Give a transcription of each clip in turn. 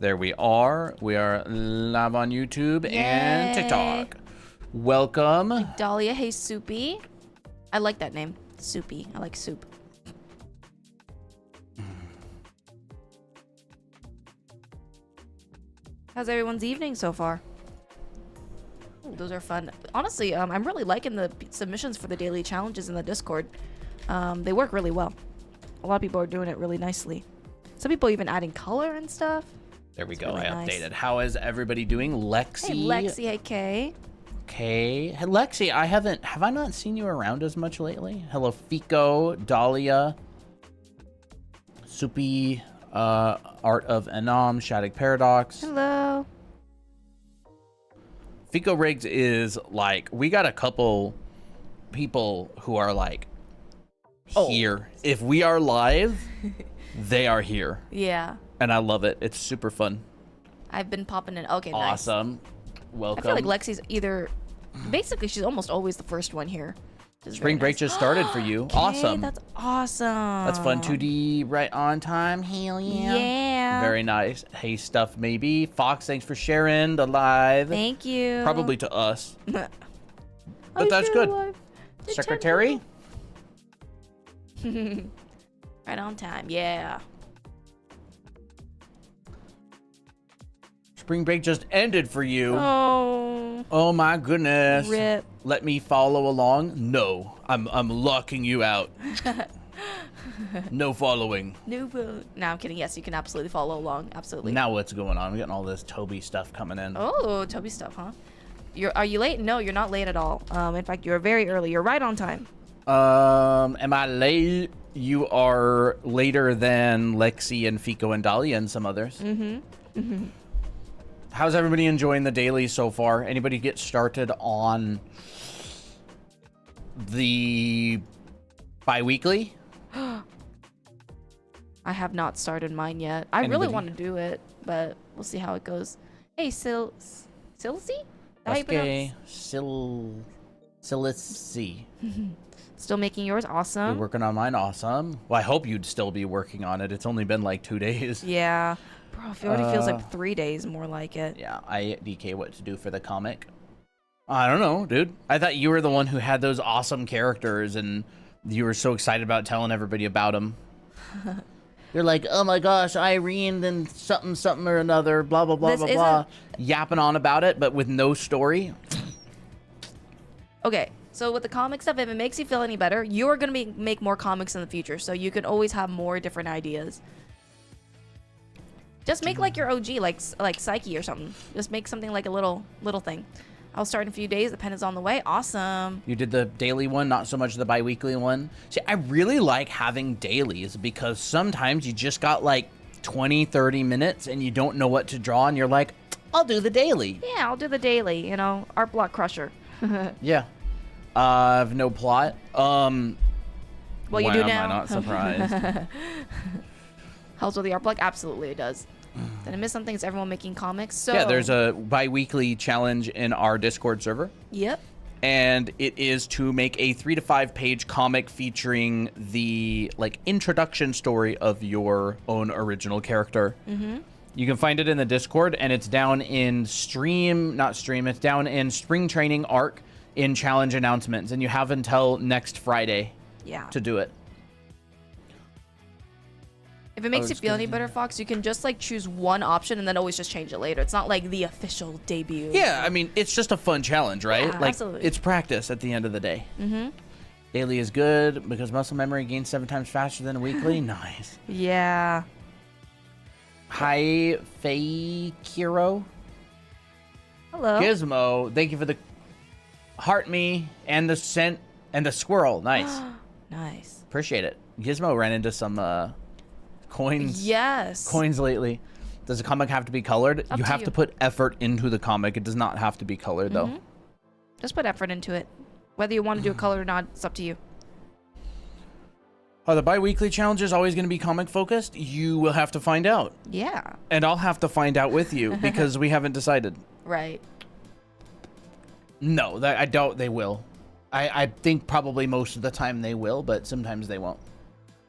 There we are. We are live on YouTube and TikTok. Welcome. Dahlia, hey Soupy. I like that name. Soupy. I like soup. How's everyone's evening so far? Ooh, those are fun. Honestly, I'm really liking the submissions for the daily challenges in the Discord. They work really well. A lot of people are doing it really nicely. Some people even adding color and stuff. There we It's go. really I nice. updated. How is everybody doing? Lexi. Hey Lexi, hey Kay. Okay. Hey, Lexi, have I not seen you around as much lately? Hello, Fico, Dahlia, Soupy, Art of Enam, Shattuck Paradox. Hello. Fico Riggs is like, we got a couple people who are like here. If we are live, they are here. Yeah. And I love it. It's super fun. I've been popping in. Okay, Awesome. nice. Welcome. I feel like Lexi's either... Basically, she's almost always the first one here. Spring break just started for you. Okay, Awesome. That's awesome. That's fun. 2D right on time. Hell yeah. Yeah. Very nice. Hey, stuff maybe. Fox, thanks for sharing the live. Thank you. Probably to us. But that's good. Secretary? Right on time. Yeah. Spring break just ended for you. Oh. Oh my goodness. Rip. Let me follow along. No, I'm locking you out. No following. No, I'm kidding. Yes, you can absolutely follow along. Absolutely. Now what's going on? I'm getting all this Toby stuff coming in. Oh, Toby stuff, huh? Are you late? No, you're not late at all. In fact, you're very early. You're right on time. Am I late? You are later than Lexi and Fico and Dahlia and some others. How's everybody enjoying the daily so far? Anybody get started on the bi-weekly? I have not started mine yet. I really Anybody? want to do it, but we'll see how it goes. Hey, Silsey? Okay, Silici. Still making yours? You're Awesome. working on mine? Awesome. Well, I hope you'd still be working on it. It's only been like 2 days. Yeah. Bro, it already feels like 3 days more like it. Yeah, I DK what to do for the comic. I don't know, dude. I thought you were the one who had those awesome characters and you were so excited about telling everybody about them. You're like, oh my gosh, Irene and something or another, blah, blah, blah, This blah, blah. Yapping on about it, but with no story. Okay, so with the comic stuff, if it makes you feel any better, you're going to make more comics in the future, so you can always have more different ideas. Just make like your OG, like Psyche or something. Just make something like a little thing. I'll start in a few days. The pen is on the way. Awesome. You did the daily one, not so much the bi-weekly one. See, I really like having dailies because sometimes you just got like 20, 30 minutes and you don't know what to draw and you're like, I'll do the daily. Yeah, I'll do the daily, you know, art block crusher. Yeah. I have no plot. Well, you do Why now. am I not surprised? Helps with the art block? Absolutely it does. Did I miss something? Is everyone making comics? So Yeah, there's a bi-weekly challenge in our Discord server. Yep. And it is to make a 3 to 5 page comic featuring the like introduction story of your own original character. You can find it in the Discord, and it's down in it's down in Spring Training Arc in challenge announcements, and you have until next Friday Yeah. to do it. If it makes you feel any better, Fox, you can just like choose one option and then always just change it later. It's not like the official debut. Yeah, I mean, it's just a fun challenge, right? Yeah, like, absolutely. it's practice at the end of the day. Daily is good because muscle memory gains 7 times faster than a weekly. Nice. Yeah. Hi, Kiro. Hello. Gizmo, thank you for the heart me and the scent and the squirrel. Nice. Nice. Appreciate it. Gizmo ran into some coins. Yes. Coins lately. Does the comic have to be colored? Up You to have you. to put effort into the comic. It does not have to be colored though. Just put effort into it. Whether you want to do a color or not, it's up to you. Are the bi-weekly challenges always going to be comic focused? You will have to find out. Yeah. And I'll have to find out with you because we haven't decided. Right. No, I doubt they will. I think probably most of the time they will, but sometimes they won't.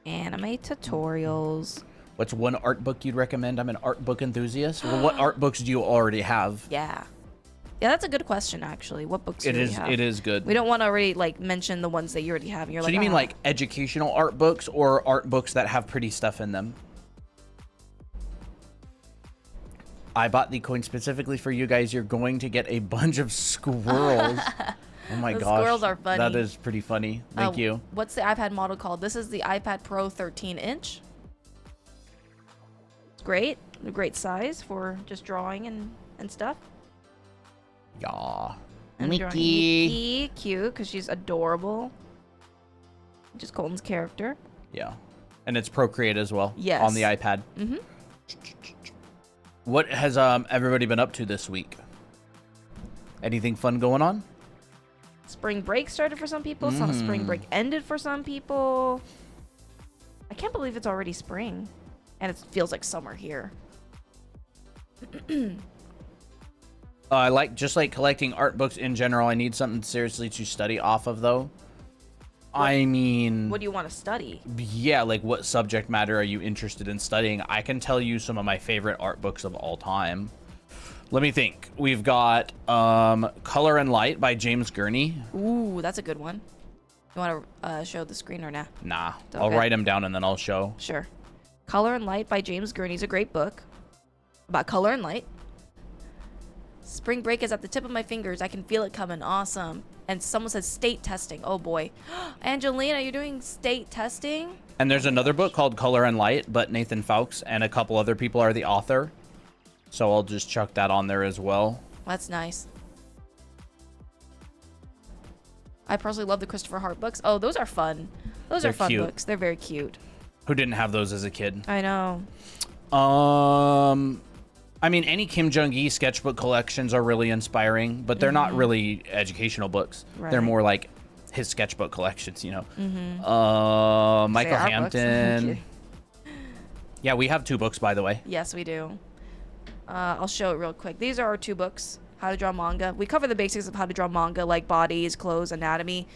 Anime tutorials. What's one art book you'd recommend? I'm an art book enthusiast. Well, what art books do you already have? Yeah. Yeah, that's a good question, actually. What books do you already have? It is good. We don't want to already, like, mention the ones that you already have. And you're So like, do you mean "Ah." like educational art books or art books that have pretty stuff in them? I bought the coin specifically for you guys. You're going to get a bunch of squirrels. Oh my The gosh. squirrels are funny. That is pretty funny. Thank you. What's the iPad model called? This is the iPad Pro 13-inch. It's great. A great size for just drawing and stuff. Yeah. And drawing Mickey, cute, because she's adorable. Just Colton's character. Yeah. And it's Procreate as well. Yes. On the iPad. Mm-hmm. What has everybody been up to this week? Anything fun going on? Spring break started for some people. Some spring break ended for some people. I can't believe it's already spring. And it feels like summer here. I like just like collecting art books in general. I need something seriously to study off of, though. I mean, what do you want to study? Yeah, like what subject matter are you interested in studying? I can tell you some of my favorite art books of all time. Let me think. We've got Color and Light by James Gurney. Ooh, that's a good one. You want to show the screen or nah? Nah, Okay. I'll write them down and then I'll show. Sure. Color and Light by James Gurney is a great book about color and light. Spring break is at the tip of my fingers. I can feel it coming. Awesome. And someone says state testing. Oh boy. Angelina, you're doing state testing? And there's another book called Color and Light, but Nathan Fowkes and a couple other people are the author. So I'll just chuck that on there as well. That's nice. I personally love the Christopher Hart books. Oh, those are fun. Those are fun cute. books. They're very cute. Who didn't have those as a kid? I know. I mean, any Kim Jong-gi sketchbook collections are really inspiring, but they're not really educational books. Right. They're more like his sketchbook collections, you know. Michael Say our Hampton. books. Yeah, we have 2 books, by the way. Yes, we do. I'll show it real quick. These are our 2 books. How to draw manga. We cover the basics of how to draw manga, like bodies, clothes, anatomy,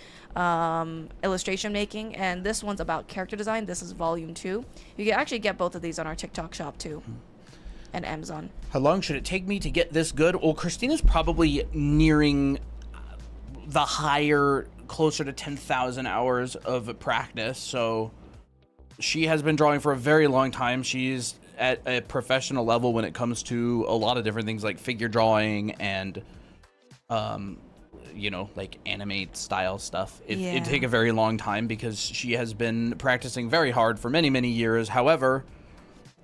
illustration making, and this one's about character design. This is volume 2. You can actually get both of these on our TikTok shop too, and Amazon. How long should it take me to get this good? Well, Christina's probably nearing the higher, closer to 10,000 hours of practice, so she has been drawing for a very long time. She's at a professional level when it comes to a lot of different things like figure drawing and you know, like anime style stuff. It'd take a very long time because she has been practicing very hard for many years. However,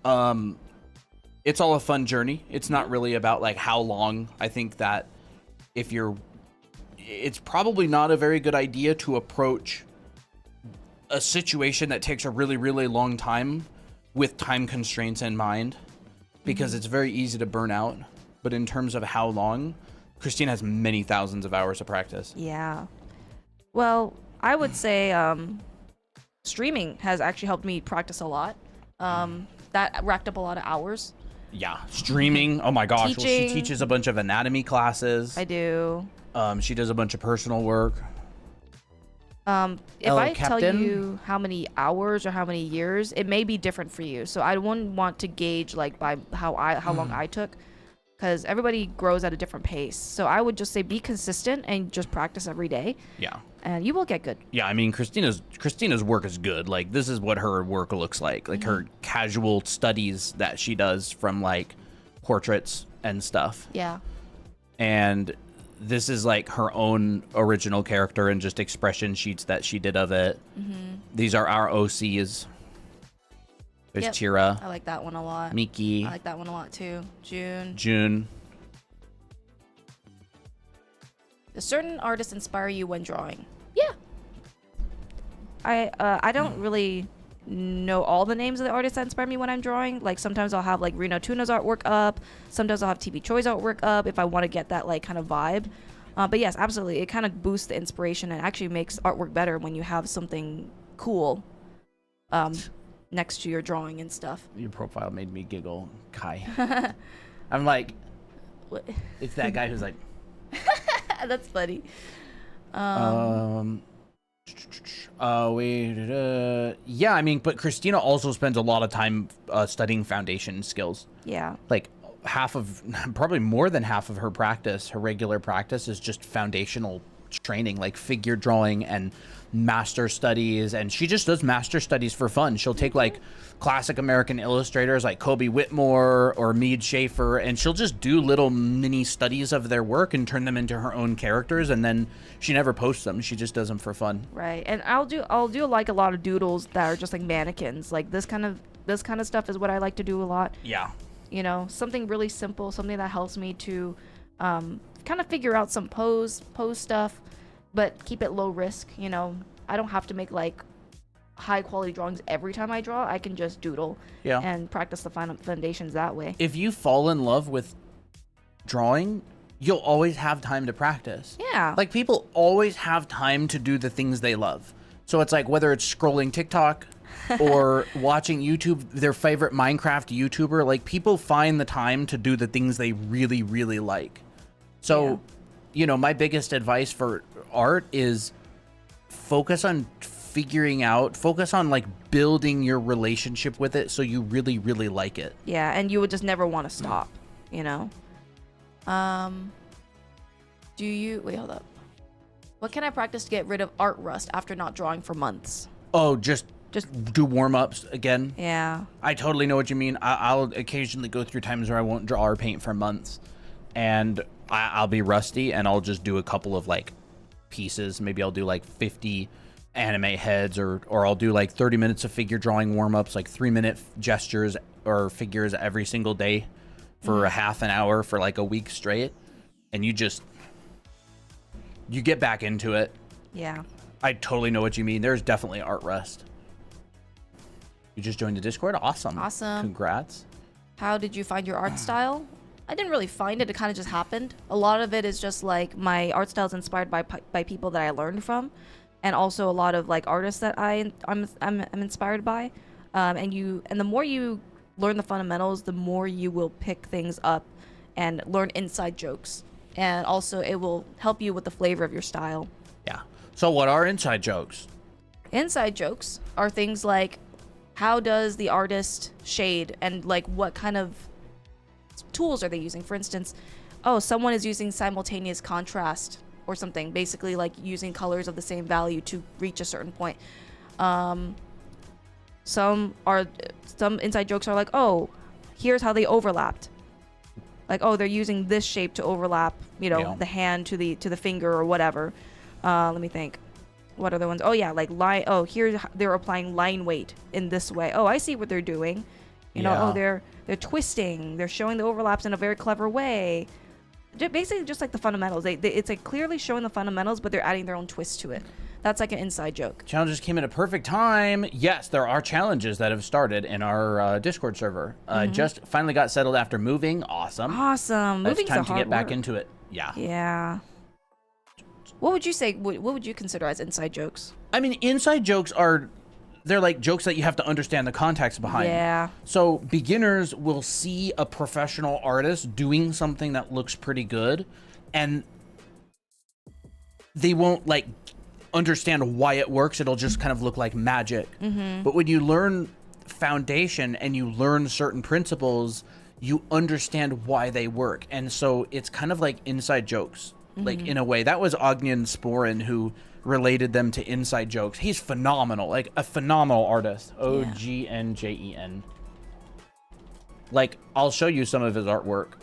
it's all a fun journey. It's not really about like how long. I think that it's probably not a very good idea to approach a situation that takes a really long time with time constraints in mind, because it's very easy to burn out. But in terms of how long, Christine has many thousands of hours of practice. Yeah. Well, I would say streaming has actually helped me practice a lot. That racked up a lot of hours. Yeah, streaming. Oh my gosh. Well, she Teaching. teaches a bunch of anatomy classes. I do. She does a bunch of personal work. If Hello, I tell Captain? you how many hours or how many years, it may be different for you. So I wouldn't want to gauge like by how long I took, because everybody grows at a different pace. So I would just say be consistent and just practice every day, Yeah. and you will get good. Yeah, I mean, Christina's work is good. Like, this is what her work looks like. Like, her casual studies that she does from, like, portraits and stuff. Yeah. And this is, like, her own original character and just expression sheets that she did of it. These are our OCs. There's Yep. Tira, I like that one a lot. Miki, I like that one a lot too. June. June. Does certain artists inspire you when drawing? Yeah. I don't really know all the names of the artists that inspire me when I'm drawing. Like sometimes I'll have like Reno Tuna's artwork up. Sometimes I'll have TV Choi's artwork up if I want to get that like kind of vibe. But yes, absolutely. It kind of boosts the inspiration and actually makes artwork better when you have something cool next to your drawing and stuff. Your profile made me giggle, Kai. I'm like, What? it's that guy who's like, That's funny. Yeah, I mean, but Christina also spends a lot of time studying foundation skills. Yeah. Like probably more than half of her practice, her regular practice, is just foundational training, like figure drawing and master studies. And she just does master studies for fun. She'll take like classic American illustrators like Kobe Whitmore or Mead Schaefer, and she'll just do little mini studies of their work and turn them into her own characters. And then she never posts them. She just does them for fun. Right. And I'll do like a lot of doodles that are just like mannequins. Like this kind of stuff is what I like to do a lot. Yeah. You know, something really simple, something that helps me to kind of figure out some pose stuff, but keep it low risk. You know, I don't have to make like high quality drawings every time I draw. I can just doodle and practice the final foundations that way. If you fall in love with drawing, you'll always have time to practice. Yeah. Like people always have time to do the things they love. So it's like whether it's scrolling TikTok or watching YouTube, their favorite Minecraft YouTuber, like people find the time to do the things they really, really like. So, you know, my biggest advice for art is focus on like building your relationship with it so you really, really like it. Yeah, and you would just never want to stop, you know? Wait, hold up. What can I practice to get rid of art rust after not drawing for months? Oh, just do warm-ups again. Yeah. I totally know what you mean. I'll occasionally go through times where I won't draw or paint for months, and I'll be rusty, and I'll just do a couple of like pieces. Maybe I'll do like 50 anime heads, or I'll do like 30 minutes of figure drawing warm-ups, like 3-minute gestures or figures every single day for a half an hour for like a week straight, and you get back into it. Yeah. I totally know what you mean. There's definitely art rust. You just joined the Discord? Awesome. Congrats. How did you find your art style? I didn't really find it. It kind of just happened. A lot of it is just like my art style is inspired by people that I learned from, and also a lot of like artists that I'm inspired by. And the more you learn the fundamentals, the more you will pick things up and learn inside jokes. And also it will help you with the flavor of your style. Yeah. So what are inside jokes? Inside jokes are things like, how does the artist shade, and like what kind of tools are they using? For instance, someone is using simultaneous contrast or something, basically like using colors of the same value to reach a certain point. Some inside jokes are like, here's how they overlapped. Like, they're using this shape to overlap, the hand to the finger or whatever. Let me think. What other ones? Like line. Here they're applying line weight in this way. I see what they're doing. They're twisting. They're showing the overlaps in a very clever way. Basically, just like the fundamentals. It's like clearly showing the fundamentals, but they're adding their own twist to it. That's like an inside joke. Challenges came at a perfect time. Yes, there are challenges that have started in our Discord server. Just finally got settled after moving. Awesome. Moving's time a to hard get back work. into it. Yeah. Yeah. What would you say? What would you consider as inside jokes? I mean, inside jokes they're like jokes that you have to understand the context behind. Yeah. So beginners will see a professional artist doing something that looks pretty good, and they won't like understand why it works. It'll just kind of look like magic. But when you learn foundation and you learn certain principles, you understand why they work. And so it's kind of like inside jokes. Like in a way, that was Ognian Sporin who related them to inside jokes. He's phenomenal, like a phenomenal artist. Ognen. Like, I'll show you some of his artwork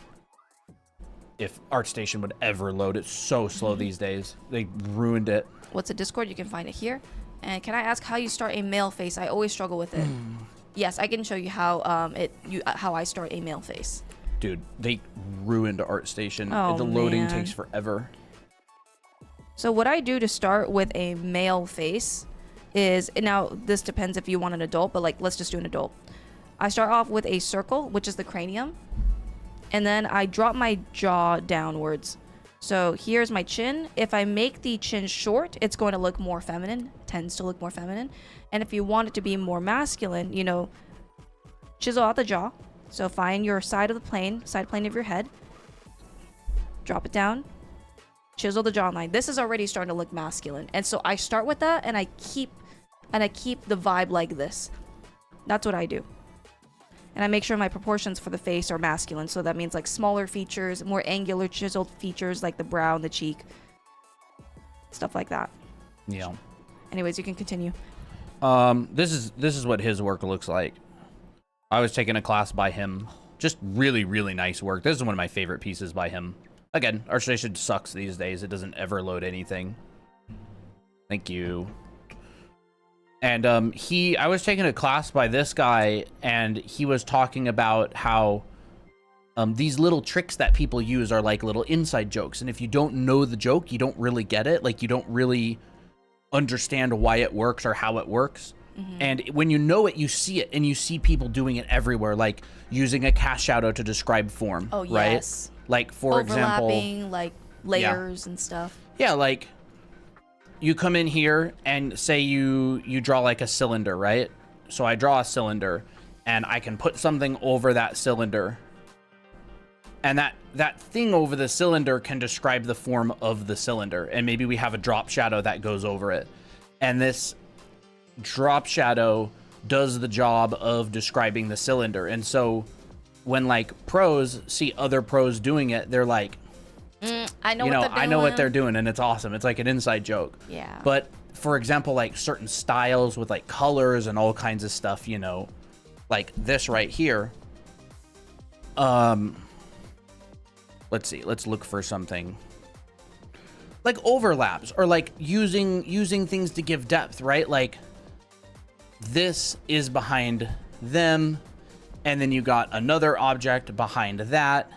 if ArtStation would ever load. It's so slow these days. They ruined it. What's a Discord? You can find it here. And can I ask how you start a male face? I always struggle with it. Yes, I can show you how how I start a male face. Dude, they ruined ArtStation. Oh, the loading man. takes forever. So what I do to start with a male face is, now this depends if you want an adult, but like let's just do an adult. I start off with a circle, which is the cranium, and then I drop my jaw downwards. So here's my chin. If I make the chin short, it's going to look more feminine, tends to look more feminine. And if you want it to be more masculine, chisel out the jaw. So find your side plane of your head, drop it down, chisel the jawline. This is already starting to look masculine. And so I start with that, and I keep the vibe like this. That's what I do. And I make sure my proportions for the face are masculine. So that means like smaller features, more angular chiseled features like the brow and the cheek. Stuff like that. Yeah. Anyways, you can continue. This is what his work looks like. I was taking a class by him. Just really, really nice work. This is one of my favorite pieces by him. Again, ArtStation sucks these days. It doesn't ever load anything. Thank you. And I was taking a class by this guy, and he was talking about how these little tricks that people use are like little inside jokes. And if you don't know the joke, you don't really get it. Like, you don't really understand why it works or how it works. And when you know it, you see it, and you see people doing it everywhere, like using a cast shadow to describe form. Oh, yes. Right? Like, for example, overlapping, like layers and stuff. Yeah, like you come in here and say you draw like a cylinder, right? So I draw a cylinder, and I can put something over that cylinder, and that thing over the cylinder can describe the form of the cylinder, and maybe we have a drop shadow that goes over it, and this drop shadow does the job of describing the cylinder. And so when like pros see other pros doing it, they're like, I know what they're doing, and it's awesome. It's like an inside joke. Yeah. But for example, like certain styles with like colors and all kinds of stuff, like this right here. Let's see. Let's look for something like overlaps, or like using things to give depth, right? Like this is behind them, and then you got another object behind that,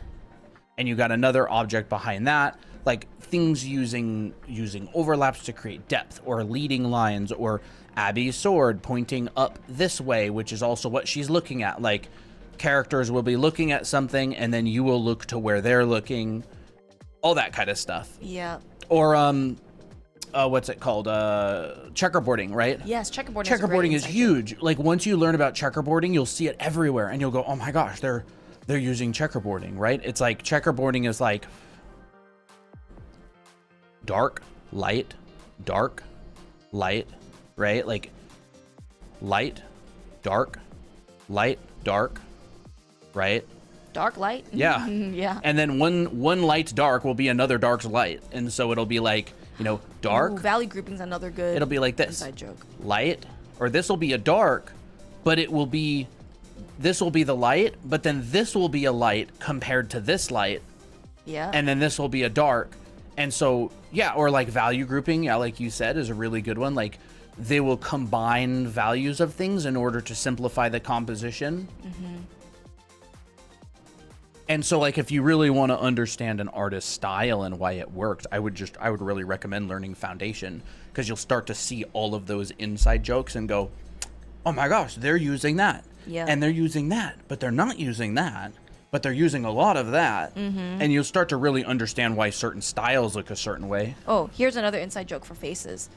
and you got another object behind that. Like things using overlaps to create depth, or leading lines, or Abby's sword pointing up this way, which is also what she's looking at. Like characters will be looking at something, and then you will look to where they're looking, all that kind of stuff. Yeah. Or what's it called? Checkerboarding, right? Yes, checkerboarding. Checkerboarding is huge. Like once you learn about checkerboarding, you'll see it everywhere, and you'll go, "Oh my gosh, they're using checkerboarding," right? It's like checkerboarding is like dark, light, right? Like light, dark, right? Dark light. Yeah. Yeah. And then one light's dark will be another dark's light, and so it'll be like, dark. Ooh, value grouping's another good. It'll be like this. Inside joke. Light, or this will be a dark, but this will be the light, but then this will be a light compared to this light. Yeah. And then this will be a dark. And so, yeah, or like value grouping, yeah, like you said, is a really good one. Like they will combine values of things in order to simplify the composition. And so, like, if you really want to understand an artist's style and why it works, I would really recommend learning Foundation, because you'll start to see all of those inside jokes and go, oh my gosh, they're using that. Yeah. And they're using that, but they're not using that, but they're using a lot of that. And you'll start to really understand why certain styles look a certain way. Oh, here's another inside joke for faces.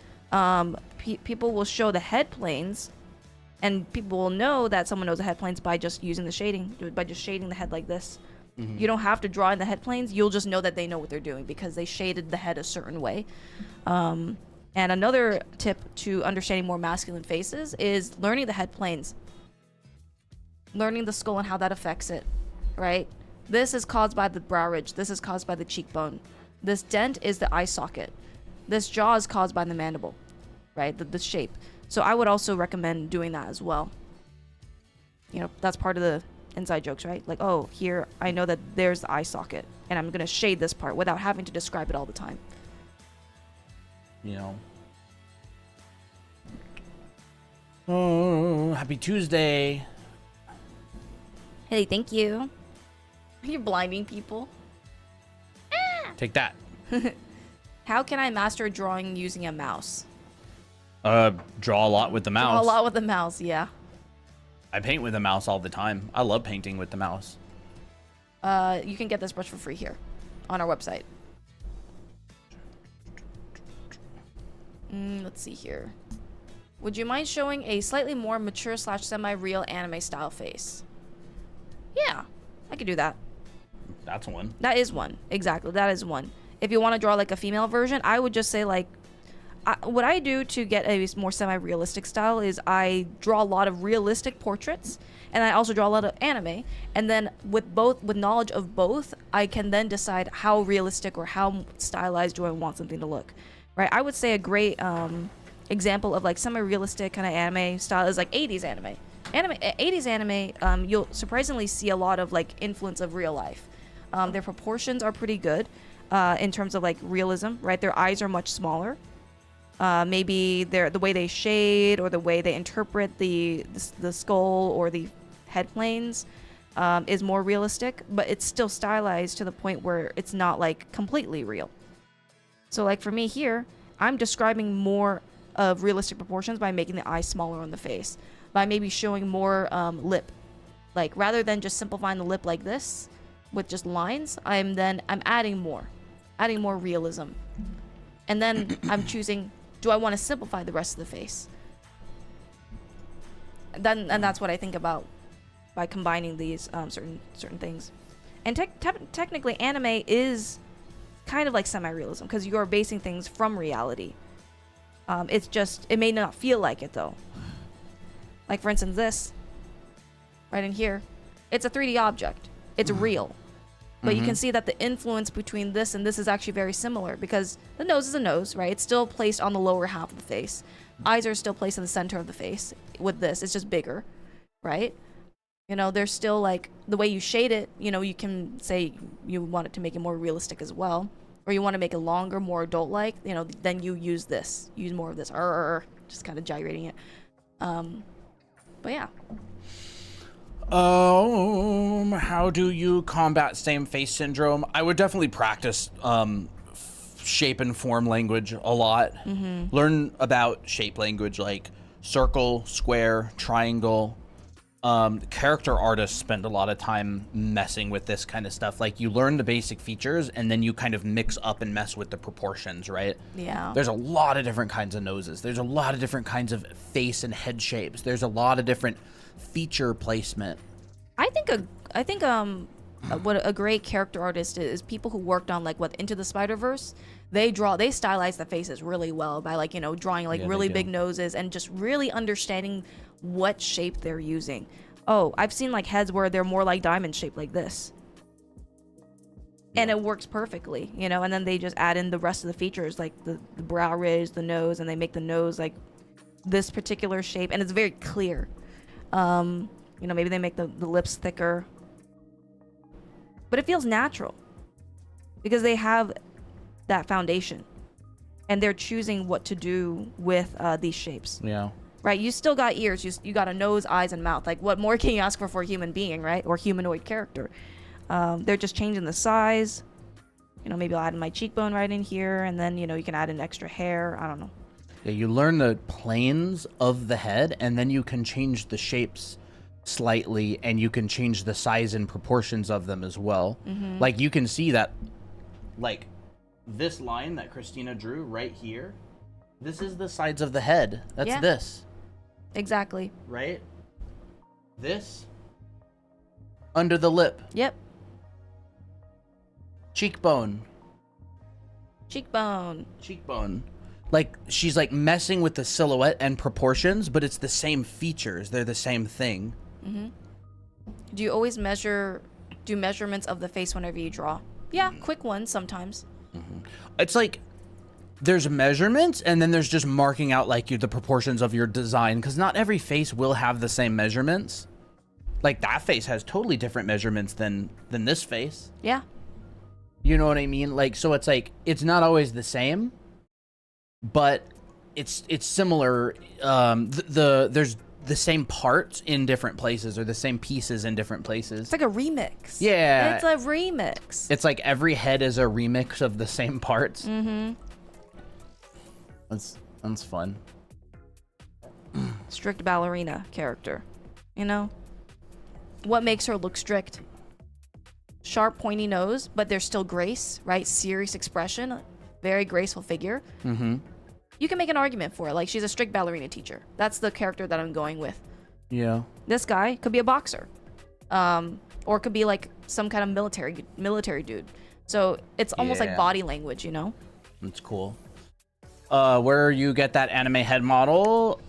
People will show the head planes, and people will know that someone knows the head planes by just using the shading, by just shading the head like this. You don't have to draw in the head planes. You'll just know that they know what they're doing because they shaded the head a certain way. And another tip to understanding more masculine faces is learning the head planes. Learning the skull and how that affects it, right? This is caused by the brow ridge. This is caused by the cheekbone. This dent is the eye socket. This jaw is caused by the mandible, right? The shape. So I would also recommend doing that as well. That's part of the inside jokes, right? Like, oh, here I know that there's the eye socket, and I'm gonna shade this part without having to describe it all the time. Oh, happy Tuesday. Hey, thank you. You're blinding people. Take that. How can I master drawing using a mouse? Draw a lot with the mouse. Draw a lot with the mouse, yeah. I paint with the mouse all the time. I love painting with the mouse. You can get this brush for free here on our website. Let's see here. Would you mind showing a slightly more mature / semi-real anime style face? Yeah, I could do that. That's one. That is one. Exactly, that is one. If you want to draw like a female version, I would just say like, what I do to get a more semi-realistic style is I draw a lot of realistic portraits, and I also draw a lot of anime. And then with knowledge of both, I can then decide how realistic or how stylized do I want something to look, right? I would say a great example of like semi-realistic kind of anime style is like 80s anime. 80s anime, you'll surprisingly see a lot of like influence of real life. Their proportions are pretty good in terms of like realism, right? Their eyes are much smaller. Maybe the way they shade or the way they interpret the skull or the head planes is more realistic, but it's still stylized to the point where it's not like completely real. So like for me here, I'm describing more of realistic proportions by making the eyes smaller on the face, by maybe showing more lip. Like rather than just simplifying the lip like this with just lines, I'm adding more realism. And then I'm choosing, do I want to simplify the rest of the face? And that's what I think about by combining these certain things. And technically, anime is kind of like semi-realism because you are basing things from reality. It's just, it may not feel like it though. Like for instance, this right in here, it's a 3D object. It's real. But you can see that the influence between this and this is actually very similar because the nose is a nose, right? It's still placed on the lower half of the face. Eyes are still placed in the center of the face. With this, it's just bigger, right? You know, there's still like the way you shade it, you know, you can say you want it to make it more realistic as well. Or you want to make it longer, more adult-like, you know, then you use this. Use more of this. Just kind of gyrating it. But yeah. How do you combat same face syndrome? I would definitely practice shape and form language a lot. Learn about shape language like circle, square, triangle. Character artists spend a lot of time messing with this kind of stuff. Like you learn the basic features and then you kind of mix up and mess with the proportions, right? Yeah. There's a lot of different kinds of noses. There's a lot of different kinds of face and head shapes. There's a lot of different feature placement. I think what a great character artist is people who worked on like Into the Spider-Verse. They stylize the faces really well by like, you know, drawing like really big noses and just really understanding what shape they're using. Oh, I've seen like heads where they're more like diamond shaped like this. And it works perfectly, you know, and then they just add in the rest of the features like the brow ridge, the nose, and they make the nose like this particular shape and it's very clear. You know, maybe they make the lips thicker. But it feels natural because they have that foundation and they're choosing what to do with these shapes. Yeah. Right? You still got ears. You got a nose, eyes, and mouth. Like, what more can you ask for a human being, right? Or humanoid character. They're just changing the size. You know, maybe I'll add my cheekbone right in here, and then, you know, you can add in extra hair. I don't know. Yeah, you learn the planes of the head, and then you can change the shapes slightly, and you can change the size and proportions of them as well. Like, you can see that, like, this line that Christina drew right here, this is the sides of the head. That's this. Exactly. Right? This. Under the lip. Yep. Cheekbone. Cheekbone. Like, she's like messing with the silhouette and proportions, but it's the same features. They're the same thing. Do you always do measurements of the face whenever you draw? Yeah, quick ones sometimes. It's like there's measurements and then there's just marking out like the proportions of your design, because not every face will have the same measurements. Like that face has totally different measurements than this face. Yeah. You know what I mean? Like, so it's like it's not always the same, but it's similar. There's the same parts in different places or the same pieces in different places. It's like a remix. Yeah. It's a remix. It's like every head is a remix of the same parts. That's fun. Strict ballerina character. You know? What makes her look strict? Sharp, pointy nose, but there's still grace, right? Serious expression. Very graceful figure. You can make an argument for it. Like, she's a strict ballerina teacher. That's the character that I'm going with. Yeah. This guy could be a boxer. Or could be like some kind of military dude. So it's almost like Yeah. body language, you know? That's cool. Where you get that anime head model,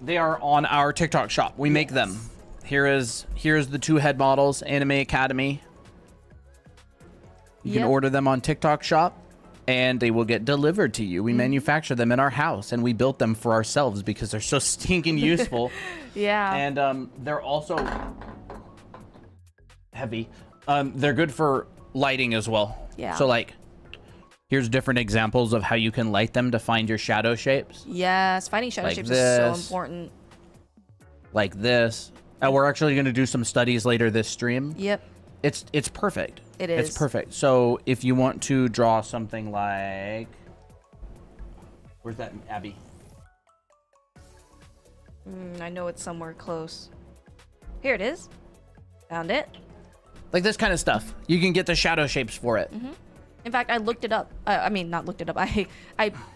they are on our TikTok shop. We make them. Here's the 2 head models, Anime Academy. You can order them on TikTok shop, and they will get delivered to you. We manufacture them in our house, and we built them for ourselves because they're so stinking useful. Yeah. And they're also heavy. They're good for lighting as well. Yeah. So like, here's different examples of how you can light them to find your shadow shapes. Yes, finding shadow Like shapes is so this. important. Like this. And we're actually going to do some studies later this stream. Yep. It's perfect. It is. It's perfect. So if you want to draw something like, where's that, Abby? I know it's somewhere close. Here it is. Found it. Like this kind of stuff. You can get the shadow shapes for it. In fact, I looked it up. I mean, not looked it up. I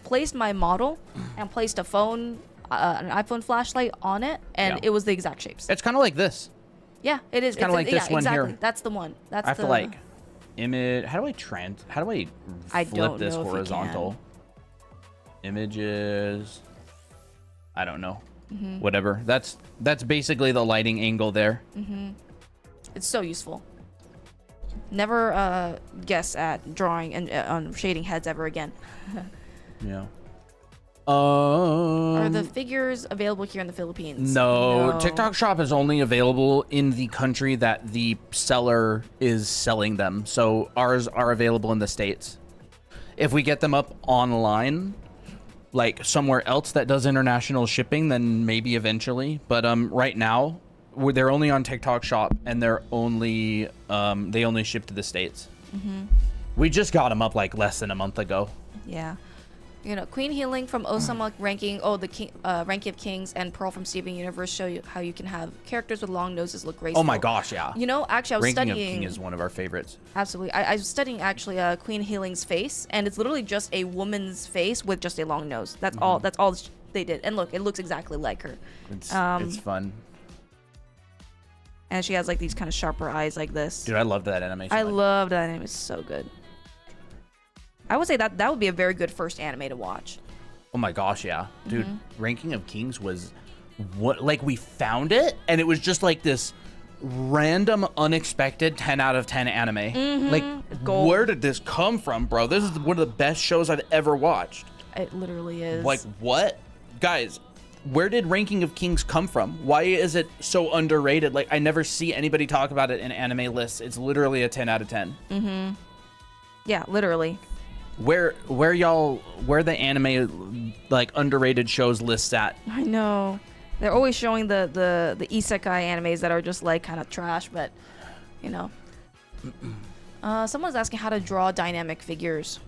placed my model and placed a phone, an iPhone flashlight on it, and it was the exact shapes. It's kind of like this. Yeah, it is. Kinda like this one exactly. here. That's the one. That's I have the to like image. How do I I flip don't this know if you horizontal? Images. I don't know. Whatever. That's basically the lighting angle there. It's so useful. Never guess at drawing and on shading heads ever again. Yeah. Are the figures available here in the Philippines? No, TikTok shop is only available in the country that the seller is selling them. So ours are available in the States. If we get them up online, like somewhere else that does international shipping, then maybe eventually. But right now, they're only on TikTok shop, and they're only they only ship to the States. We just got them up like less than a month ago. Yeah. You know, Queen Healing from Osama ranking. Oh, the king, Ranking of Kings and Pearl from Steven Universe show you how you can have characters with long noses look graceful. Oh my gosh, yeah. You know, actually, I was Ranking studying. of King is one of our favorites. Absolutely, I was studying actually Queen Healing's face, and it's literally just a woman's face with just a long nose. That's all. That's all they did. And look, it looks exactly like her. It's fun. And she has like these kind of sharper eyes like this. Dude, I loved that animation. I love that anime. It's so good. I would say that would be a very good first anime to watch. Oh my gosh, yeah. Dude, Ranking of Kings was what, like, we found it and it was just like this random, unexpected 10 out of 10 anime. Like, Gold. where did this come from, bro? This is one of the best shows I've ever watched. It literally is. Like, what? Guys, where did Ranking of Kings come from? Why is it so underrated? Like, I never see anybody talk about it in anime lists. It's literally a 10 out of 10. Yeah, literally. Where the anime like underrated shows lists at? I know. They're always showing the isekai animes that are just like kind of trash, but you know. Someone's asking how to draw dynamic figures,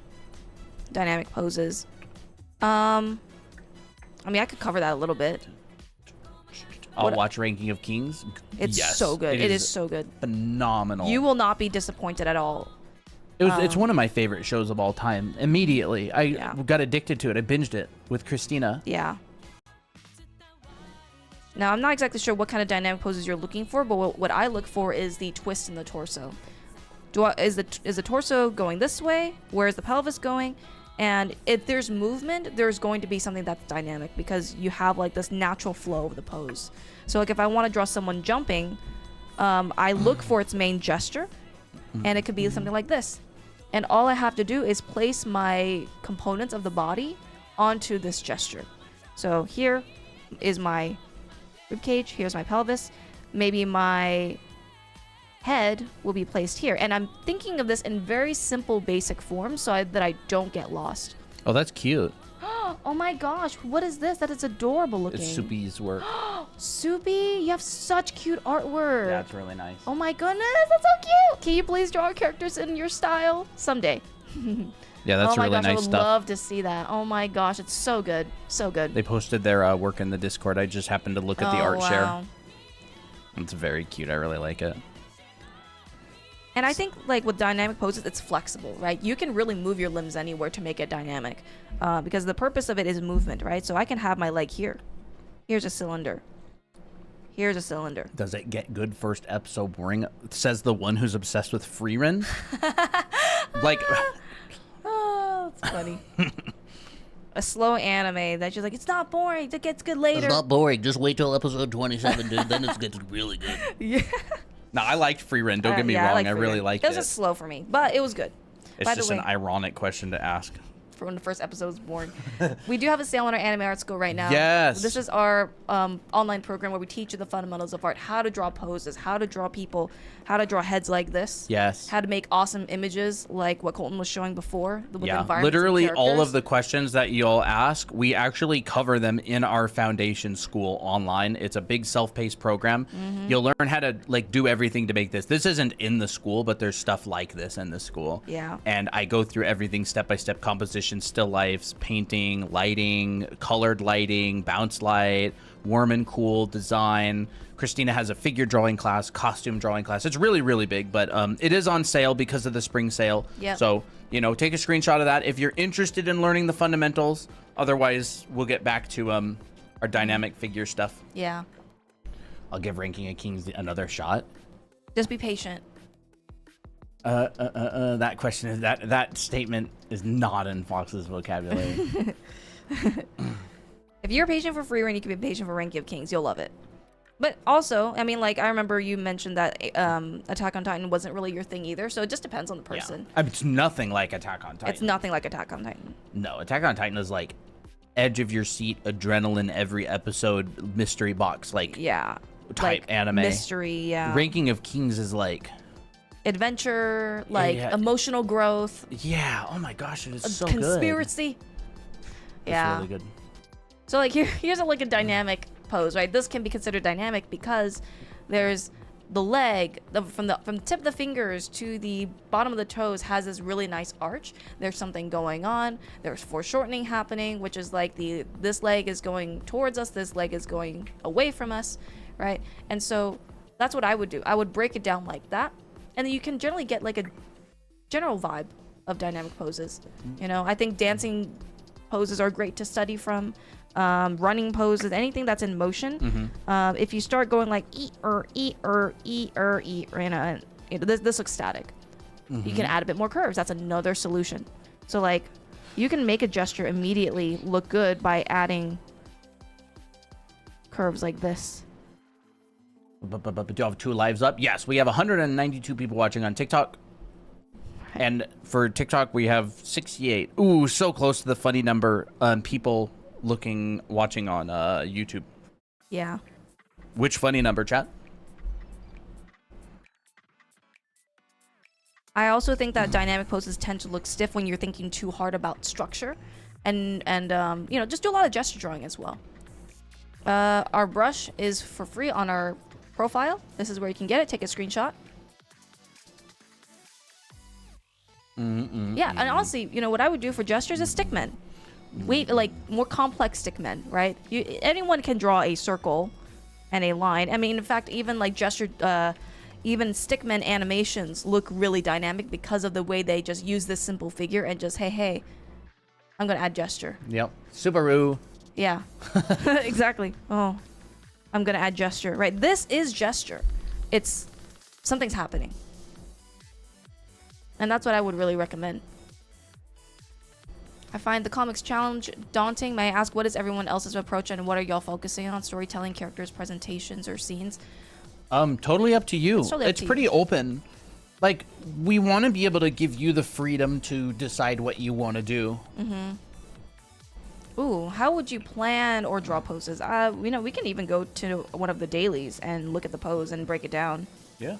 dynamic poses. I mean, I could cover that a little bit. I'll watch Ranking of Kings. It's Yes, so good. It is so good. Phenomenal. You will not be disappointed at all. It's one of my favorite shows of all time. Immediately, I got addicted to it. I binged it with Christina. Yeah. Now, I'm not exactly sure what kind of dynamic poses you're looking for, but what I look for is the twist in the torso. Is the torso going this way? Where is the pelvis going? And if there's movement, there's going to be something that's dynamic because you have like this natural flow of the pose. So like if I want to draw someone jumping, I look for its main gesture, and it could be something like this. And all I have to do is place my components of the body onto this gesture. So here is my ribcage, here's my pelvis, maybe my head will be placed here. And I'm thinking of this in very simple, basic form so that I don't get lost. Oh, that's cute. Oh my gosh, what is this? That is adorable looking. It's Soupy's work. Soupy, you have such cute artwork. Yeah, it's really nice. Oh my goodness, that's so cute. Can you please draw characters in your style? Someday. Yeah, that's really nice nice I would stuff. love to see that. Oh my gosh, it's so good. So good. They posted their work in the Discord. I just happened to look at the art share. It's very cute. I really like it. And I think like with dynamic poses, it's flexible, right? You can really move your limbs anywhere to make it dynamic because the purpose of it is movement, right? So I can have my leg here. Here's a cylinder. Here's a cylinder. Does it get good first episode boring? Says the one who's obsessed with Freeran. Like, Oh, it's funny. A slow anime that she's like, it's not boring. It gets good later. It's not boring. Just wait till episode 27, dude. Then it gets really good. Yeah. no, I liked Free Run. Don't get me yeah, wrong. I Free really Run. liked it. it. Was just slow for me, but it was good. It's By just the way, an ironic question to ask. for when the first episode was born. We do have a sale on our Anime Art School right now. Yes. This is our online program where we teach you the fundamentals of art, how to draw poses, how to draw people, how to draw heads like this. Yes. How to make awesome images like what Colton was showing before. With Yeah, environments and literally all characters. of the questions that you'll ask, we actually cover them in our foundation school online. It's a big self-paced program. Mm-hmm. You'll learn how to like do everything to make this. This isn't in the school, but there's stuff like this in the school. Yeah. And I go through everything step by step: composition, still lifes, painting, lighting, colored lighting, bounce light, warm and cool design. Christina has a figure drawing class, costume drawing class. It's really, really big, but it is on sale because of the spring sale. Yep. So, you know, take a screenshot of that if you're interested in learning the fundamentals. Otherwise, we'll get back to our dynamic figure stuff. Yeah. I'll give Ranking of Kings another shot. Just be patient. That question is that statement is not in Fox's vocabulary. If you're patient for Free Reign, you can be patient for Ranking of Kings. You'll love it. But also, I mean, like, I remember you mentioned that Attack on Titan wasn't really your thing either, so it just depends on the person. I mean, it's nothing like Attack on Titan. It's nothing like Attack on Titan. No, Attack on Titan is like edge of your seat, adrenaline every episode, mystery box, like Yeah. type like anime. Mystery, yeah. Ranking of Kings is like, Adventure, like Yeah. emotional growth, yeah, oh my gosh, it is so conspiracy. good. Yeah. It's really good. So like here's like a dynamic pose, right? This can be considered dynamic because there's the leg from the tip of the fingers to the bottom of the toes has this really nice arch. There's something going on. There's foreshortening happening, which is like this leg is going towards us, this leg is going away from us, right? And so that's what I would do. I would break it down like that, and then you can generally get like a general vibe of dynamic poses. You know, I think dancing poses are great to study from. Running poses, anything that's in motion. If you start going like this looks static. You can add a bit more curves. That's another solution. So like, you can make a gesture immediately look good by adding curves like this. But do you have 2 lives up? Yes, we have 192 people watching on TikTok. And for TikTok, we have 68. Ooh, so close to the funny number people watching on YouTube. Yeah. Which funny number, chat? I also think that dynamic poses tend to look stiff when you're thinking too hard about structure, and you know, just do a lot of gesture drawing as well. Our brush is for free on our profile. This is where you can get it. Take a screenshot. Yeah, and honestly, you know what I would do for gestures is stickmen. Like more complex stickmen, right? Anyone can draw a circle and a line. I mean, in fact, even like even stickmen animations look really dynamic because of the way they just use this simple figure and just, hey, I'm gonna add gesture. Yep. Subaru. Yeah, exactly. Oh, I'm gonna add gesture, right? This is gesture. It's something's happening. And that's what I would really recommend. I find the comics challenge daunting. May I ask, what is everyone else's approach and what are y'all focusing on? Storytelling, characters, presentations, or scenes? Totally up to you. It's totally up It's to pretty you. open. Like, we want to be able to give you the freedom to decide what you want to do. Ooh, how would you plan or draw poses? You know, we can even go to one of the dailies and look at the pose and break it down. Yeah.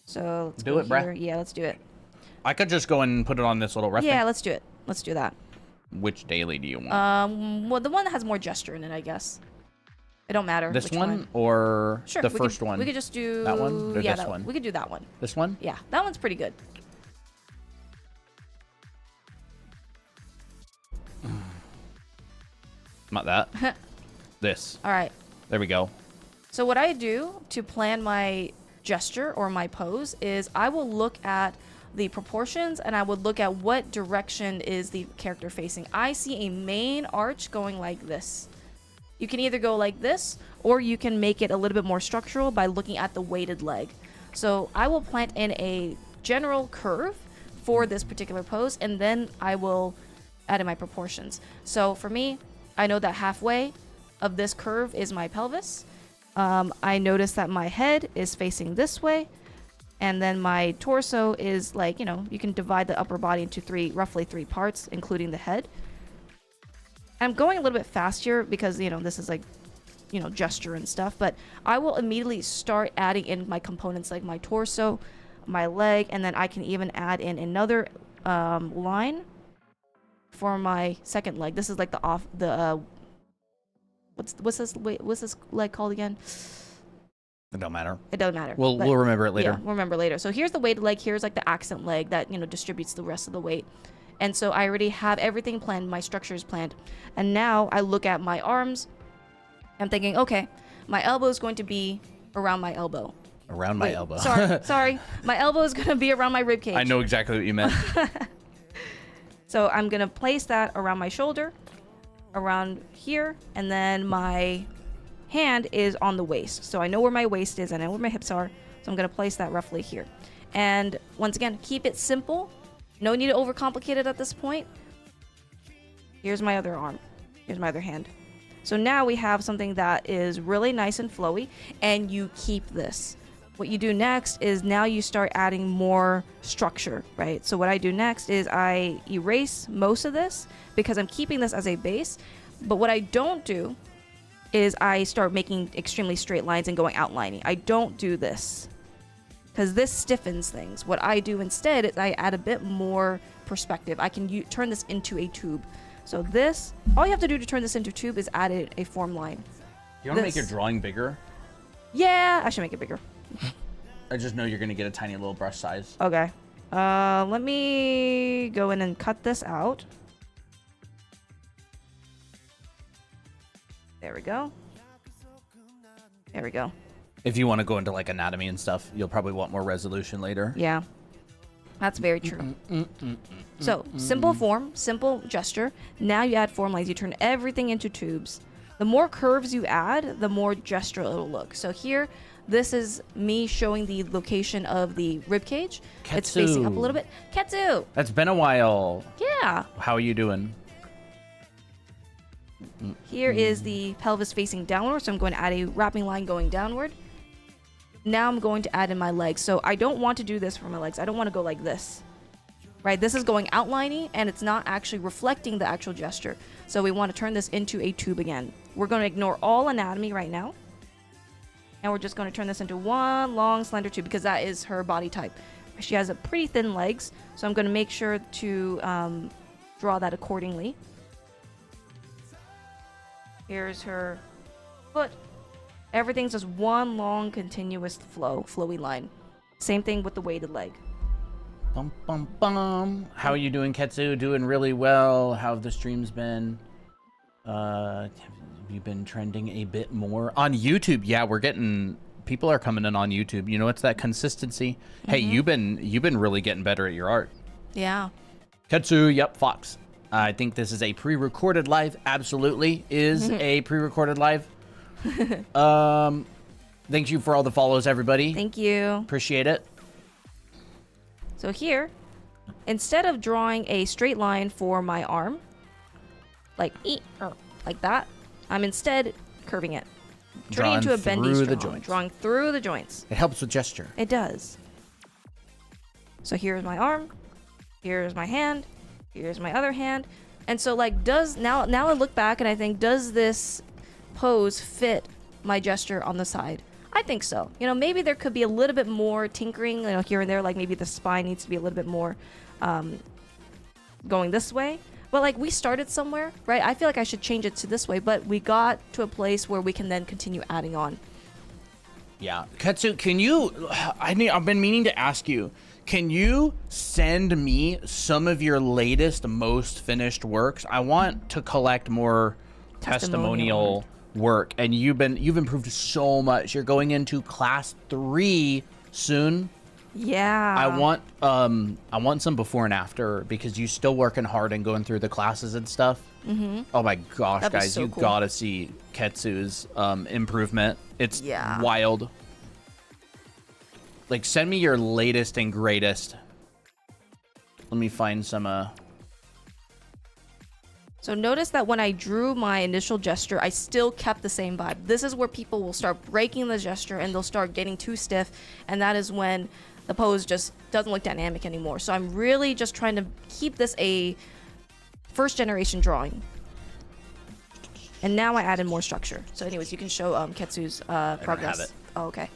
So let's Do go it, bruh. here. Yeah, let's do it. I could just go and put it on this little reference. Yeah, let's do it. Let's do that. Which daily do you want? Well, the one that has more gesture in it, I guess. It don't matter. This which one or Sure, the we first could, one? We could just do That one or yeah, this one? We could do that one. This one? Yeah, that one's pretty good. Not that. This. All right. There we go. So what I do to plan my gesture or my pose is I will look at the proportions and I would look at what direction is the character facing. I see a main arch going like this. You can either go like this or you can make it a little bit more structural by looking at the weighted leg. So I will plant in a general curve for this particular pose, and then I will add in my proportions. So for me, I know that halfway of this curve is my pelvis. I notice that my head is facing this way, and then my torso is like, you know, you can divide the upper body into roughly three parts, including the head. I'm going a little bit faster because, you know, this is like, you know, gesture and stuff, but I will immediately start adding in my components like my torso, my leg, and then I can even add in another line for my second leg. This is like what's this leg called again? It don't matter. It doesn't matter. We'll remember it later. Yeah, we'll remember later. So here's the weighted leg. Here's like the accent leg that, you know, distributes the rest of the weight. And so I already have everything planned. My structure is planned. And now I look at my arms. I'm thinking, okay, my elbow is going to be around my elbow. Around my elbow. Sorry. My elbow is going to be around my rib cage. I know exactly what you meant. So I'm going to place that around my shoulder, around here, and then my hand is on the waist. So I know where my waist is, I know where my hips are, so I'm going to place that roughly here. And once again, keep it simple. No need to overcomplicate it at this point. Here's my other arm. Here's my other hand. So now we have something that is really nice and flowy, and you keep this. What you do next is now you start adding more structure, right? So what I do next is I erase most of this because I'm keeping this as a base. But what I don't do is I start making extremely straight lines and going outlining. I don't do this because this stiffens things. What I do instead is I add a bit more perspective. I can turn this into a tube. So this, all you have to do to turn this into a tube is add a form line. You want to make your drawing bigger? Yeah, I should make it bigger. I just know you're going to get a tiny little brush size. Okay. Let me go in and cut this out. There we go. There we go. If you want to go into like anatomy and stuff, you'll probably want more resolution later. Yeah. That's very true. So, simple form, simple gesture. Now you add form lines. You turn everything into tubes. The more curves you add, the more gesture it'll look. So here, this is me showing the location of the rib cage. Ketsu. It's facing up a little bit. Ketsu! That's been a while. Yeah. How are you doing? Here is the pelvis facing downward, so I'm going to add a wrapping line going downward. Now I'm going to add in my legs. So I don't want to do this for my legs. I don't want to go like this. Right? This is going outlining, and it's not actually reflecting the actual gesture. So we want to turn this into a tube again. We're going to ignore all anatomy right now. And we're just going to turn this into one long slender tube because that is her body type. She has a pretty thin legs, so I'm going to make sure to draw that accordingly. Here's her foot. Everything's just one long continuous flowy line. Same thing with the weighted leg. Bum, bum, bum. How are you doing, Ketsu? Doing really well. How have the streams been? Have you been trending a bit more on YouTube? Yeah, we're getting people are coming in on YouTube. You know, it's that consistency. Hey, you've been really getting better at your art. Yeah. Ketsu, yep, Fox. I think this is a pre-recorded live. Absolutely is a pre-recorded live. Thank you for all the follows, everybody. Thank you. Appreciate it. So here, instead of drawing a straight line for my arm, like that, I'm instead curving it. Turning into a bendy strong. Drawing through the joints. It helps with gesture. It does. So here's my arm. Here's my hand. Here's my other hand. And so like now I look back and I think, does this pose fit my gesture on the side? I think so. You know, maybe there could be a little bit more tinkering, you know, here and there. Like maybe the spine needs to be a little bit more going this way. But like we started somewhere, right? I feel like I should change it to this way, but we got to a place where we can then continue adding on. Yeah. Ketsu, can you, I've been meaning to ask you, can you send me some of your latest, most finished works? I want to collect more testimonial work, and you've improved so much. You're going into class 3 soon. Yeah. I want some before and after because you still working hard and going through the classes and stuff. Oh my gosh, guys, you gotta see Ketsu's improvement. It's wild. Like, send me your latest and greatest. Let me find some So notice that when I drew my initial gesture, I still kept the same vibe. This is where people will start breaking the gesture and they'll start getting too stiff, and that is when the pose just doesn't look dynamic anymore. So I'm really just trying to keep this a first generation drawing. And now I added more structure. So anyways, you can show Ketsu's progress. have it. Oh, okay.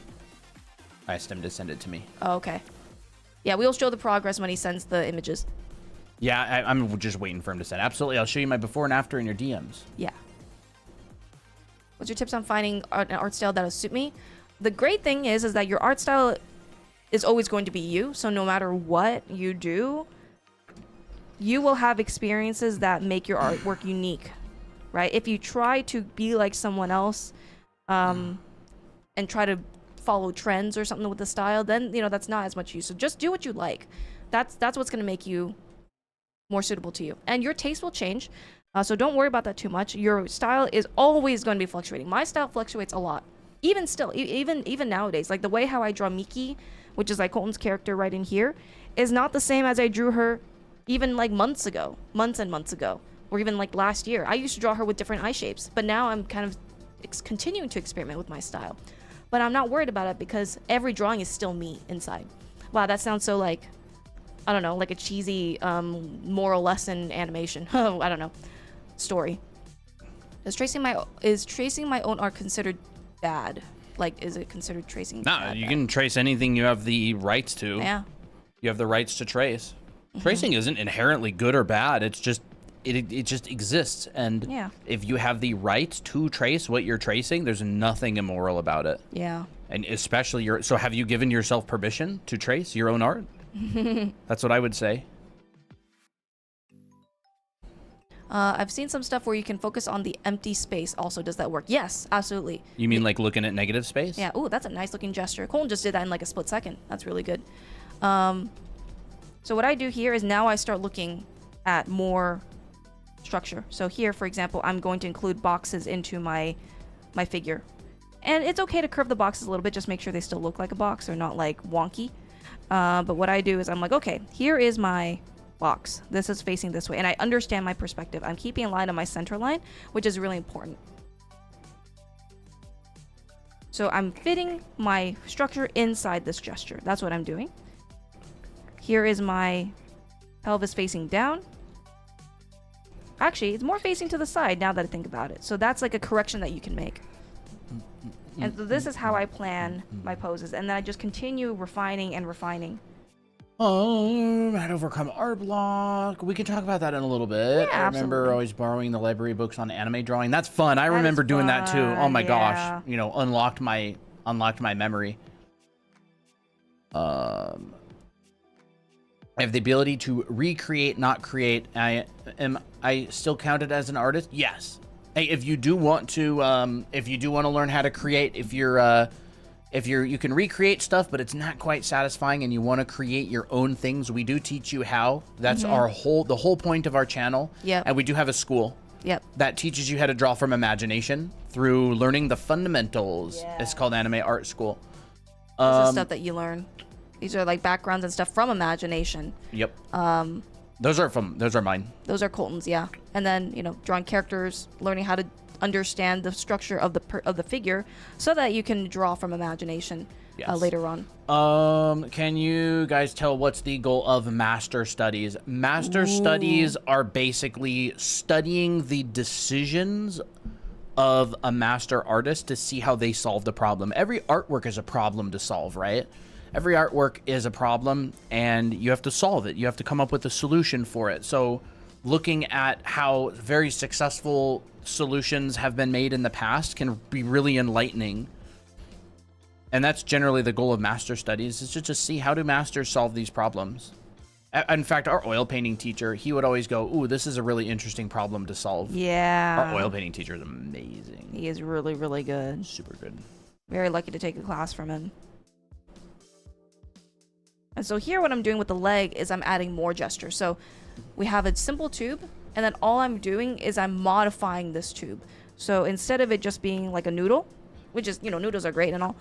I asked him to send it to me. Oh, okay. Yeah, we'll show the progress when he sends the images. Yeah, I'm just waiting for him to send. Absolutely, I'll show you my before and after in your DMs. Yeah. What's your tips on finding an art style that'll suit me? The great thing is that your art style is always going to be you. So no matter what you do, you will have experiences that make your artwork unique, right? If you try to be like someone else, and try to follow trends or something with the style, then that's not as much you. So just do what you like. That's what's gonna make you more suitable to you, and your taste will change. So don't worry about that too much. Your style is always going to be fluctuating. My style fluctuates a lot, even still, even nowadays. Like the way how I draw Miki, which is like Colton's character right in here, is not the same as I drew her even like months and months ago, or even like last year. I used to draw her with different eye shapes, but now I'm kind of continuing to experiment with my style. But I'm not worried about it because every drawing is still me inside. Wow, that sounds so like, I don't know, like a cheesy moral lesson animation. Oh, I don't know. Story. Is tracing my own art considered bad? Like, is it considered tracing? No, you can trace anything you have the rights to. Yeah. You have the rights to trace. Tracing isn't inherently good or bad. It's just it just exists, and Yeah. if you have the right to trace what you're tracing, there's nothing immoral about it. Yeah. And especially so have you given yourself permission to trace your own art? That's what I would say. I've seen some stuff where you can focus on the empty space also. Does that work? Yes, absolutely. You mean like looking at negative space? Yeah. Ooh, that's a nice looking gesture. Colton just did that in like a split second. That's really good. So what I do here is now I start looking at more structure. So here, for example, I'm going to include boxes into my figure. And it's okay to curve the boxes a little bit, just make sure they still look like a box or not like wonky. But what I do is I'm like, okay, here is my box. This is facing this way. And I understand my perspective. I'm keeping a line on my center line, which is really important. So I'm fitting my structure inside this gesture. That's what I'm doing. Here is my pelvis facing down. Actually, it's more facing to the side now that I think about it. So that's like a correction that you can make. And so this is how I plan my poses. And then I just continue refining and refining. Oh, how to overcome art block. We can talk about that in a little bit. Yeah, I remember absolutely. always borrowing the library books on anime drawing. That's fun. I That remember is doing that too. Oh fun, my yeah. gosh. Unlocked my memory. I have the ability to recreate, not create. Am I still counted as an artist? Yes. Hey, if you do want to learn how to create, if you can recreate stuff, but it's not quite satisfying, and you want to create your own things, we do teach you how. That's the whole point of our channel. Yep. And we do have a school. Yep. That teaches you how to draw from imagination through learning the fundamentals. Yeah. It's called Anime Art School. This is stuff that you learn. These are like backgrounds and stuff from imagination. Yep. Those are mine. Those are Colton's, yeah. And then, drawing characters, learning how to understand the structure of the figure so that you can draw from imagination later on. Can you guys tell what's the goal of master studies? Master studies are basically studying the decisions of a master artist to see how they solve the problem. Every artwork is a problem to solve, right? Every artwork is a problem, and you have to solve it. You have to come up with a solution for it. So looking at how very successful solutions have been made in the past can be really enlightening. And that's generally the goal of master studies, is just to see how do masters solve these problems. In fact, our oil painting teacher, he would always go, ooh, this is a really interesting problem to solve. Yeah. Our oil painting teacher is amazing. He is really, really good. Super good. Very lucky to take a class from him. And so here what I'm doing with the leg is I'm adding more gesture. So we have a simple tube, and then all I'm doing is I'm modifying this tube. So instead of it just being like a noodle, which is, noodles are great and all.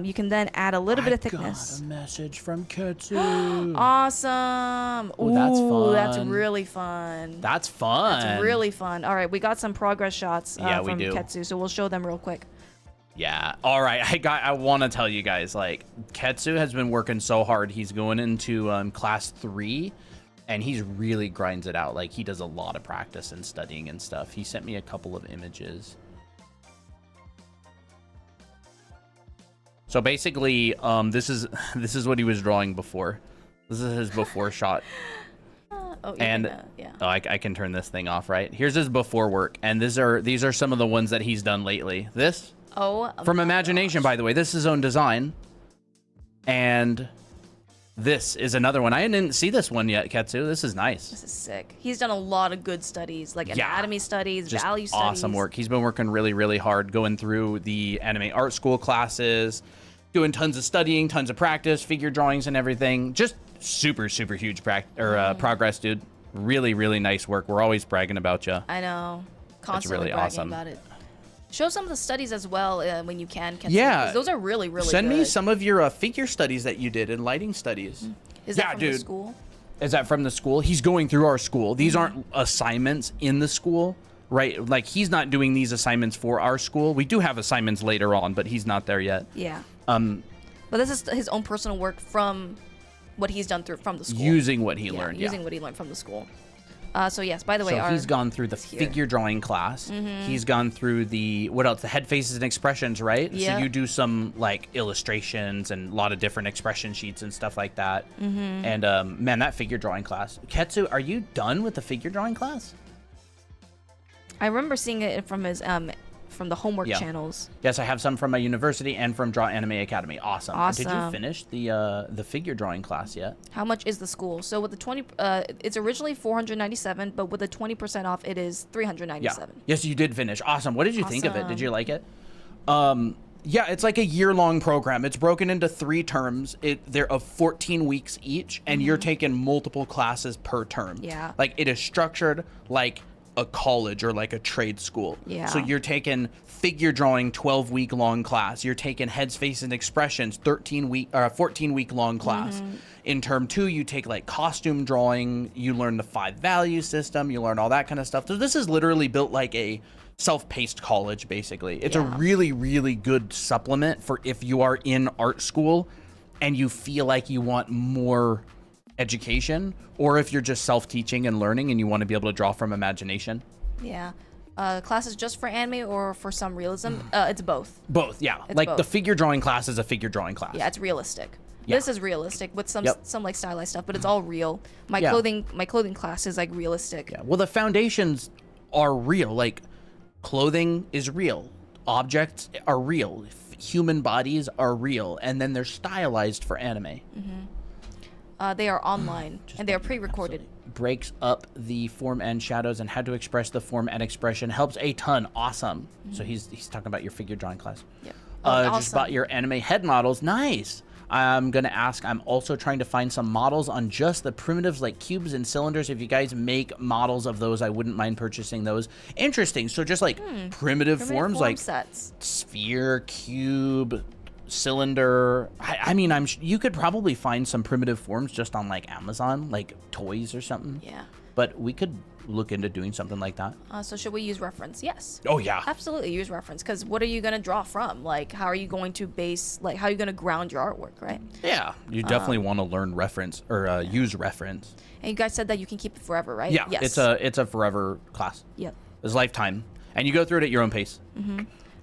You can then add a little bit of thickness. Got a message from Ketsu. Awesome. Ooh, that's fun. That's really fun. That's fun. That's really fun. All right, we got some progress shots Yeah, we from do. Ketsu, so we'll show them real quick. Yeah. All right. I want to tell you guys, like, Ketsu has been working so hard. He's going into class 3, and he's really grinds it out. Like, he does a lot of practice and studying and stuff. He sent me a couple of images. So basically, this is what he was drawing before. This is his before shot. Yeah. Oh, I can turn this thing off, right? Here's his before work, and these are some of the ones that he's done lately. This. Oh, from Imagination, by the way. This is his own design. And this is another one. I didn't see this one yet, Ketsu. This is nice. This is sick. He's done a lot of good studies, like anatomy studies, just value studies. Awesome work. He's been working really, really hard, going through the anime art school classes, doing tons of studying, tons of practice, figure drawings and everything. Just super, super huge progress, dude. Really, really nice work. We're always bragging about you. I know. Constantly really bragging awesome. about it. Show some of the studies as well when you can. Ketsu, Yeah. those are really, really Send good. me some of your figure studies that you did and lighting studies. Is that from the school? Is that from the school? He's going through our school. These aren't assignments in the school, right? Like, he's not doing these assignments for our school. We do have assignments later on, but he's not there yet. Yeah. But this is his own personal work from what he's done from the school. Using what he learned, Using what he learned from the school. So yes, by the way, he's gone through the figure drawing class. He's gone through what else? The head, faces, and expressions, right? Yeah. So you do some like illustrations and a lot of different expression sheets and stuff like that. And man, that figure drawing class. Ketsu, are you done with the figure drawing class? I remember seeing it from his from the homework channels. Yes, I have some from my university and from Draw Anime Academy. Awesome. Awesome. Did you finish the figure drawing class yet? How much is the school? So with the it's originally $497, but with the 20% off, it is $397. Yeah. Yes, you did finish. Awesome. What did you think of it? Did you like it? Yeah, it's like a year-long program. It's broken into 3 terms. They're of 14 weeks each, and you're taking multiple classes per term. Yeah. Like, it is structured like a college or like a trade school. Yeah. So you're taking figure drawing 12-week long class. You're taking heads, faces, and expressions 14-week long class. In term 2, you take like costume drawing. You learn the 5 value system. You learn all that kind of stuff. So this is literally built like a self-paced college, basically. It's a really, really good supplement for if you are in art school and you feel like you want more education, or if you're just self-teaching and learning and you want to be able to draw from imagination. Yeah. Classes just for anime or for some realism? It's both. Both, yeah. It's like both. the figure drawing class is a figure drawing class. Yeah, it's realistic. Yeah. This is realistic with some like stylized stuff, but it's all real. My Yeah. clothing class is like realistic. Yeah. Well, the foundations are real. Like, clothing is real. Objects are real. Human bodies are real. And then they're stylized for anime. They are online and they are pre-recorded. Breaks up the form and shadows and how to express the form and expression. Helps a ton. Awesome. So he's talking about your figure drawing class. Yep. Just bought your anime head models. Nice. I'm going to ask, I'm also trying to find some models on just the primitives like cubes and cylinders. If you guys make models of those, I wouldn't mind purchasing those. Interesting. So just like primitive forms form like sets. Sphere, cube, cylinder. I mean, you could probably find some primitive forms just on like Amazon, like toys or something. Yeah. But we could look into doing something like that. So should we use reference? Yes. Oh yeah. Absolutely use reference, because what are you going to draw from? Like, how are you going to how are you going to ground your artwork, right? Yeah. You definitely want to learn reference or use reference. And you guys said that you can keep it forever, right? Yeah. Yes. It's a forever class. Yep. It's lifetime. And you go through it at your own pace.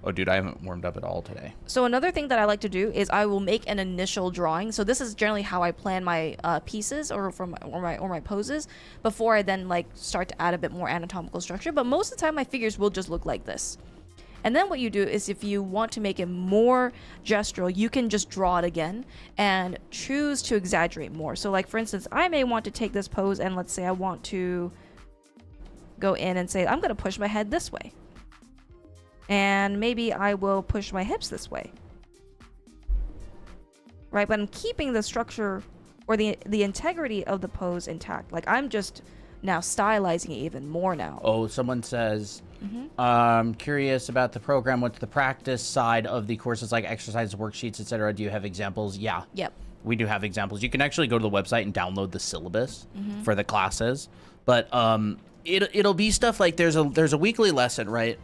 Oh, dude, I haven't warmed up at all today. So another thing that I like to do is I will make an initial drawing. So this is generally how I plan my pieces or my poses before I then like start to add a bit more anatomical structure. But most of the time, my figures will just look like this. And then what you do is if you want to make it more gestural, you can just draw it again and choose to exaggerate more. So like, for instance, I may want to take this pose and let's say I want to go in and say, I'm going to push my head this way. And maybe I will push my hips this way. Right? But I'm keeping the structure or the integrity of the pose intact. Like, I'm just now stylizing it even more now. Oh, someone says, Curious about the program. What's the practice side of the courses, like exercises, worksheets, etc.? Do you have examples? Yeah. Yep. We do have examples. You can actually go to the website and download the syllabus for the classes. But it'll be stuff like there's a weekly lesson, right?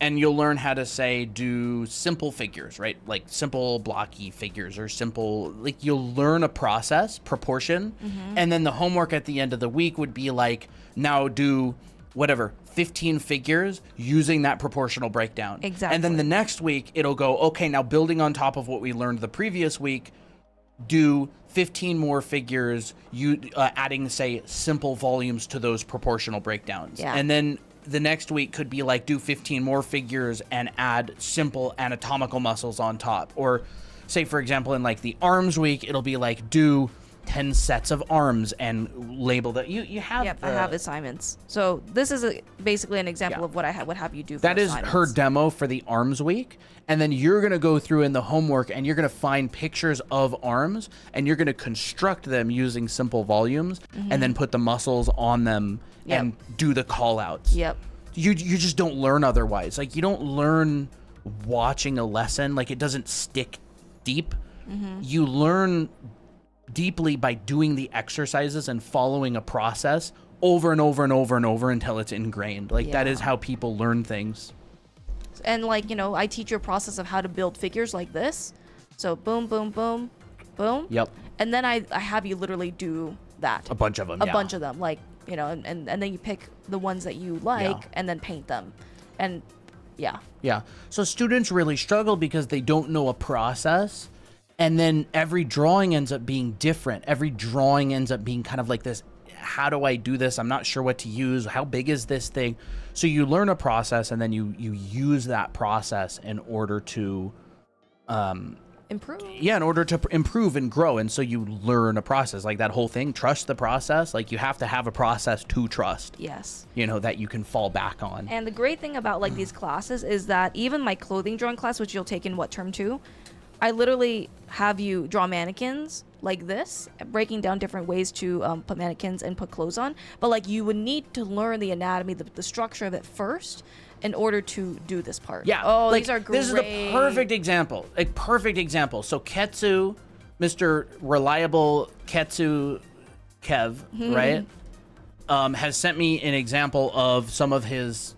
And you'll learn how to do simple figures, right? Like simple blocky figures or simple, like you'll learn a process, proportion. And then the homework at the end of the week would be like, now do whatever, 15 figures using that proportional breakdown. Exactly. And then the next week it'll go, okay, now building on top of what we learned the previous week, do 15 more figures, adding, say, simple volumes to those proportional breakdowns. Yeah. And then the next week could be like do 15 more figures and add simple anatomical muscles on top. Or say, for example, in like the arms week, it'll be like do 10 sets of arms and label that. You have. Yep, I have assignments. So this is basically an example of what I would have you do for that is her demo for the arms week. And then you're going to go through in the homework and you're going to find pictures of arms and you're going to construct them using simple volumes and then put the muscles on them and do the call outs. Yep. You just don't learn otherwise. Like you don't learn watching a lesson. Like it doesn't stick deep. You learn deeply by doing the exercises and following a process over and over and over and over until it's ingrained. Like that is how people learn things. And like, you know, I teach you a process of how to build figures like this. So boom, boom, boom, boom. Yep. And then I have you literally do that. A bunch of them. A bunch of them. Like, you know, and then you pick the ones that you like and then paint them. And yeah. So students really struggle because they don't know a process. And then every drawing ends up being different. Every drawing ends up being kind of like this, how do I do this? I'm not sure what to use. How big is this thing? So you learn a process and then you use that process in order to improve. Yeah, in order to improve and grow. And so you learn a process, like that whole thing, trust the process. Like you have to have a process to trust. Yes. You know, that you can fall back on. And the great thing about like these classes is that even my clothing drawing class, which you'll take in term 2, I literally have you draw mannequins like this, breaking down different ways to put mannequins and put clothes on. But like you would need to learn the anatomy, the structure of it first in order to do this part. Yeah. Oh, like, these are great. This is the perfect example. A perfect example. So Ketsu, Mr. Reliable Ketsu Kev, right? Has sent me an example of some of his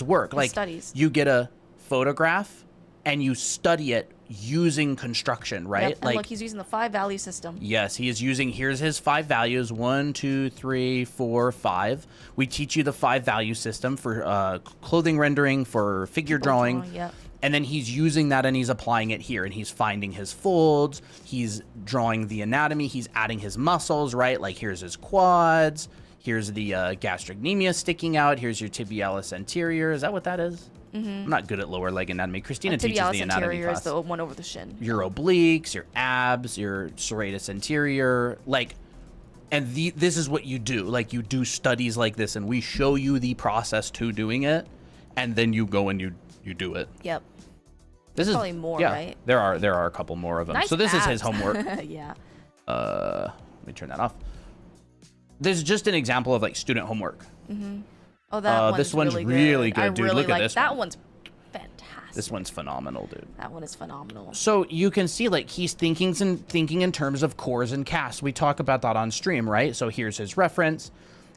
work. Like studies. You get a photograph and you study it using construction, right? Yep. And like, look, he's using the 5 value system. Yes, he is using, here's his 5 values, 1, 2, 3, 4, 5. We teach you the 5 value system for clothing rendering, for figure drawing. Yep. And then he's using that and he's applying it here and he's finding his folds, he's drawing the anatomy, he's adding his muscles, right? Like here's his quads, here's the gastrocnemius sticking out, here's your tibialis anterior. Is that what that is? I'm not good at lower leg anatomy. Christina teaches the anatomy anterior class. is the one over the shin. Your obliques, your abs, your serratus anterior, like, and this is what you do. Like, you do studies like this, and we show you the process to doing it, and then you go and you do it. Yep. This is probably more, right? There are a couple more of them. Nice so this is his abs. homework. Yeah. Let me turn that off. This is just an example of like student homework. Oh, that this one's really good, dude. Look at this that one. one's fantastic. This one's phenomenal, dude. That one is phenomenal. So you can see like he's thinking in terms of cores and casts. We talk about that on stream, right? So here's his reference.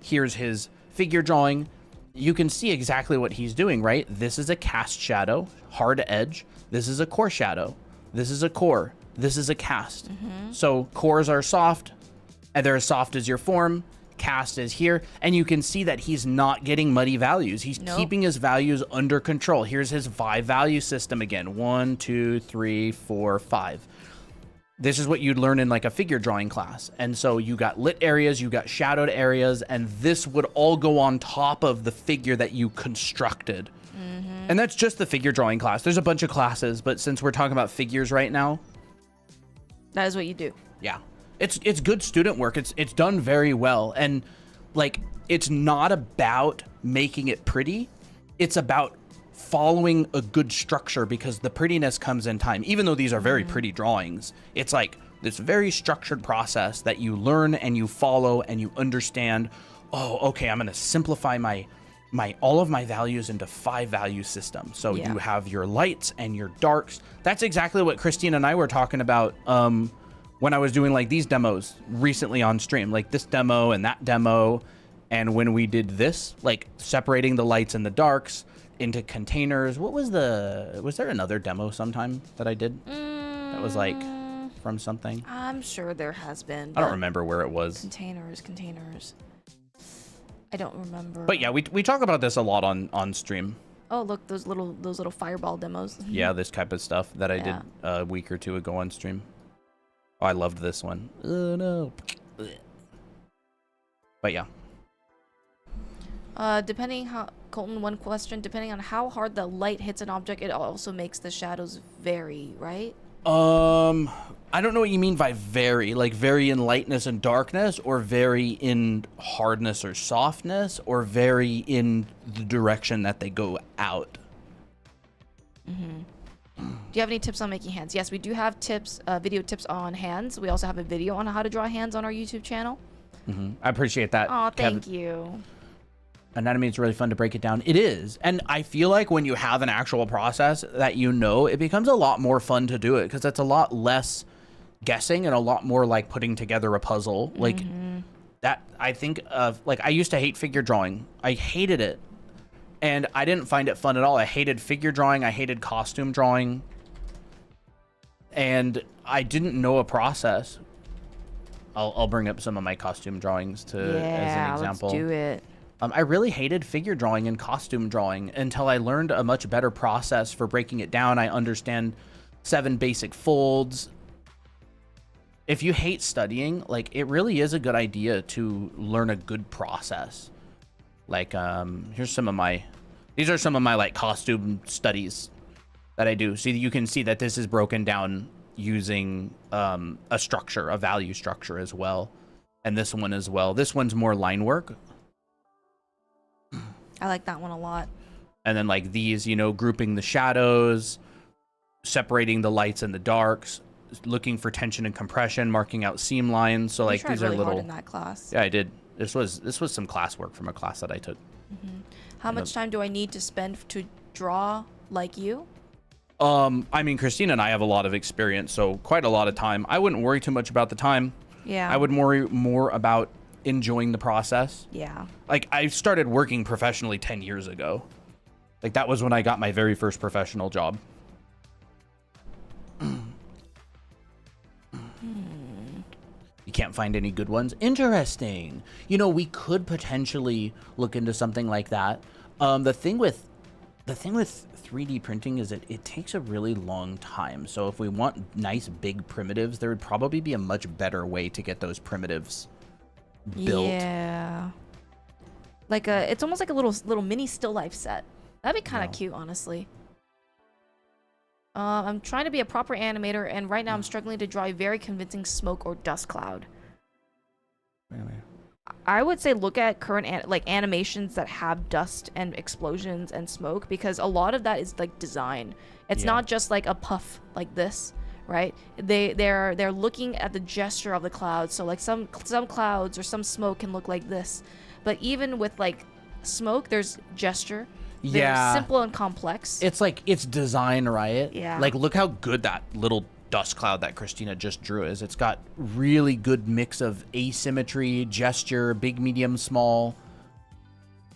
Here's his figure drawing. You can see exactly what he's doing, right? This is a cast shadow, hard edge. This is a core shadow. This is a core. This is a cast. So cores are soft, and they're as soft as your form. Cast is here, and you can see that he's not getting muddy values. He's keeping his values under control. Here's his 5 value system again. 1, 2, 3, 4, 5. This is what you'd learn in like a figure drawing class. And so you got lit areas, you got shadowed areas, and this would all go on top of the figure that you constructed. And that's just the figure drawing class. There's a bunch of classes, but since we're talking about figures right now, that is what you do. Yeah. It's good student work. It's done very well. And like, it's not about making it pretty. It's about following a good structure, because the prettiness comes in time. Even though these are very pretty drawings, it's like this very structured process that you learn and you follow and you understand. Oh, okay, I'm going to simplify my all of my values into 5 value systems. So Yeah. you have your lights and your darks. That's exactly what Christine and I were talking about when I was doing like these demos recently on stream, like this demo and that demo. And when we did this, like separating the lights and the darks into containers, was there another demo sometime that I did that was like from something? I'm sure there has been. I don't remember where it was. Containers. I don't remember. But yeah, we talk about this a lot on stream. Oh, look, those little fireball demos. Yeah, this type of stuff that I did Yeah. a week or two ago on stream. Oh, I loved this one. Oh no. But yeah. Colton, one question. Depending on how hard the light hits an object, it also makes the shadows vary, right? I don't know what you mean by vary. Like vary in lightness and darkness, or vary in hardness or softness, or vary in the direction that they go out. Do you have any tips on making hands? Yes, we do have tips, video tips on hands. We also have a video on how to draw hands on our YouTube channel. I appreciate that. Oh, Kev. thank you. Anatomy is really fun to break it down. It is. And I feel like when you have an actual process that you know, it becomes a lot more fun to do it because it's a lot less guessing and a lot more like putting together a puzzle. Like that, I think of, like, I used to hate figure drawing. I hated it. And I didn't find it fun at all. I hated figure drawing. I hated costume drawing. And I didn't know a process. I'll bring up some of my costume drawings as an example. Let's do it. I really hated figure drawing and costume drawing until I learned a much better process for breaking it down. I understand 7 basic folds. If you hate studying, like, it really is a good idea to learn a good process. Like, these are some of my like costume studies that I do. So you can see that this is broken down using a structure, a value structure as well. And this one as well. This one's more line work. I like that one a lot. And then like these, you know, grouping the shadows, separating the lights and the darks, looking for tension and compression, marking out seam lines. So like these are really little. hard in that class. Yeah, I did. This was some classwork from a class that I took. How much time do I need to spend to draw like you? I mean, Christina and I have a lot of experience, so quite a lot of time. I wouldn't worry too much about the time. Yeah. I would worry more about enjoying the process. Yeah. Like, I started working professionally 10 years ago. Like, that was when I got my very first professional job. You can't find any good ones? Interesting. You know, we could potentially look into something like that. The thing with 3D printing is that it takes a really long time. So if we want nice big primitives, there would probably be a much better way to get those primitives built. Yeah. Like it's almost like a little mini still life set. That'd be kind of cute, honestly. I'm trying to be a proper animator, and right now I'm struggling to draw a very convincing smoke or dust cloud. I would say look at current animations that have dust and explosions and smoke, because a lot of that is like design. It's not just like a puff like this, right? They're looking at the gesture of the clouds. So like some clouds or some smoke can look like this, but even with like smoke, there's gesture. They're simple and complex. It's like, it's design, right? Yeah. Like, look how good that little dust cloud that Christina just drew is. It's got really good mix of asymmetry, gesture, big, medium, small.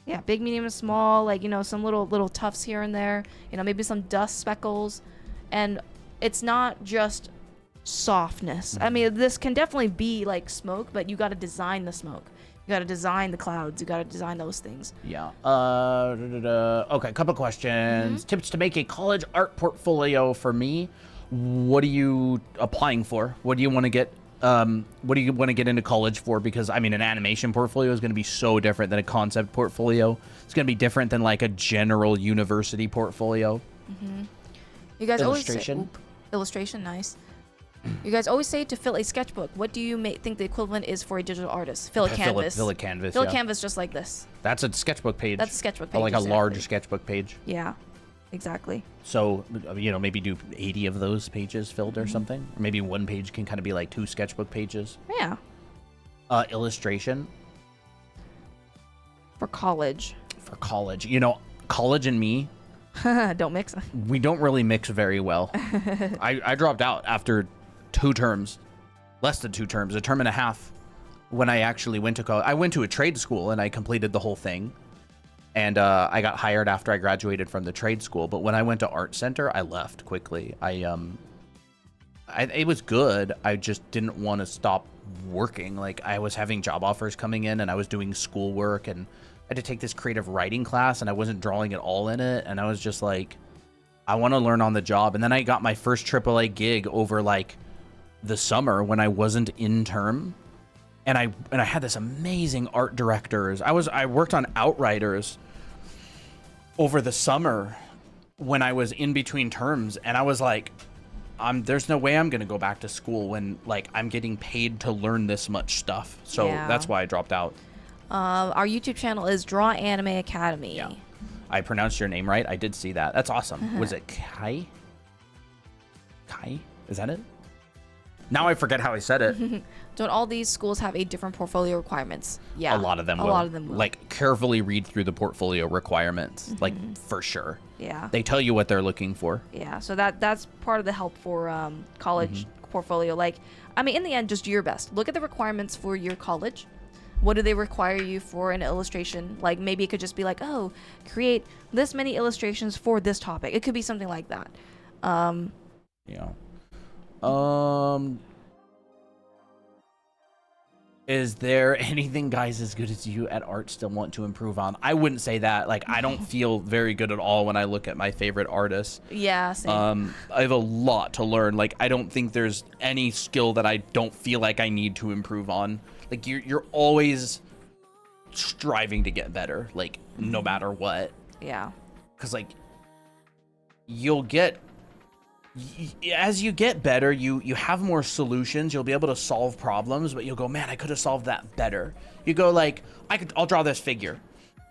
Yeah, big, medium, and small. Like, you know, some little tufts here and there. You know, maybe some dust speckles. And it's not just softness. I mean, this can definitely be like smoke, but you got to design the smoke. You got to design the clouds. You got to design those things. Yeah. Okay, a couple questions. Tips to make a college art portfolio for me. What are you applying for? What do you want to get? What do you want to get into college for? Because I mean, an animation portfolio is going to be so different than a concept portfolio. It's going to be different than like a general university portfolio. You guys Illustration. always say, illustration, nice. You guys always say to fill a sketchbook. What do you think the equivalent is for a digital artist? Fill a canvas. Fill a canvas. Fill a canvas just like this. That's a sketchbook page. That's a sketchbook Or page. like a exactly. large sketchbook page. Yeah, exactly. So, you know, maybe do 80 of those pages filled or something. Or maybe one page can kind of be like 2 sketchbook pages. Yeah. Illustration. For college. for college. College and me, Don't mix. we don't really mix very well. I dropped out after 2 terms, less than 2 terms, a term and a half. When I actually went to college, I went to a trade school and I completed the whole thing. And I got hired after I graduated from the trade school. But when I went to art center, I left quickly. It was good. I just didn't want to stop working. Like, I was having job offers coming in and I was doing schoolwork, and I had to take this creative writing class and I wasn't drawing at all in it. And I was just like, I want to learn on the job. And then I got my first AAA gig over like the summer when I wasn't in term. And I had this amazing art directors. I worked on Outriders over the summer when I was in between terms, and I was like, there's no way I'm gonna go back to school when like I'm getting paid to learn this much stuff. So that's why I dropped out. Our YouTube channel is Draw Anime Academy. Yeah, I pronounced your name right. I did see that. That's awesome. Was it Kai? Kai? Is that it? Now I forget how I said it. Don't all these schools have a different portfolio requirements? Yeah. A lot of them will. A lot of them will. Like, carefully read through the portfolio requirements, like, for sure. Yeah. They tell you what they're looking for. Yeah, so that's part of the help for college portfolio. Like, I mean, in the end, just do your best. Look at the requirements for your college. What do they require you for an illustration? Like, maybe it could just be like, oh, create this many illustrations for this topic. It could be something like that. Yeah. Is there anything guys as good as you at art still want to improve on? I wouldn't say that. Like, I don't feel very good at all when I look at my favorite artists. Yeah, same. I have a lot to learn. Like, I don't think there's any skill that I don't feel like I need to improve on. Like, you're always striving to get better, like, no matter what. Yeah. Because, like, as you get better, you have more solutions. You'll be able to solve problems, but you'll go, man, I could have solved that better. You go like, I'll draw this figure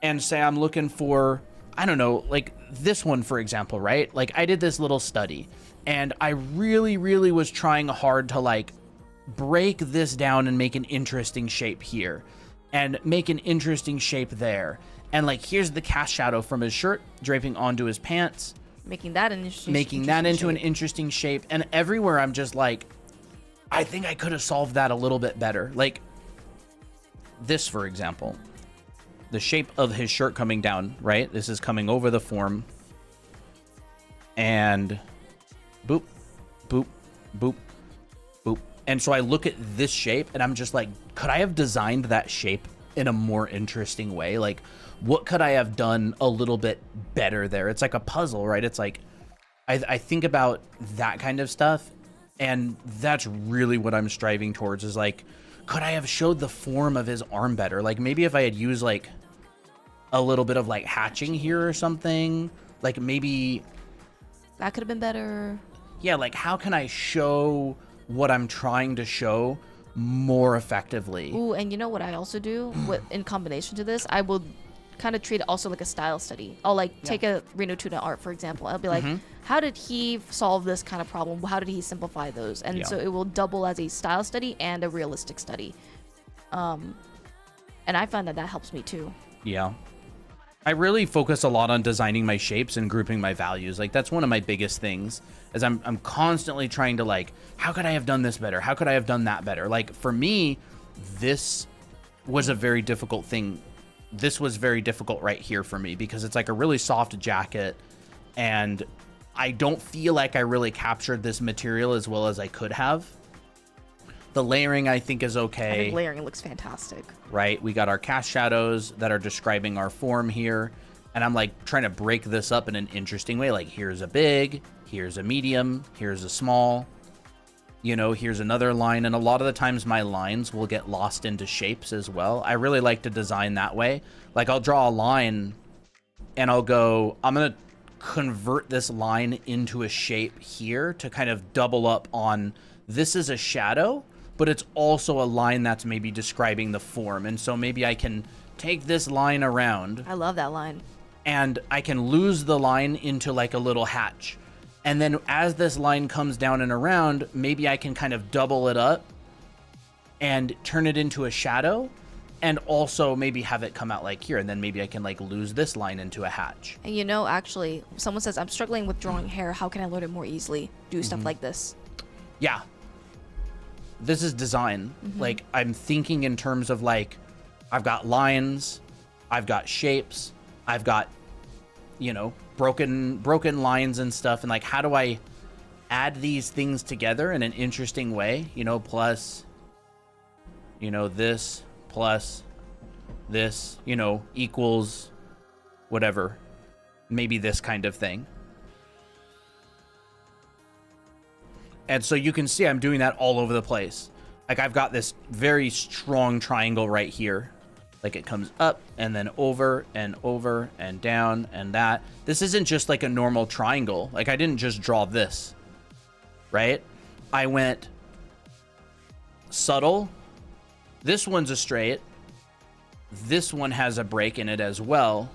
and say I'm looking for, I don't know, like this one, for example, right? Like, I did this little study and I really, really was trying hard to like break this down and make an interesting shape here and make an interesting shape there. And like, here's the cast shadow from his shirt draping onto his pants. Making that into an interesting shape. And everywhere I'm just like, I think I could have solved that a little bit better. Like this, for example, the shape of his shirt coming down, right? This is coming over the form. And boop, boop, boop, boop. And so I look at this shape and I'm just like, could I have designed that shape in a more interesting way? Like, what could I have done a little bit better there? It's like a puzzle, right? It's like, I think about that kind of stuff, and that's really what I'm striving towards is like, could I have showed the form of his arm better? Like, maybe if I had used like a little bit of like hatching here or something, like maybe that could have been better. Yeah, like how can I show what I'm trying to show more effectively? Ooh, and you know what I also do in combination to this? I will kind of treat it also like a style study. I'll like take a Reno Tuna art, for example. I'll be like, how did he solve this kind of problem? How did he simplify those? And so it will double as a style study and a realistic study. And I find that helps me too. Yeah. I really focus a lot on designing my shapes and grouping my values. Like, that's one of my biggest things, is I'm constantly trying to like, how could I have done this better? How could I have done that better? Like, for me, this was a very difficult thing. This was very difficult right here for me because it's like a really soft jacket and I don't feel like I really captured this material as well as I could have. The layering, I think, is okay. I think layering looks fantastic. Right? We got our cast shadows that are describing our form here. And I'm like trying to break this up in an interesting way. Like, here's a big, here's a medium, here's a small. You know, here's another line. And a lot of the times my lines will get lost into shapes as well. I really like to design that way. Like, I'll draw a line and I'll go, I'm going to convert this line into a shape here to kind of double up on this is a shadow, but it's also a line that's maybe describing the form. And so maybe I can take this line around. I love that line. And I can lose the line into like a little hatch. And then as this line comes down and around, maybe I can kind of double it up and turn it into a shadow. and also maybe have it come out like here, and then maybe I can like lose this line into a hatch. And you know, actually, someone says, I'm struggling with drawing hair. How can I learn it more easily? Do stuff like this. Yeah. This is design. Like, I'm thinking in terms of like, I've got lines, I've got shapes, I've got, you know, broken lines and stuff. And like, how do I add these things together in an interesting way? You know, plus, you know, this plus this, you know, equals whatever. Maybe this kind of thing. And so you can see I'm doing that all over the place. Like, I've got this very strong triangle right here. Like, it comes up and then over and over and down and that. This isn't just like a normal triangle. Like, I didn't just draw this, right? I went subtle. This one's a straight. This one has a break in it as well.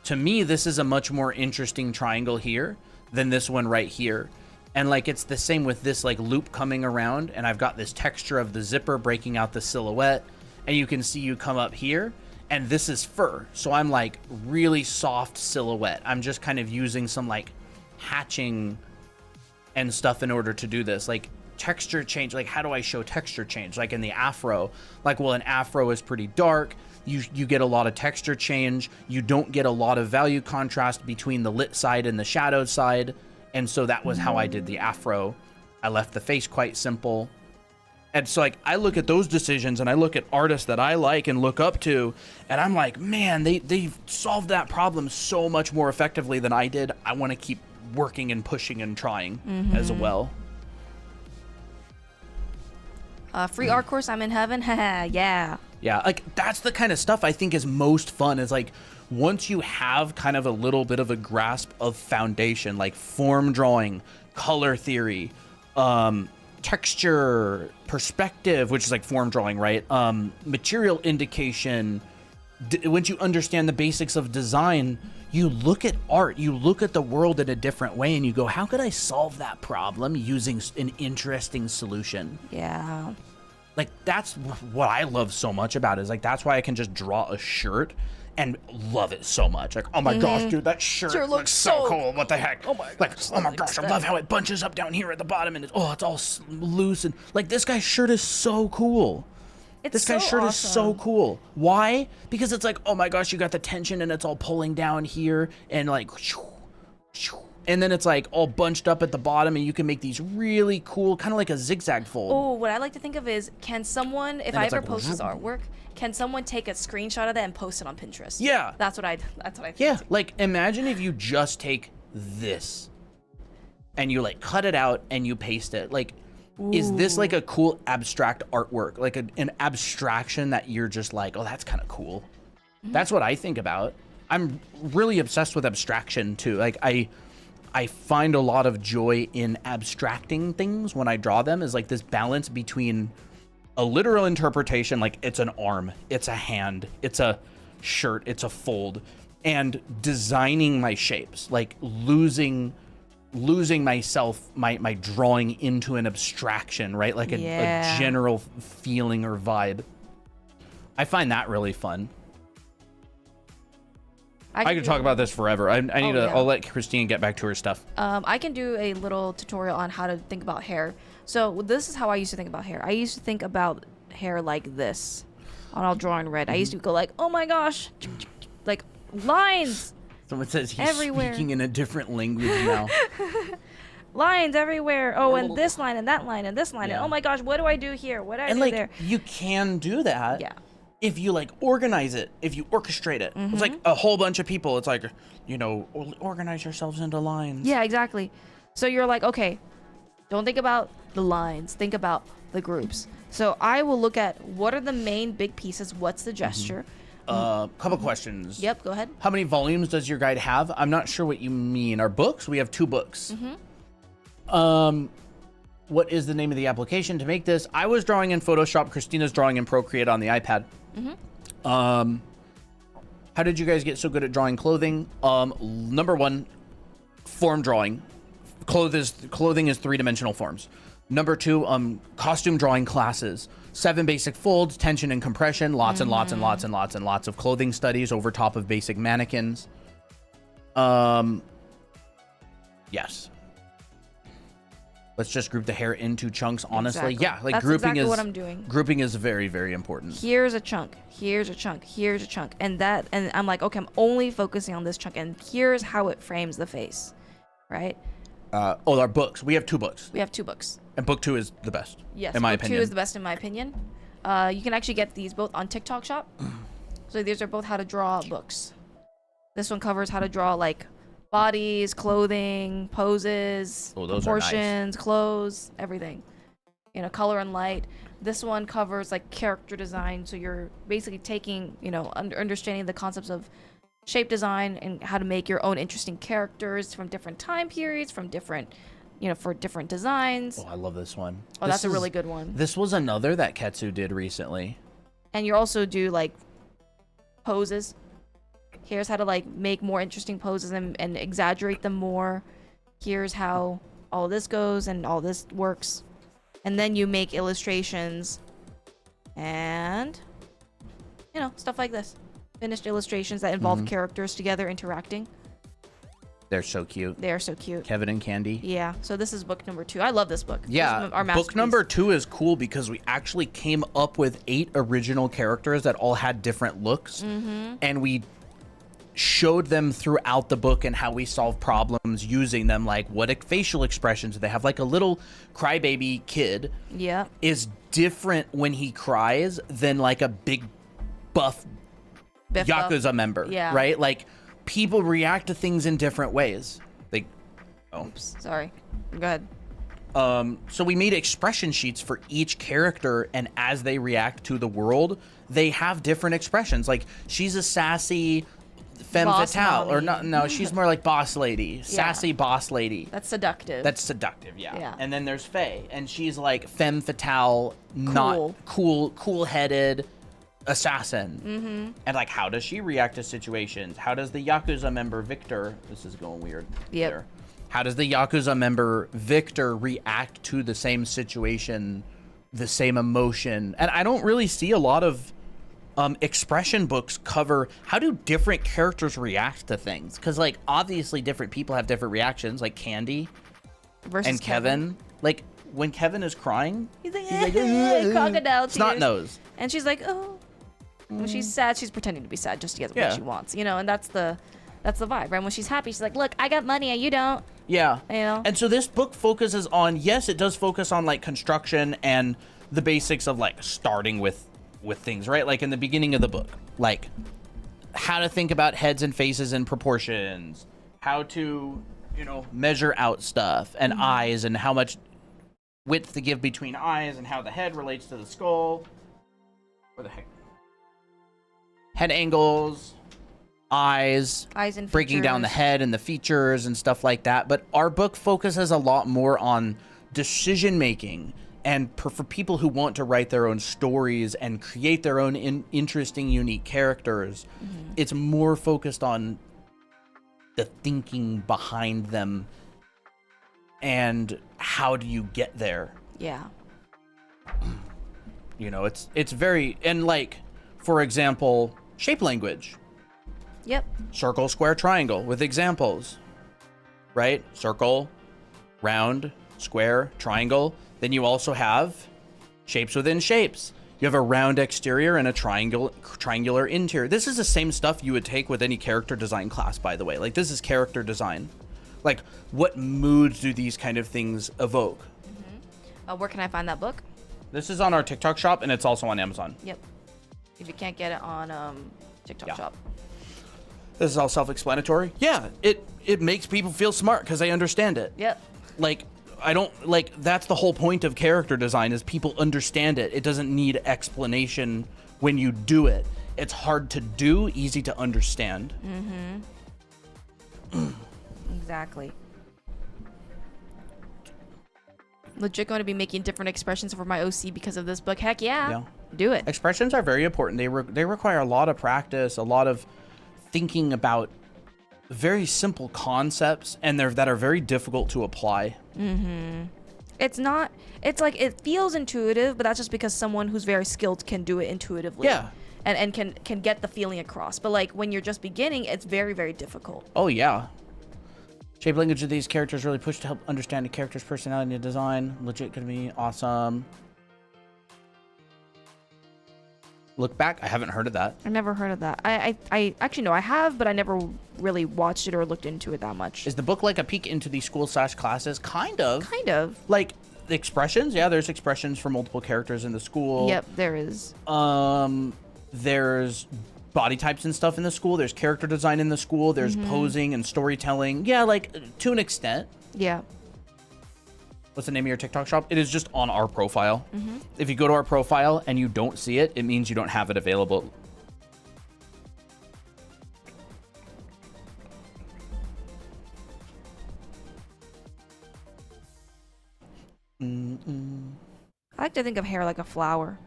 To me, this is a much more interesting triangle here than this one right here. And like, it's the same with this like loop coming around, and I've got this texture of the zipper breaking out the silhouette, and you can see you come up here, and this is fur. So I'm like really soft silhouette. I'm just kind of using some like hatching and stuff in order to do this. Like, texture change, like how do I show texture change? Like in the afro, like, well, an afro is pretty dark. You get a lot of texture change. You don't get a lot of value contrast between the lit side and the shadowed side. And so that was how I did the afro. I left the face quite simple. And so like, I look at those decisions and I look at artists that I like and look up to, and I'm like, man, they've solved that problem so much more effectively than I did. I want to keep working and pushing and trying as well. Free art course, I'm in heaven. Yeah. Yeah, like that's the kind of stuff I think is most fun, is like once you have kind of a little bit of a grasp of foundation, like form drawing, color theory, texture, perspective, which is like form drawing, right? Material indication. Once you understand the basics of design, you look at art, you look at the world in a different way, and you go, how could I solve that problem using an interesting solution? Yeah. Like, that's what I love so much about it, is like, that's why I can just draw a shirt and love it so much. Like, oh my gosh, dude, that shirt looks so cool. What the heck? Oh my gosh. Like, oh my gosh, I love how it bunches up down here at the bottom, and it's all loose. And like, this guy's shirt is so cool. This guy's shirt is so cool. Why? Because it's like, oh my gosh, you got the tension and it's all pulling down here and like, and then it's like all bunched up at the bottom, and you can make these really cool, kind of like a zigzag fold. Oh, what I like to think of is, can someone, if I ever post this artwork, can someone take a screenshot of that and post it on Pinterest? Yeah. That's what I think. Yeah, like imagine if you just take this and you like cut it out and you paste it. Like, is this like a cool abstract artwork? Like an abstraction that you're just like, oh, that's kind of cool. That's what I think about. I'm really obsessed with abstraction too. Like I find a lot of joy in abstracting things when I draw them, is like this balance between a literal interpretation, like it's an arm, it's a hand, it's a shirt, it's a fold, and designing my shapes, like losing myself, my drawing into an abstraction, right? Like a general feeling or vibe. I find that really fun. I could talk about this forever. I need to. I'll let Christine get back to her stuff. I can do a little tutorial on how to think about hair. So this is how I used to think about hair. I used to think about hair like this. And I'll draw in red. I used to go like, oh my gosh, like lines. Someone says he's everywhere. Speaking in a different language now. Lines everywhere. Oh, and this line and that line and this line. And oh my gosh, what do I do here? What do I do there? You can do that. Yeah. If you like organize it, if you orchestrate it. It's like a whole bunch of people. It's like, you know, organize yourselves into lines. Yeah, exactly. So you're like, okay, don't think about the lines. Think about the groups. So I will look at what are the main big pieces. What's the gesture? Couple questions. Yep, go ahead. How many volumes does your guide have? I'm not sure what you mean. Our books? We have 2 books. What is the name of the application to make this? I was drawing in Photoshop. Christina's drawing in Procreate on the iPad. How did you guys get so good at drawing clothing? Number 1, form drawing. Clothing is 3-dimensional forms. Number 2, costume drawing classes. 7 basic folds, tension and compression, lots and lots and lots and lots and lots of clothing studies over top of basic mannequins. Yes. Let's just group the hair into chunks, honestly. Exactly. Yeah, like That's grouping exactly is what I'm doing. Grouping is very, very important. Here's a chunk, here's a chunk, here's a chunk, and I'm like, okay, I'm only focusing on this chunk, and here's how it frames the face, right? Our books. We have 2 books. We have 2 books. And book 2 is the best. Yes, in my book opinion. 2 is the best in my opinion. You can actually get these both on TikTok Shop. So these are both how to draw books. This one covers how to draw like bodies, clothing, poses, Oh, those are nice. proportions, clothes, everything. You know, color and light. This one covers like character design. So you're basically taking, you know, understanding the concepts of shape design and how to make your own interesting characters from different time periods, from different, you know, for different designs. Oh, I love this one. Oh, that's a really good one. This was another that Ketsu did recently. And you also do like poses. Here's how to like make more interesting poses and exaggerate them more. Here's how all this goes and all this works. And then you make illustrations and, you know, stuff like this. Finished illustrations that involve characters together interacting. They're so cute. They are so cute. Kevin and Candy. Yeah. So this is book number 2. I love this book. Yeah. This is our Book masterpiece. number 2 is cool because we actually came up with 8 original characters that all had different looks. And we showed them throughout the book and how we solve problems using them. Like what facial expressions do they have? Like a little crybaby kid is different when he cries than like a big buff Biff Yakuza member, right? Like people react to things in different ways. They, Oops, sorry. Go ahead. So we made expression sheets for each character, and as they react to the world, they have different expressions. Like she's a sassy femme Boss fatale, or mommy. not? No, she's more like boss lady, sassy boss lady. That's seductive. That's seductive, yeah. Yeah. And then there's Faye, and she's like femme fatale, not cool-headed assassin. And like, how does she react to situations? How does the Yakuza member Victor? This is going weird. Yep. There. How does the Yakuza member Victor react to the same situation, the same emotion? And I don't really see a lot of expression books cover how do different characters react to things, because like obviously different people have different reactions, like Candy versus and Kevin. Like when Kevin is crying, he's like crocodile tears. snot nose, and she's like, oh. When she's sad, she's pretending to be sad just to get what she wants, you know. And that's the vibe, right? When she's happy, she's like, look, I got money and you don't. Yeah. You know. And so this book focuses on, yes, it does focus on like construction and the basics of like starting with things, right? Like in the beginning of the book, like how to think about heads and faces and proportions, how to, you know, measure out stuff, and eyes, and how much width to give between eyes, and how the head relates to the skull. Where the heck? Head angles, eyes and breaking down the features. head and the features and stuff like that. But our book focuses a lot more on decision making, and for people who want to write their own stories and create their own interesting, unique characters, it's more focused on the thinking behind them and how do you get there. Yeah. You know, it's very, and like, for example, shape language. Yep. Circle, square, triangle with examples, right? Circle, round, square, triangle. Then you also have shapes within shapes. You have a round exterior and a triangular interior. This is the same stuff you would take with any character design class, by the way. Like, this is character design. Like, what moods do these kind of things evoke? Where can I find that book? This is on our TikTok shop, and it's also on Amazon. Yep. If you can't get it on TikTok shop. This is all self-explanatory. Yeah, it makes people feel smart because they understand it. Yep. Like, I don't, like, that's the whole point of character design, is people understand it. It doesn't need explanation when you do it. It's hard to do, easy to understand. Exactly. Legit going to be making different expressions for my OC because of this book. Heck yeah. Do it. Expressions are very important. They require a lot of practice, a lot of thinking about very simple concepts, and that are very difficult to apply. It's not. It's like it feels intuitive, but that's just because someone who's very skilled can do it intuitively. Yeah. And can get the feeling across. But like when you're just beginning, it's very, very difficult. Oh yeah. Shape language of these characters really push to help understand the character's personality and design. Legit gonna be awesome. Look back. I haven't heard of that. I never heard of that. I actually know I have, but I never really watched it or looked into it that much. Is the book like a peek into the school/classes? Kind of. Kind of. Like the expressions. Yeah, there's expressions for multiple characters in the school. Yep, there is. There's body types and stuff in the school. There's character design in the school. There's posing and storytelling. Yeah, like to an extent. Yeah. What's the name of your TikTok shop? It is just on our profile. If you go to our profile and you don't see it, it means you don't have it available. I like to think of hair like a flower.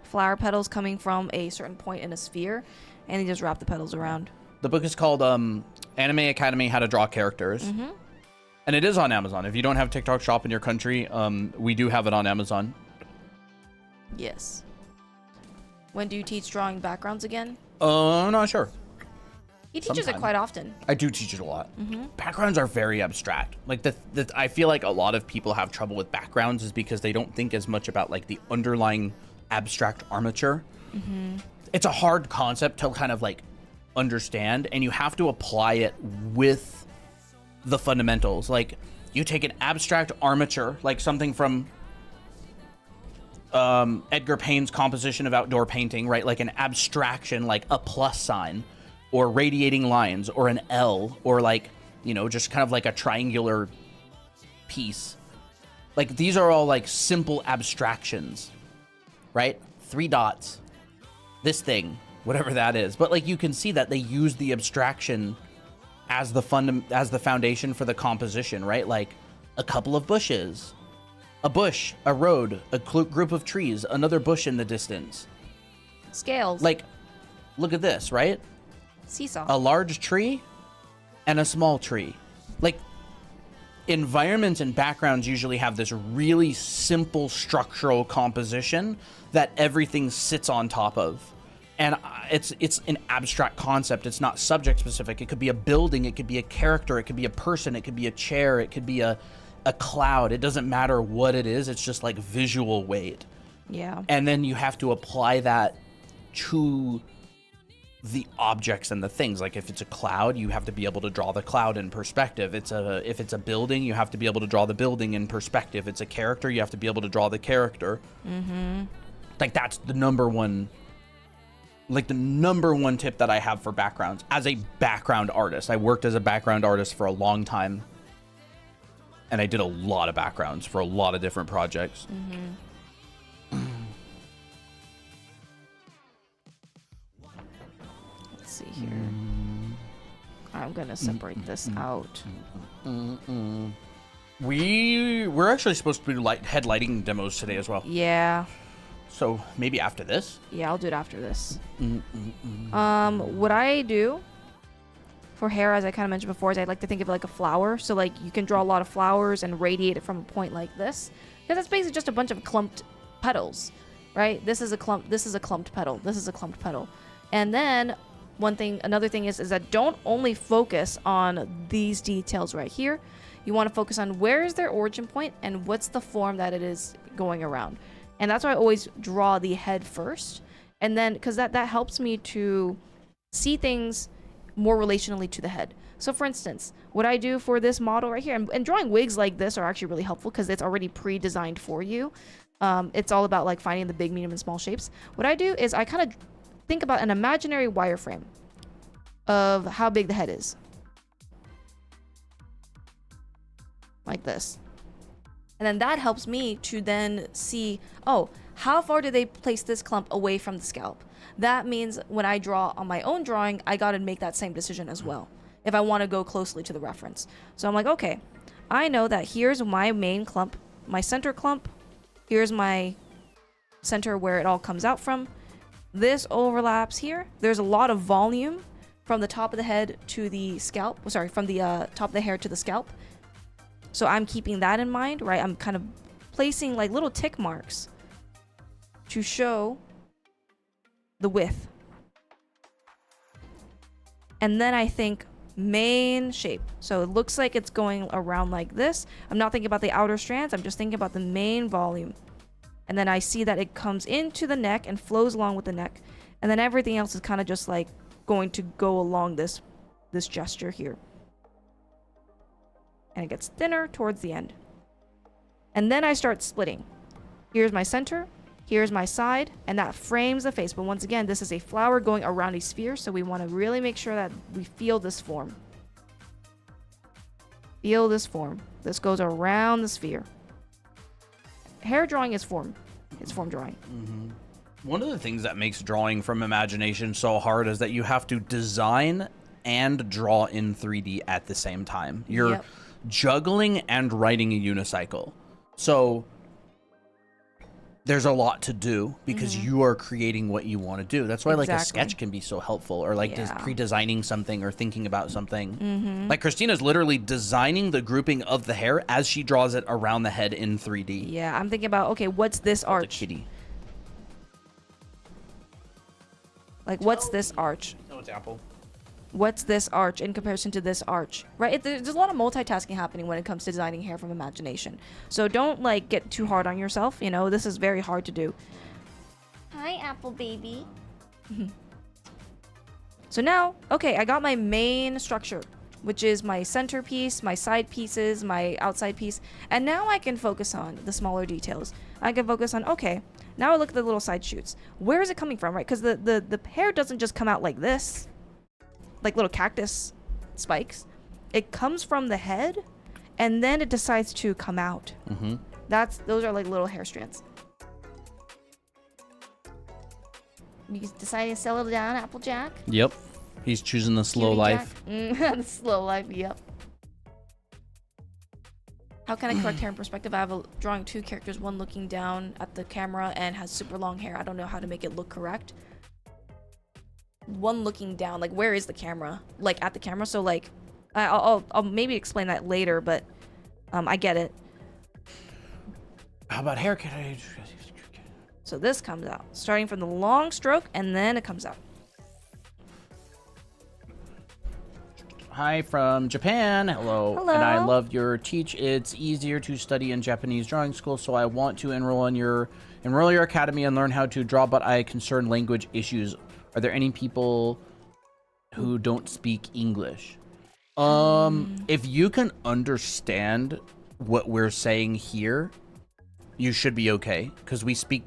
Flower petals coming from a certain point in a sphere, and you just wrap the petals around. The book is called Anime Academy: How to Draw Characters. And it is on Amazon. If you don't have TikTok shop in your country, we do have it on Amazon. Yes. When do you teach drawing backgrounds again? I'm not sure. He teaches it quite often. I do teach it a lot. Backgrounds are very abstract. Like I feel like a lot of people have trouble with backgrounds is because they don't think as much about like the underlying abstract armature. It's a hard concept to kind of like understand, and you have to apply it with the fundamentals. Like you take an abstract armature, like something from Edgar Payne's composition of outdoor painting, right? Like an abstraction, like a plus sign or radiating lines or an L or like, you know, just kind of like a triangular piece. Like these are all like simple abstractions, right? 3 dots, this thing, whatever that is. But like you can see that they use the abstraction as the foundation for the composition, right? Like a couple of bushes, a bush, a road, a group of trees, another bush in the distance. Scales. Like, look at this, right? Seesaw. A large tree and a small tree. Like, environments and backgrounds usually have this really simple structural composition that everything sits on top of. And it's an abstract concept. It's not subject specific. It could be a building. It could be a character. It could be a person. It could be a chair. It could be a cloud. It doesn't matter what it is. It's just like visual weight. Yeah. And then you have to apply that to the objects and the things. Like if it's a cloud, you have to be able to draw the cloud in perspective. If it's a building, you have to be able to draw the building in perspective. It's a character, you have to be able to draw the character. Like that's the number one tip that I have for backgrounds as a background artist. I worked as a background artist for a long time, and I did a lot of backgrounds for a lot of different projects. Let's see here. I'm gonna separate this out. We're actually supposed to do head lighting demos today as well. Yeah. So maybe after this? Yeah, I'll do it after this. What I do for hair, as I kind of mentioned before, is I like to think of it like a flower. So like you can draw a lot of flowers and radiate it from a point like this. Because that's basically just a bunch of clumped petals, right? This is a clump. This is a clumped petal. This is a clumped petal. And then another thing is that don't only focus on these details right here. You want to focus on where is their origin point and what's the form that it is going around. And that's why I always draw the head first. And then, because that helps me to see things more relationally to the head. So for instance, what I do for this model right here, and drawing wigs like this are actually really helpful because it's already pre-designed for you. It's all about like finding the big, medium, and small shapes. What I do is I kind of think about an imaginary wireframe of how big the head is. Like this. And then that helps me to then see, oh, how far do they place this clump away from the scalp? That means when I draw on my own drawing, I got to make that same decision as well, if I want to go closely to the reference. So I'm like, okay, I know that here's my main clump, my center clump. Here's my center where it all comes out from. This overlaps here. There's a lot of volume from the top of the head to the scalp. Sorry, from the top of the hair to the scalp. So I'm keeping that in mind, right? I'm kind of placing like little tick marks to show the width. And then I think main shape. So it looks like it's going around like this. I'm not thinking about the outer strands. I'm just thinking about the main volume. And then I see that it comes into the neck and flows along with the neck. And then everything else is kind of just like going to go along this gesture here. And it gets thinner towards the end. And then I start splitting. Here's my center. Here's my side, and that frames the face. But once again, this is a flower going around a sphere, so we want to really make sure that we feel this form. Feel this form. This goes around the sphere. Hair drawing is form. It's form drawing. Mm-hmm. One of the things that makes drawing from imagination so hard is that you have to design and draw in 3D at the same time. You're juggling and writing a unicycle. So there's a lot to do because you are creating what you want to do. That's why like a sketch can be so helpful, or like pre-designing something or thinking about something. Like Christina's literally designing the grouping of the hair as she draws it around the head in 3D. Yeah, I'm thinking about, okay, what's this arch? Kitty. Like, what's this arch? No, it's Apple. What's this arch in comparison to this arch, right? There's a lot of multitasking happening when it comes to designing hair from imagination. So don't like get too hard on yourself. You know, this is very hard to do. Hi, Apple baby. So now, okay, I got my main structure, which is my centerpiece, my side pieces, my outside piece. And now I can focus on the smaller details. I can focus on, okay, now I look at the little side shoots. Where is it coming from, right? Because the hair doesn't just come out like this. Like little cactus spikes. It comes from the head, and then it decides to come out. Those are like little hair strands. You decided to settle down, Applejack? Yep. He's choosing the slow life. The slow life, yep. How can I correct hair in perspective? I have a drawing two characters, one looking down at the camera and has super long hair. I don't know how to make it look correct. One looking down, like where is the camera? Like at the camera. So like I'll maybe explain that later, but I get it. How about haircut? So this comes out starting from the long stroke, and then it comes out. Hi from Japan. Hello. Hello. And I love your teach. It's easier to study in Japanese drawing school, so I want to enroll your academy and learn how to draw, but I concern language issues. Are there any people who don't speak English? If you can understand what we're saying here, you should be okay, because we speak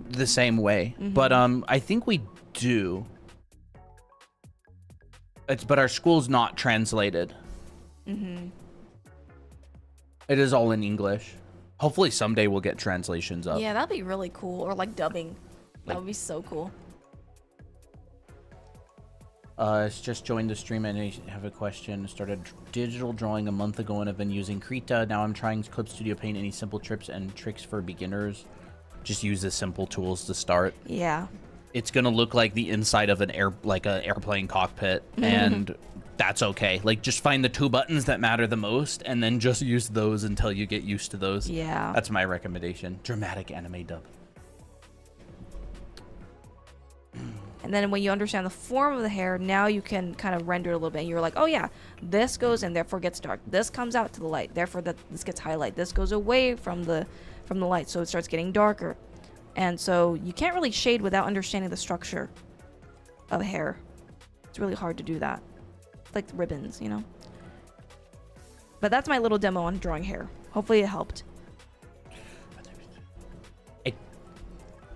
the same way. But I think we do. But our school's not translated. It is all in English. Hopefully someday we'll get translations up. Yeah, that'd be really cool. Or like dubbing. That would be so cool. It's just joined the stream and I have a question. Started digital drawing a month ago and I've been using Krita. Now I'm trying Clip Studio Paint. Any simple tips and tricks for beginners? Just use the simple tools to start. Yeah. It's gonna look like the inside of an airplane cockpit, and that's okay. Like, just find the two buttons that matter the most, and then just use those until you get used to those. Yeah. That's my recommendation. Dramatic anime dub. And then when you understand the form of the hair, now you can kind of render it a little bit. And you're like, oh yeah, this goes in, therefore gets dark. This comes out to the light, therefore this gets highlight. This goes away from the light, so it starts getting darker. And so you can't really shade without understanding the structure of hair. It's really hard to do that. It's like ribbons, you know? But that's my little demo on drawing hair. Hopefully it helped.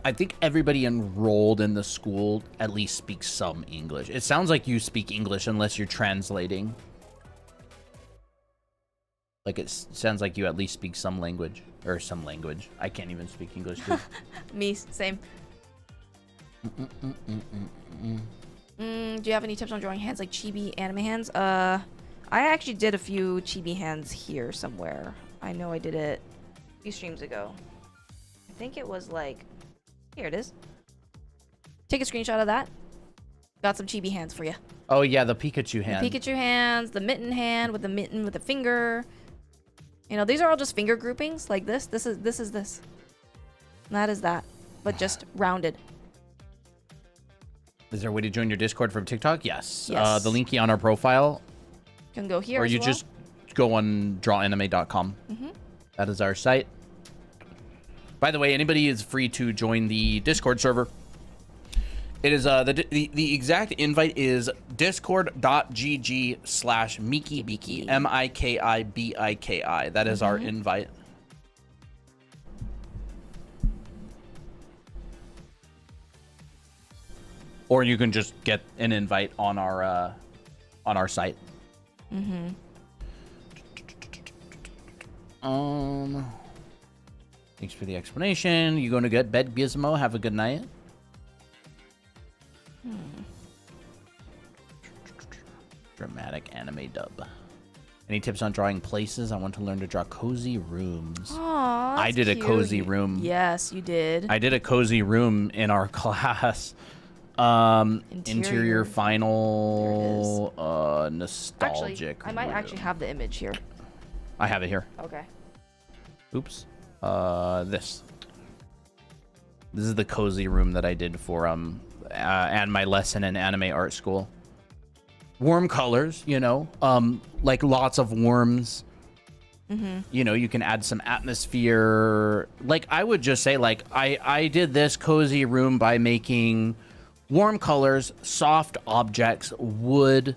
I think everybody enrolled in the school at least speaks some English. It sounds like you speak English unless you're translating. Like, it sounds like you at least speak some language. Or some language. I can't even speak English, too. Me, same. Do you have any tips on drawing hands, like chibi anime hands? I actually did a few chibi hands here somewhere. I know I did it a few streams ago. I think it was like... Here it is. Take a screenshot of that. Got some chibi hands for you. Oh, yeah, the Pikachu hand. The Pikachu hands, the mitten hand with the mitten with the finger. You know, these are all just finger groupings like this. This is this. And that is that, but just rounded. Is there a way to join your Discord from TikTok? Yes. Yes. The linky on our profile. You can go here. Or as you well. just go on drawanime.com. That is our site. By the way, anybody is free to join the Discord server. It is the exact invite is discord.gg/mikibiki MIKIBIKI. That is our invite. Or you can just get an invite on our site. Thanks for the explanation. You going to get bed, Gizmo? Have a good night. Dramatic anime dub. Any tips on drawing places? I want to learn to draw cozy rooms. Aw, I did that's a cozy cute. room. Yes, you did. I did a cozy room in our class. Interior final nostalgic. Actually, I might actually have the image here. I have it here. Okay. Oops. This is the cozy room that I did for and my lesson in anime art school. Warm colors, you know, like lots of warms. You know, you can add some atmosphere. Like I would just say, like I did this cozy room by making warm colors, soft objects, wood,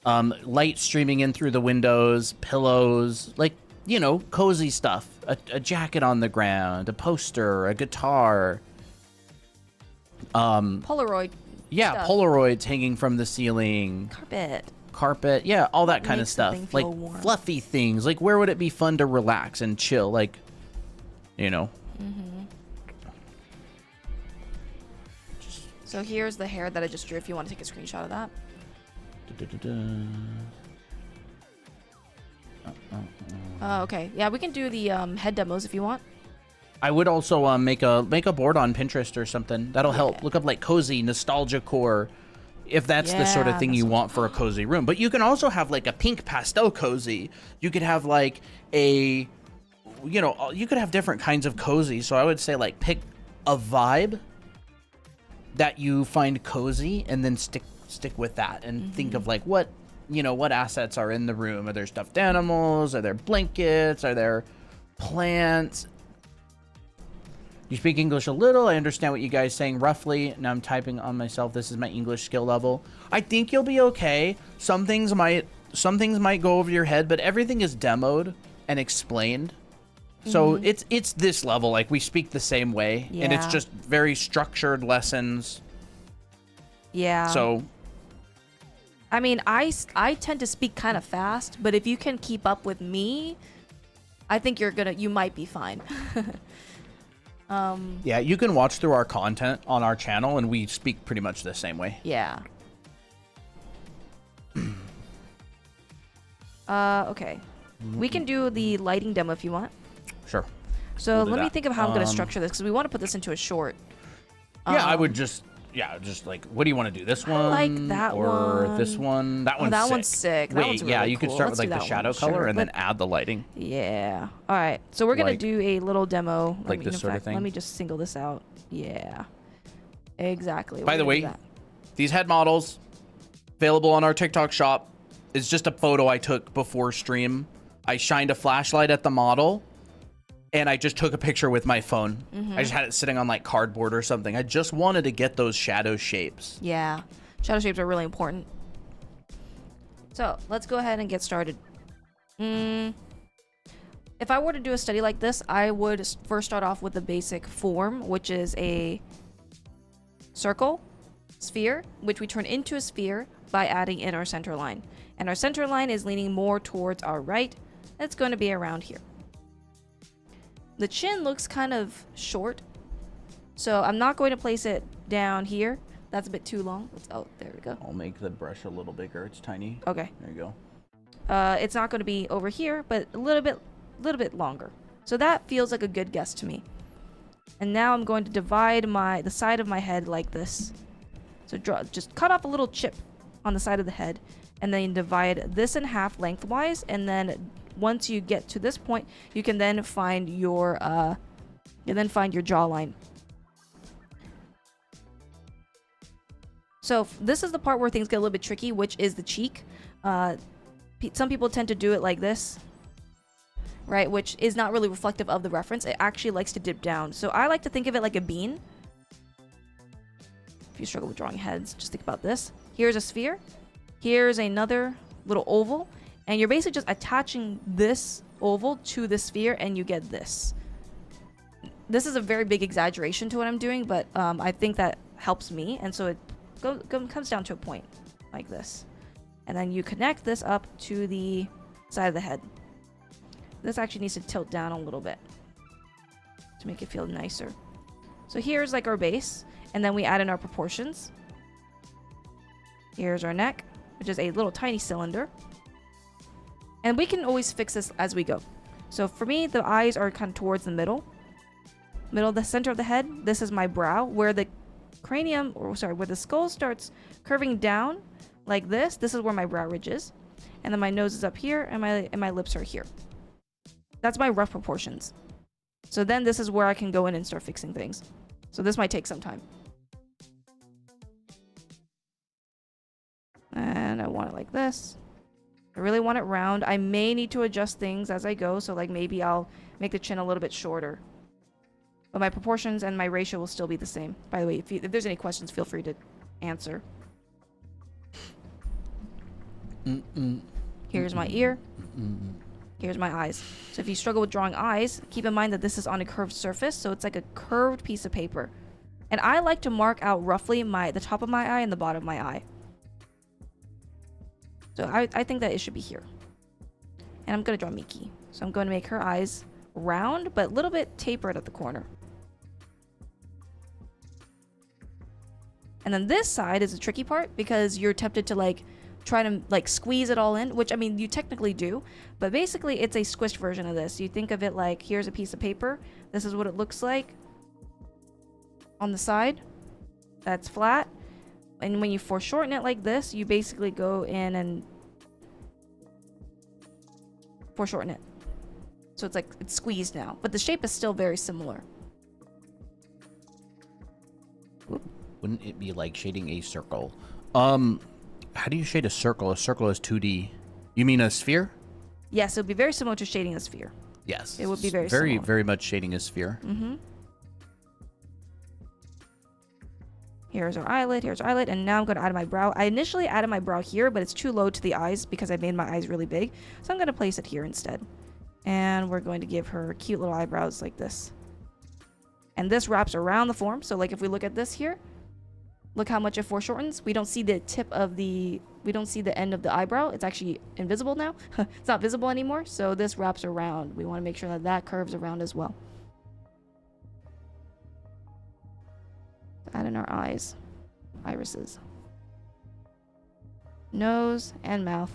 light streaming in through the windows, pillows, like, you know, cozy stuff. A jacket on the ground, a poster, a guitar. Polaroid. Yeah, stuff. Polaroids hanging from the ceiling. Carpet, yeah, all that kind of Makes stuff. something Like feel warm. fluffy things. Like where would it be fun to relax and chill? Like, you know. So here's the hair that I just drew if you want to take a screenshot of that. Okay. Yeah, we can do the head demos if you want. I would also make a board on Pinterest or something. That'll help. Look up like cozy, nostalgia core, if that's the sort of Yeah, thing that's you what- want for a cozy room. But you can also have like a pink pastel cozy. You could have like a, you know, you could have different kinds of cozy. So I would say like pick a vibe that you find cozy and then stick with that and think of like what, you know, what assets are in the room. Are there stuffed animals? Are there blankets? Are there plants? You speak English a little. I understand what you guys saying roughly. Now I'm typing on myself. This is my English skill level. I think you'll be okay. Some things might go over your head, but everything is demoed and explained. So it's this level. Like we speak the same way, and it's Yeah. just very structured lessons. Yeah. So I mean, I tend to speak kind of fast, but if you can keep up with me, I think you might be fine. yeah, you can watch through our content on our channel, and we speak pretty much the same way. Yeah. Okay. We can do the lighting demo if you want. Sure. So We'll do let me that. think of how I'm going to structure this because we want to put this into a short. Yeah, I would just like, what do you want to do? This one? like that or this one? That one's that sick. one's sick. That Wait, one's yeah, really you could cool. start Let's with do like the that shadow one. color Sure. and then add the lighting. Yeah. All right. So we're going Like- to do a little demo. like this sort of thing? Let me just single this out. Yeah. Exactly. By We're the gonna do way, that. these head models available on our TikTok shop. Is just a photo I took before stream. I shined a flashlight at the model, and I just took a picture with my phone. I just had it sitting on like cardboard or something. I just wanted to get those shadow shapes. Yeah. Shadow shapes are really important. So let's go ahead and get started. If I were to do a study like this, I would first start off with the basic form, which is a circle, sphere, which we turn into a sphere by adding in our center line. And our center line is leaning more towards our right. It's going to be around here. The chin looks kind of short, so I'm not going to place it down here. That's a bit too long. Oh, there we go. I'll make the brush a little bigger. It's tiny. Okay. There you go. It's not going to be over here, but a little bit longer. So that feels like a good guess to me. And now I'm going to divide the side of my head like this. So just cut off a little chip on the side of the head, and then divide this in half lengthwise, and then once you get to this point, you can then find your jawline. So this is the part where things get a little bit tricky, which is the cheek. Some people tend to do it like this, right? Which is not really reflective of the reference. It actually likes to dip down. So I like to think of it like a bean. If you struggle with drawing heads, just think about this. Here's a sphere. Here's another little oval. And you're basically just attaching this oval to the sphere and you get this. This is a very big exaggeration to what I'm doing, but I think that helps me. And so it comes down to a point like this. And then you connect this up to the side of the head. This actually needs to tilt down a little bit to make it feel nicer. So here's like our base, and then we add in our proportions. Here's our neck, which is a little tiny cylinder. And we can always fix this as we go. So for me, the eyes are kind of towards the middle of the center of the head. This is my brow, where the where the skull starts curving down like this. This is where my brow ridge is. And then my nose is up here, and my lips are here. That's my rough proportions. So then this is where I can go in and start fixing things. So this might take some time. And I want it like this. I really want it round. I may need to adjust things as I go. So like maybe I'll make the chin a little bit shorter. But my proportions and my ratio will still be the same. By the way, if there's any questions, feel free to answer. Here's my ear. Here's my eyes. So if you struggle with drawing eyes, keep in mind that this is on a curved surface. So it's like a curved piece of paper. And I like to mark out roughly the top of my eye and the bottom of my eye. So I think that it should be here. And I'm going to draw Miki. So I'm going to make her eyes round, but a little bit tapered at the corner. And then this side is the tricky part because you're tempted to like try to like squeeze it all in, which I mean you technically do, but basically it's a squished version of this. You think of it like here's a piece of paper. This is what it looks like on the side. That's flat. And when you foreshorten it like this, you basically go in and foreshorten it. So it's like it's squeezed now, but the shape is still very similar. Wouldn't it be like shading a circle? How do you shade a circle? A circle is 2D. You mean a sphere? Yes, it would be very similar to shading a sphere. Yes. It would be very similar. Very much shading a sphere. Mm-hmm. Here's our eyelid, and now I'm going to add my brow. I initially added my brow here, but it's too low to the eyes because I made my eyes really big. So I'm going to place it here instead. And we're going to give her cute little eyebrows like this. And this wraps around the form. So like if we look at this here, look how much it foreshortens. We don't see the we don't see the end of the eyebrow. It's actually invisible now. It's not visible anymore. So this wraps around. We want to make sure that that curves around as well. Add in our eyes, irises, nose, and mouth.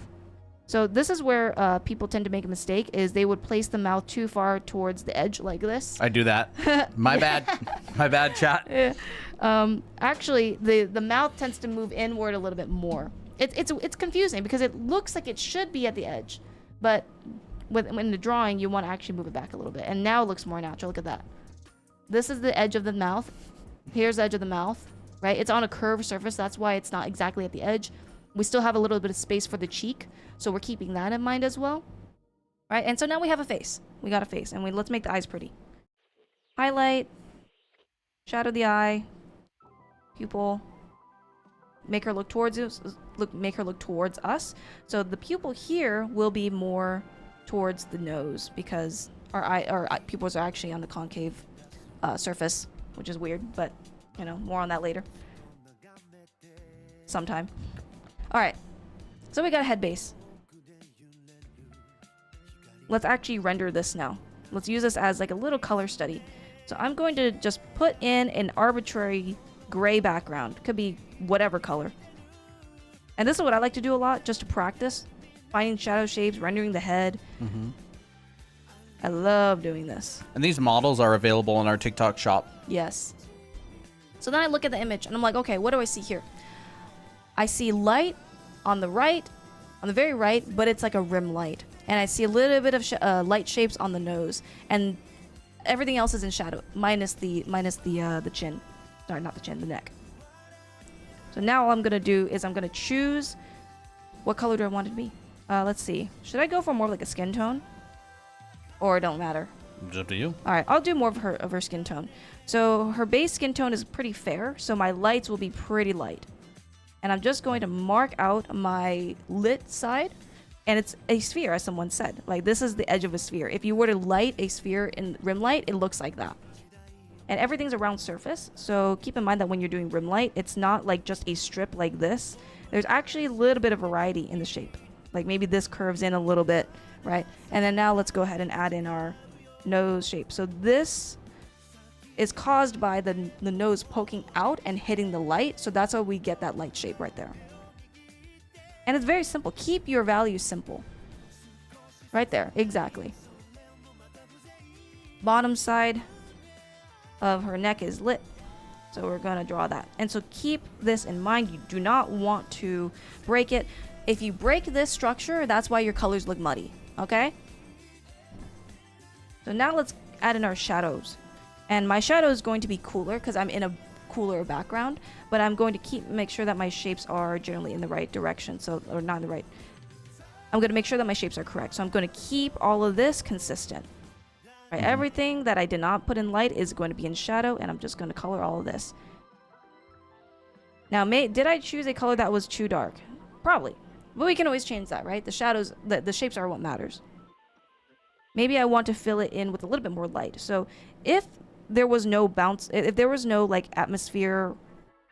So this is where people tend to make a mistake, is they would place the mouth too far towards the edge like this. I do that. My bad. My bad, chat. Yeah. Actually, the mouth tends to move inward a little bit more. It's confusing because it looks like it should be at the edge, but in the drawing, you want to actually move it back a little bit. And now it looks more natural. Look at that. This is the edge of the mouth. Here's the edge of the mouth, right? It's on a curved surface. That's why it's not exactly at the edge. We still have a little bit of space for the cheek, so we're keeping that in mind as well. Right? And so now we have a face. We got a face, and let's make the eyes pretty. Highlight, shadow the eye, pupil. Make her look towards us. Make her look towards us. So the pupil here will be more towards the nose because our pupils are actually on the concave surface, which is weird, but you know, more on that later. Sometime. All right. So we got a head base. Let's actually render this now. Let's use this as like a little color study. So I'm going to just put in an arbitrary gray background. Could be whatever color. And this is what I like to do a lot, just to practice. Finding shadow shapes, rendering the head. Mm-hmm. I love doing this. And these models are available in our TikTok shop. Yes. So then I look at the image and I'm like, okay, what do I see here? I see light on the right, on the very right, but it's like a rim light. And I see a little bit of light shapes on the nose, and everything else is in shadow, minus the chin. Sorry, not the chin, the neck. So now all I'm gonna do is I'm gonna choose what color do I want it to be. Let's see. Should I go for more like a skin tone, or it don't matter? It's up to you. All right, I'll do more of her skin tone. So her base skin tone is pretty fair, so my lights will be pretty light. And I'm just going to mark out my lit side. And it's a sphere, as someone said. Like, this is the edge of a sphere. If you were to light a sphere in rim light, it looks like that. And everything's a round surface. So keep in mind that when you're doing rim light, it's not like just a strip like this. There's actually a little bit of variety in the shape. Like maybe this curves in a little bit, right? And then now let's go ahead and add in our nose shape. So this is caused by the nose poking out and hitting the light. So that's how we get that light shape right there. And it's very simple. Keep your values simple. Right there, exactly. Bottom side of her neck is lit. So we're gonna draw that. And so keep this in mind. You do not want to break it. If you break this structure, that's why your colors look muddy, okay? So now let's add in our shadows. And my shadow is going to be cooler because I'm in a cooler background, but I'm going to make sure that my shapes are generally in the right direction, or not in the right. I'm going to make sure that my shapes are correct. So I'm going to keep all of this consistent. Right, everything that I did not put in light is going to be in shadow, and I'm just going to color all of this. Now, did I choose a color that was too dark? Probably, but we can always change that, right? The shadows, the shapes are what matters. Maybe I want to fill it in with a little bit more light. So if there was no bounce, if there was no like atmosphere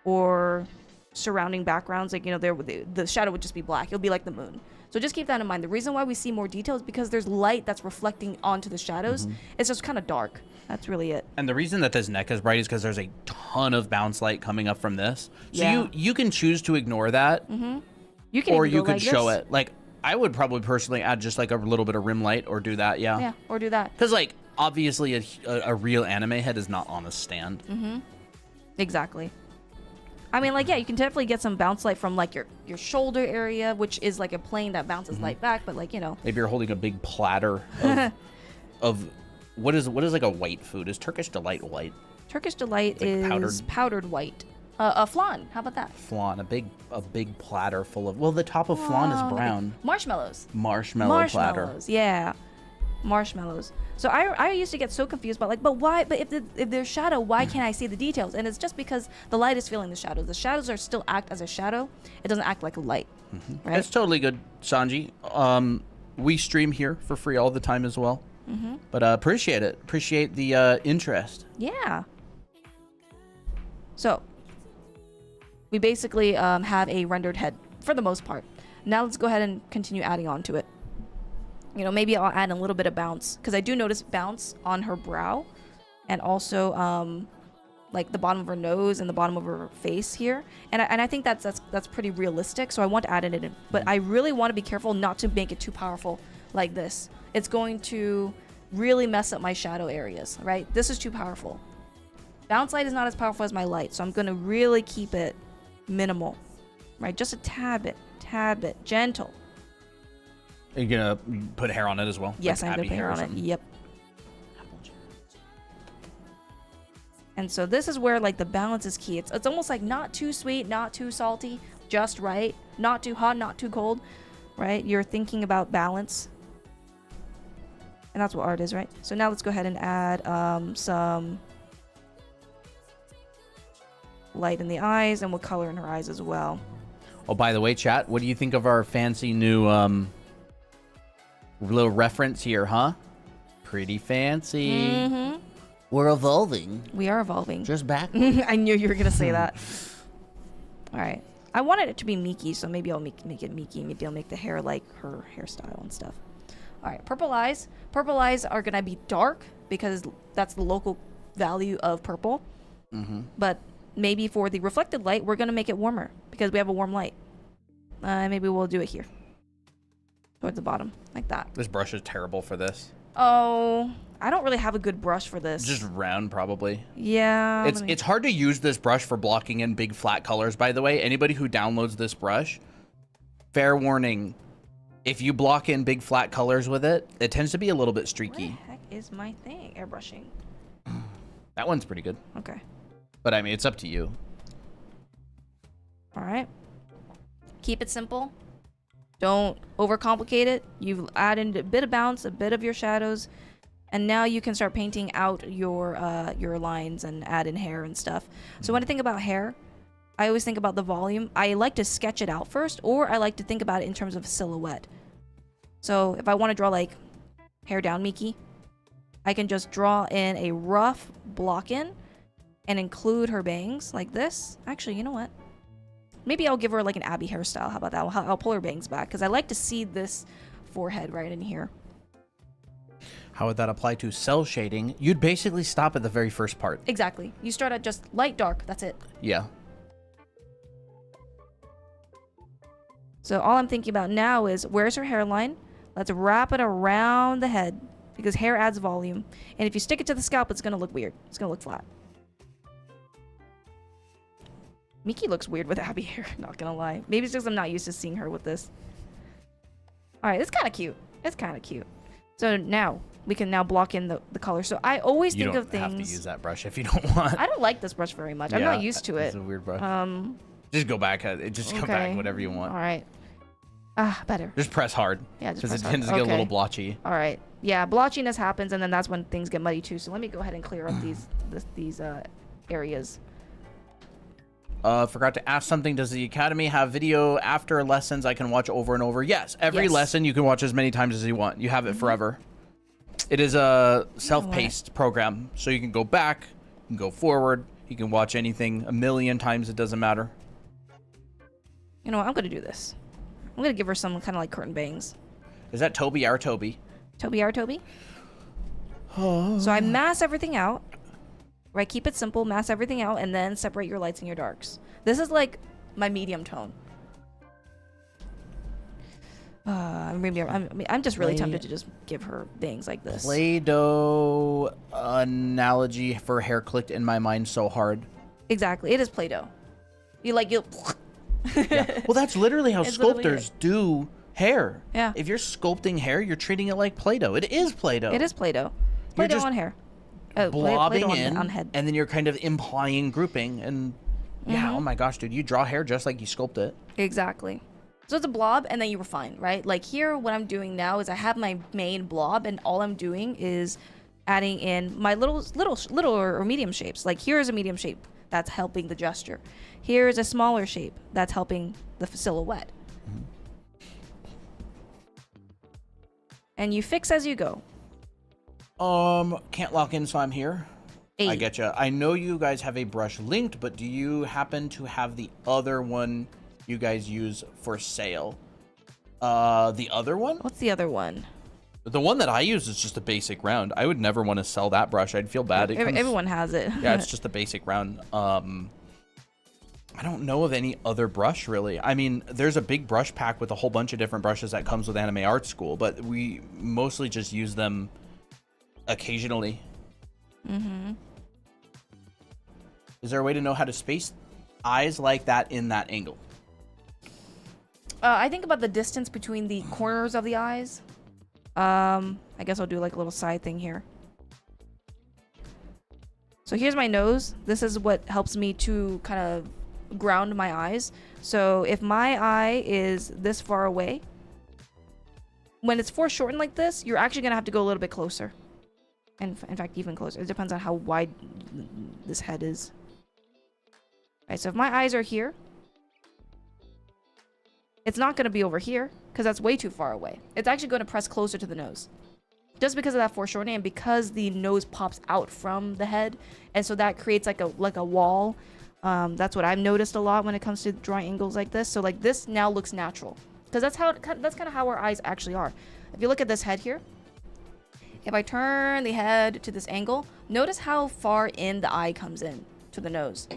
or surrounding backgrounds, like, you know, the shadow would just be black. It'll be like the moon. So just keep that in mind. The reason why we see more detail is because there's light that's reflecting onto the shadows. It's just kind of dark. That's really it. And the reason that this neck is bright is because there's a ton of bounce light coming up from this. So Yeah. you can choose to ignore that, You can or even you go could like show this. it. Like, I would probably personally add just like a little bit of rim light, or do that, Yeah, or do that. Because like obviously a real anime head is not on a stand. Exactly. I mean, like, yeah, you can definitely get some bounce light from like your shoulder area, which is like a plane that bounces light back. But like, you know, Maybe you're holding a big platter of what is like a white food? Is Turkish delight white? Turkish delight like is powdered white. A flan. How about that? Flan, a big platter full of. Well, the top of flan is brown. Marshmallows. Marshmallow platter. Marshmallows. Yeah. Marshmallows. So I used to get so confused about, like, but why? But if there's shadow, why can't I see the details? And it's just because the light is feeling the shadows. The shadows are still act as a shadow. It doesn't act like a light. Right? It's totally good, Sanji. We stream here for free all the time as well. But appreciate it. Appreciate the interest. Yeah. So we basically have a rendered head for the most part. Now let's go ahead and continue adding on to it. You know, maybe I'll add a little bit of bounce, because I do notice bounce on her brow, and also like the bottom of her nose and the bottom of her face here. And I think that's pretty realistic. So I want to add it in, but I really want to be careful not to make it too powerful like this. It's going to really mess up my shadow areas, right? This is too powerful. Bounce light is not as powerful as my light, so I'm going to really keep it minimal, right? Just a tad bit, gentle. Are you gonna put hair on it as well? Yes, Like I'm gonna Abby put hair or on it. something? Yep. And so this is where like the balance is key. It's almost like not too sweet, not too salty, just right. Not too hot, not too cold, right? You're thinking about balance. And that's what art is, right? So now let's go ahead and add some light in the eyes, and we'll color in her eyes as well. Oh, by the way, chat, what do you think of our fancy new little reference here, huh? Pretty fancy. We're evolving. We are evolving. Just back. I knew you were gonna say that. All right. I wanted it to be Miki, so maybe I'll make it Miki. Maybe I'll make the hair like her hairstyle and stuff. All right. Purple eyes. Purple eyes are gonna be dark because that's the local value of purple. But maybe for the reflected light, we're gonna make it warmer because we have a warm light. Maybe we'll do it here, towards the bottom, like that. This brush is terrible for this. Oh, I don't really have a good brush for this. Just round, probably. Yeah. It's hard to use this brush for blocking in big flat colors, by the way. Anybody who downloads this brush, fair warning, If you block in big flat colors with it, it tends to be a little bit Where the streaky. heck is my thing? Airbrushing. That one's pretty good. Okay. But I mean, it's up to you. All right. Keep it simple. Don't overcomplicate it. You've added a bit of bounce, a bit of your shadows, and now you can start painting out your lines and add in hair and stuff. So when I think about hair, I always think about the volume. I like to sketch it out first, or I like to think about it in terms of silhouette. So if I want to draw like hair down Miki, I can just draw in a rough block in and include her bangs like this. Actually, you know what? Maybe I'll give her like an Abby hairstyle. How about that? I'll pull her bangs back because I like to see this forehead right in here. How would that apply to cell shading? You'd basically stop at the very first part. Exactly. You start at just light, dark. That's it. Yeah. So all I'm thinking about now is where's her hairline? Let's wrap it around the head because hair adds volume. And if you stick it to the scalp, it's going to look weird. It's going to look flat. Miki looks weird with Abby hair, not going to lie. Maybe it's just I'm not used to seeing her with this. All right, it's kind of cute. It's kind of cute. So now we can now block in the color. So I always think of things. You don't have to use that brush if you don't want. I don't like this brush very much. I'm not used to it. It's a weird brush. Just go back. Just go back whatever you want. All right. Ah, better. Just press hard. Yeah, just because press it hard. tends to get a little blotchy. All right. Yeah, blotchiness happens, and then that's when things get muddy too. So let me go ahead and clear up these areas. Forgot to ask something. Does the Academy have video after lessons I can watch over and over? Yes. Every lesson you can watch as many times as you want. You have it forever. It is a self-paced program, so you can go back, you can go forward, you can watch anything a million times. It doesn't matter. You know what? I'm gonna do this. I'm gonna give her some kind of like curtain bangs. Is that Toby our Toby? Toby our Toby? So I mass everything out. Right, keep it simple, mass everything out, and then separate your lights and your darks. This is like my medium tone. I'm just really tempted to just give her bangs like this. Play-Doh analogy for hair clicked in my mind so hard. Exactly, it is Play-Doh. You. Yeah. Well, that's literally how sculptors do hair. Yeah. If you're sculpting hair, you're treating it like Play-Doh. It is Play-Doh. It is Play-Doh. Play-Doh just on hair. Blobbing Play-Doh in, on head. and then you're kind of implying grouping. And yeah, oh my gosh, dude, you draw hair just like you sculpt it. Exactly. So it's a blob, and then you refine, right? Like here, what I'm doing now is I have my main blob, and all I'm doing is adding in my little or medium shapes. Like here's a medium shape that's helping the gesture. Here's a smaller shape that's helping the silhouette. And you fix as you go. Can't lock in, so I'm here. I get you. I know you guys have a brush linked, but do you happen to have the other one you guys use for sale? The other one? What's the other one? The one that I use is just a basic round. I would never want to sell that brush. I'd feel bad. Everyone has it. Yeah, it's just a basic round. I don't know of any other brush, really. I mean, there's a big brush pack with a whole bunch of different brushes that comes with Anime Art School, but we mostly just use them occasionally. Is there a way to know how to space eyes like that in that angle? I think about the distance between the corners of the eyes. I guess I'll do like a little side thing here. So here's my nose. This is what helps me to kind of ground my eyes. So if my eye is this far away, when it's foreshortened like this, you're actually going to have to go a little bit closer. And in fact, even closer. It depends on how wide this head is. All right, so if my eyes are here, it's not going to be over here because that's way too far away. It's actually going to press closer to the nose. Just because of that foreshortening and because the nose pops out from the head. And so that creates like a wall. That's what I've noticed a lot when it comes to drawing angles like this. So like this now looks natural because that's kind of how our eyes actually are. If you look at this head here, if I turn the head to this angle, notice how far in the eye comes in to the nose.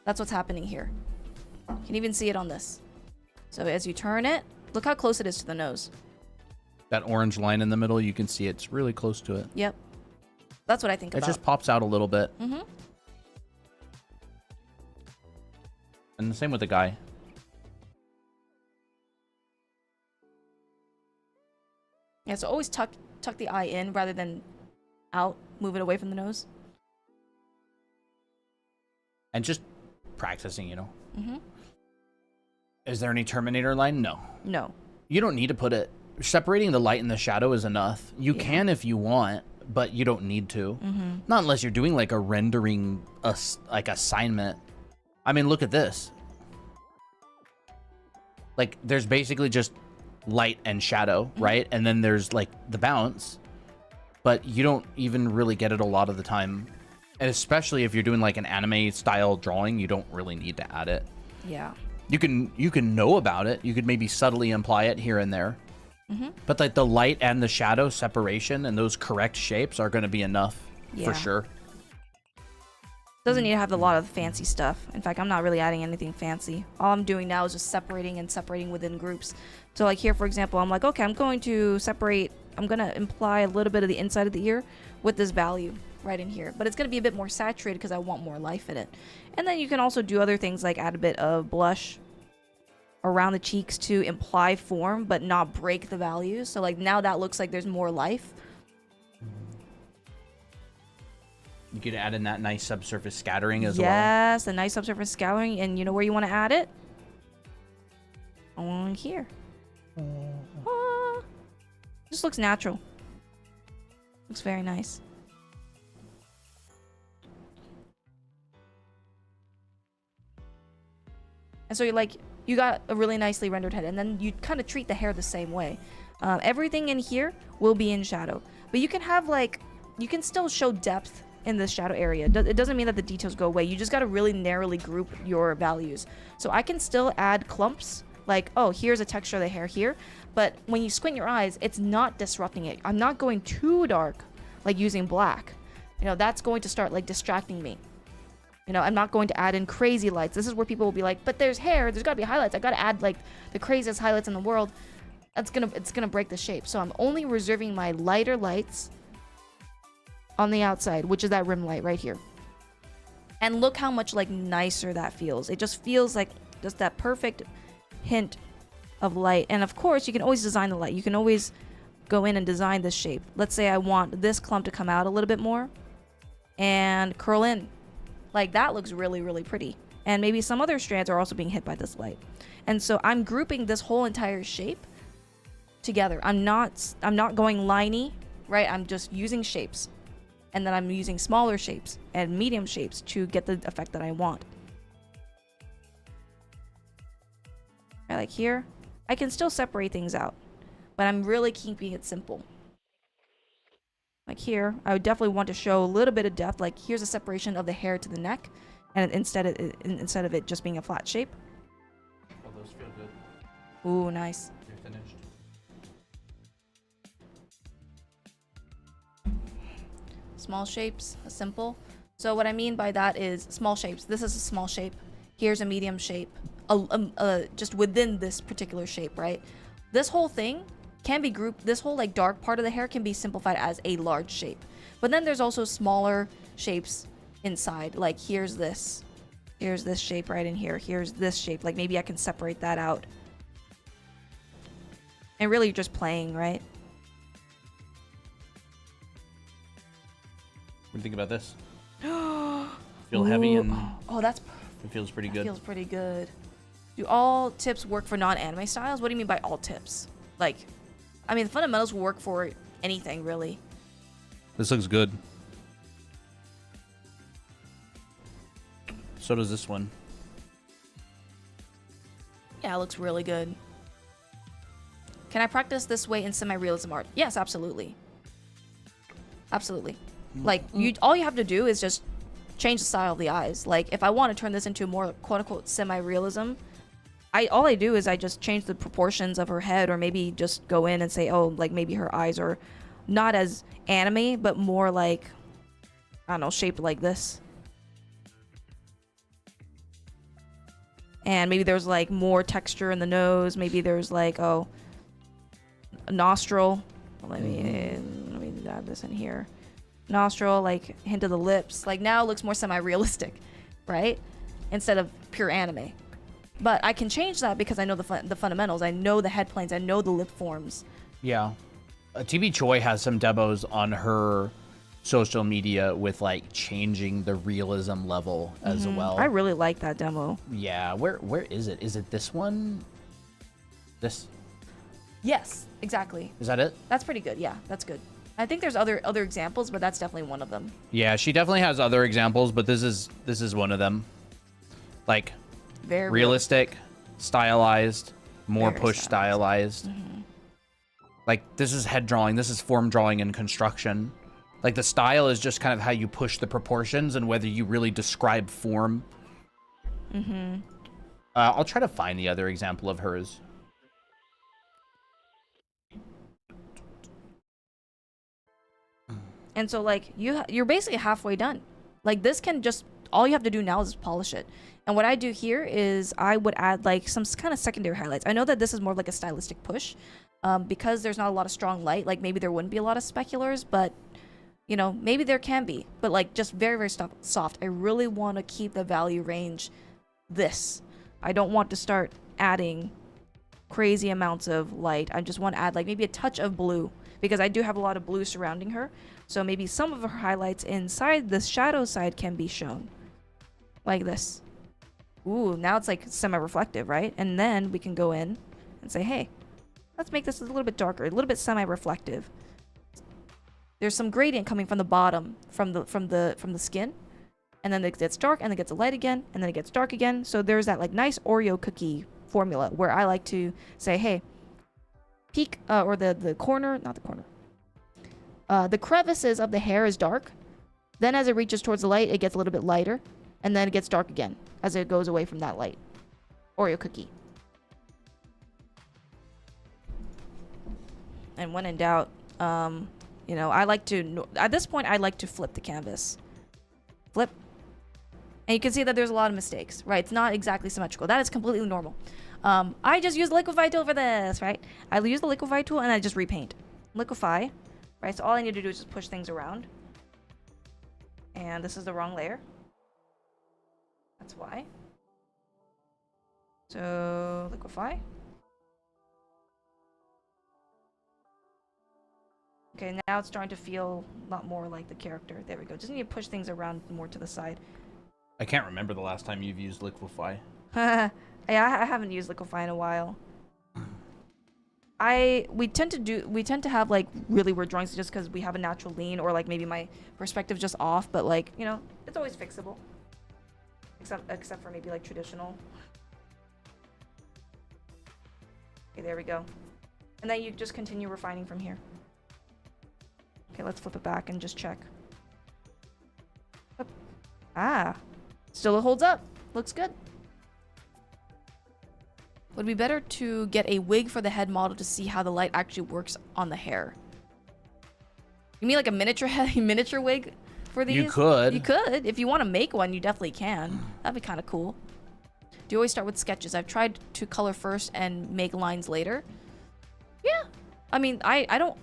That's what's happening here. You can even see it on this. So as you turn it, look how close it is to the nose. That orange line in the middle, you can see it's really close to it. Yep. That's what I think about. It just pops out a little bit. Mm-hmm. And the same with the guy. Yeah, so always tuck the eye in rather than out. Move it away from the nose. And just practicing, you know. Mm-hmm. Is there any Terminator line? No. No. You don't need to put it. Separating the light and the shadow is enough. You can if you want, but you don't need to. Not unless you're doing like a rendering like assignment. I mean, look at this. Like, there's basically just light and shadow, right? And then there's like the bounce, but you don't even really get it a lot of the time. And especially if you're doing like an anime style drawing, you don't really need to add it. Yeah. You can know about it. You could maybe subtly imply it here and there. But like the light and the shadow separation and those correct shapes are going to be enough for sure. Doesn't need to have a lot of fancy stuff. In fact, I'm not really adding anything fancy. All I'm doing now is just separating within groups. So like here, for example, I'm like, okay, I'm going to imply a little bit of the inside of the ear with this value right in here. But it's going to be a bit more saturated because I want more life in it. And then you can also do other things like add a bit of blush around the cheeks to imply form but not break the values. So like now that looks like there's more life. You could add in that nice subsurface scattering as well. Yes, a nice subsurface scattering. And you know where you want to add it? On here. Just looks natural. Looks very nice. And so you got a really nicely rendered head, and then you kind of treat the hair the same way. Everything in here will be in shadow, but you can have you can still show depth in the shadow area. It doesn't mean that the details go away. You just got to really narrowly group your values. So I can still add clumps, like, oh, here's a texture of the hair here, but when you squint your eyes, it's not disrupting it. I'm not going too dark, like using black. You know, that's going to start like distracting me. You know, I'm not going to add in crazy lights. This is where people will be like, but there's hair, there's got to be highlights. I got to add like the craziest highlights in the world. It's going to break the shape. So I'm only reserving my lighter lights on the outside, which is that rim light right here. And look how much like nicer that feels. It just feels like just that perfect hint of light. And of course, you can always design the light. You can always go in and design this shape. Let's say I want this clump to come out a little bit more and curl in. Like that looks really, really pretty. And maybe some other strands are also being hit by this light. And so I'm grouping this whole entire shape together. I'm not going liney, right? I'm just using shapes. And then I'm using smaller shapes and medium shapes to get the effect that I want. Right, like here, I can still separate things out, but I'm really keeping it simple. Like here, I would definitely want to show a little bit of depth. Like here's a separation of the hair to the neck, and instead of it just being a flat shape. Oh, those feel good. Ooh, nice. You're finished. Small shapes, simple. So what I mean by that is small shapes. This is a small shape. Here's a medium shape. Just within this particular shape, right? This whole thing can be grouped. This whole like dark part of the hair can be simplified as a large shape. But then there's also smaller shapes inside. Like here's this shape right in here. Here's this shape. Like maybe I can separate that out. And really you're just playing, right? What do you think about this? Feel heavy and oh, it feels pretty good. Feels pretty good. Do all tips work for non-anime styles? What do you mean by all tips? Like, I mean, the fundamentals will work for anything, really. This looks good. So does this one. Yeah, it looks really good. Can I practice this way in semi-realism art? Yes, absolutely. Absolutely. Like, all you have to do is just change the style of the eyes. Like, if I want to turn this into more quote-unquote semi-realism, all I do is I just change the proportions of her head, or maybe just go in and say, oh, like maybe her eyes are not as anime, but more like, I don't know, shaped like this. And maybe there's like more texture in the nose. Maybe there's like, oh, a nostril. Let me add this in here. Nostril, like hint of the lips. Like now it looks more semi-realistic, right? Instead of pure anime. But I can change that because I know the fundamentals. I know the head planes. I know the lip forms. Yeah. TB Choi has some demos on her social media with like changing the realism level as well. I really like that demo. Yeah, where is it? Is it this one? This? Yes, exactly. Is that it? That's pretty good. Yeah, that's good. I think there's other examples, but that's definitely one of them. Yeah, she definitely has other examples, but this is one of them. Like Very realistic, stylized, more Very push stylized. Like this is head drawing, this is form drawing and construction. Like the style is just kind of how you push the proportions and whether you really describe form. I'll try to find the other example of hers. And so like you're basically halfway done. Like this can just, all you have to do now is polish it. And what I do here is I would add like some kind of secondary highlights. I know that this is more of like a stylistic push, because there's not a lot of strong light. Like maybe there wouldn't be a lot of speculars, but you know, maybe there can be, but like just very, very soft. I really want to keep the value range this. I don't want to start adding crazy amounts of light. I just want to add like maybe a touch of blue, because I do have a lot of blue surrounding her. So maybe some of her highlights inside the shadow side can be shown like this. Ooh, now it's like semi-reflective, right? And then we can go in and say, hey, let's make this a little bit darker, a little bit semi-reflective. There's some gradient coming from the bottom, from the skin, and then it gets dark, and then it gets a light again, and then it gets dark again. So there's that like nice Oreo cookie formula where I like to say, hey, peak or the corner, not the corner. The crevices of the hair is dark. Then as it reaches towards the light, it gets a little bit lighter, and then it gets dark again as it goes away from that light. Oreo cookie. And when in doubt, you know, I like to, at this point, I like to flip the canvas. Flip. And you can see that there's a lot of mistakes, right? It's not exactly symmetrical. That is completely normal. I just use the liquify tool for this, right? I use the liquify tool and I just repaint. Liquify, right? So all I need to do is just push things around. And this is the wrong layer. That's why. So liquify. Okay, now it's starting to feel a lot more like the character. There we go. Just need to push things around more to the side. I can't remember the last time you've used Liquify. Yeah, I haven't used Liquify in a while. We tend to have like really weird drawings just because we have a natural lean, or like maybe my perspective's just off, but like, you know, it's always fixable. Except for maybe like traditional. Okay, there we go. And then you just continue refining from here. Okay, let's flip it back and just check. Oop. Ah, still it holds up. Looks good. Would be better to get a wig for the head model to see how the light actually works on the hair. You mean like a miniature wig for these? You could. You could. If you want to make one, you definitely can. That'd be kind of cool. Do you always start with sketches? I've tried to color first and make lines later. Yeah. I mean, I don't...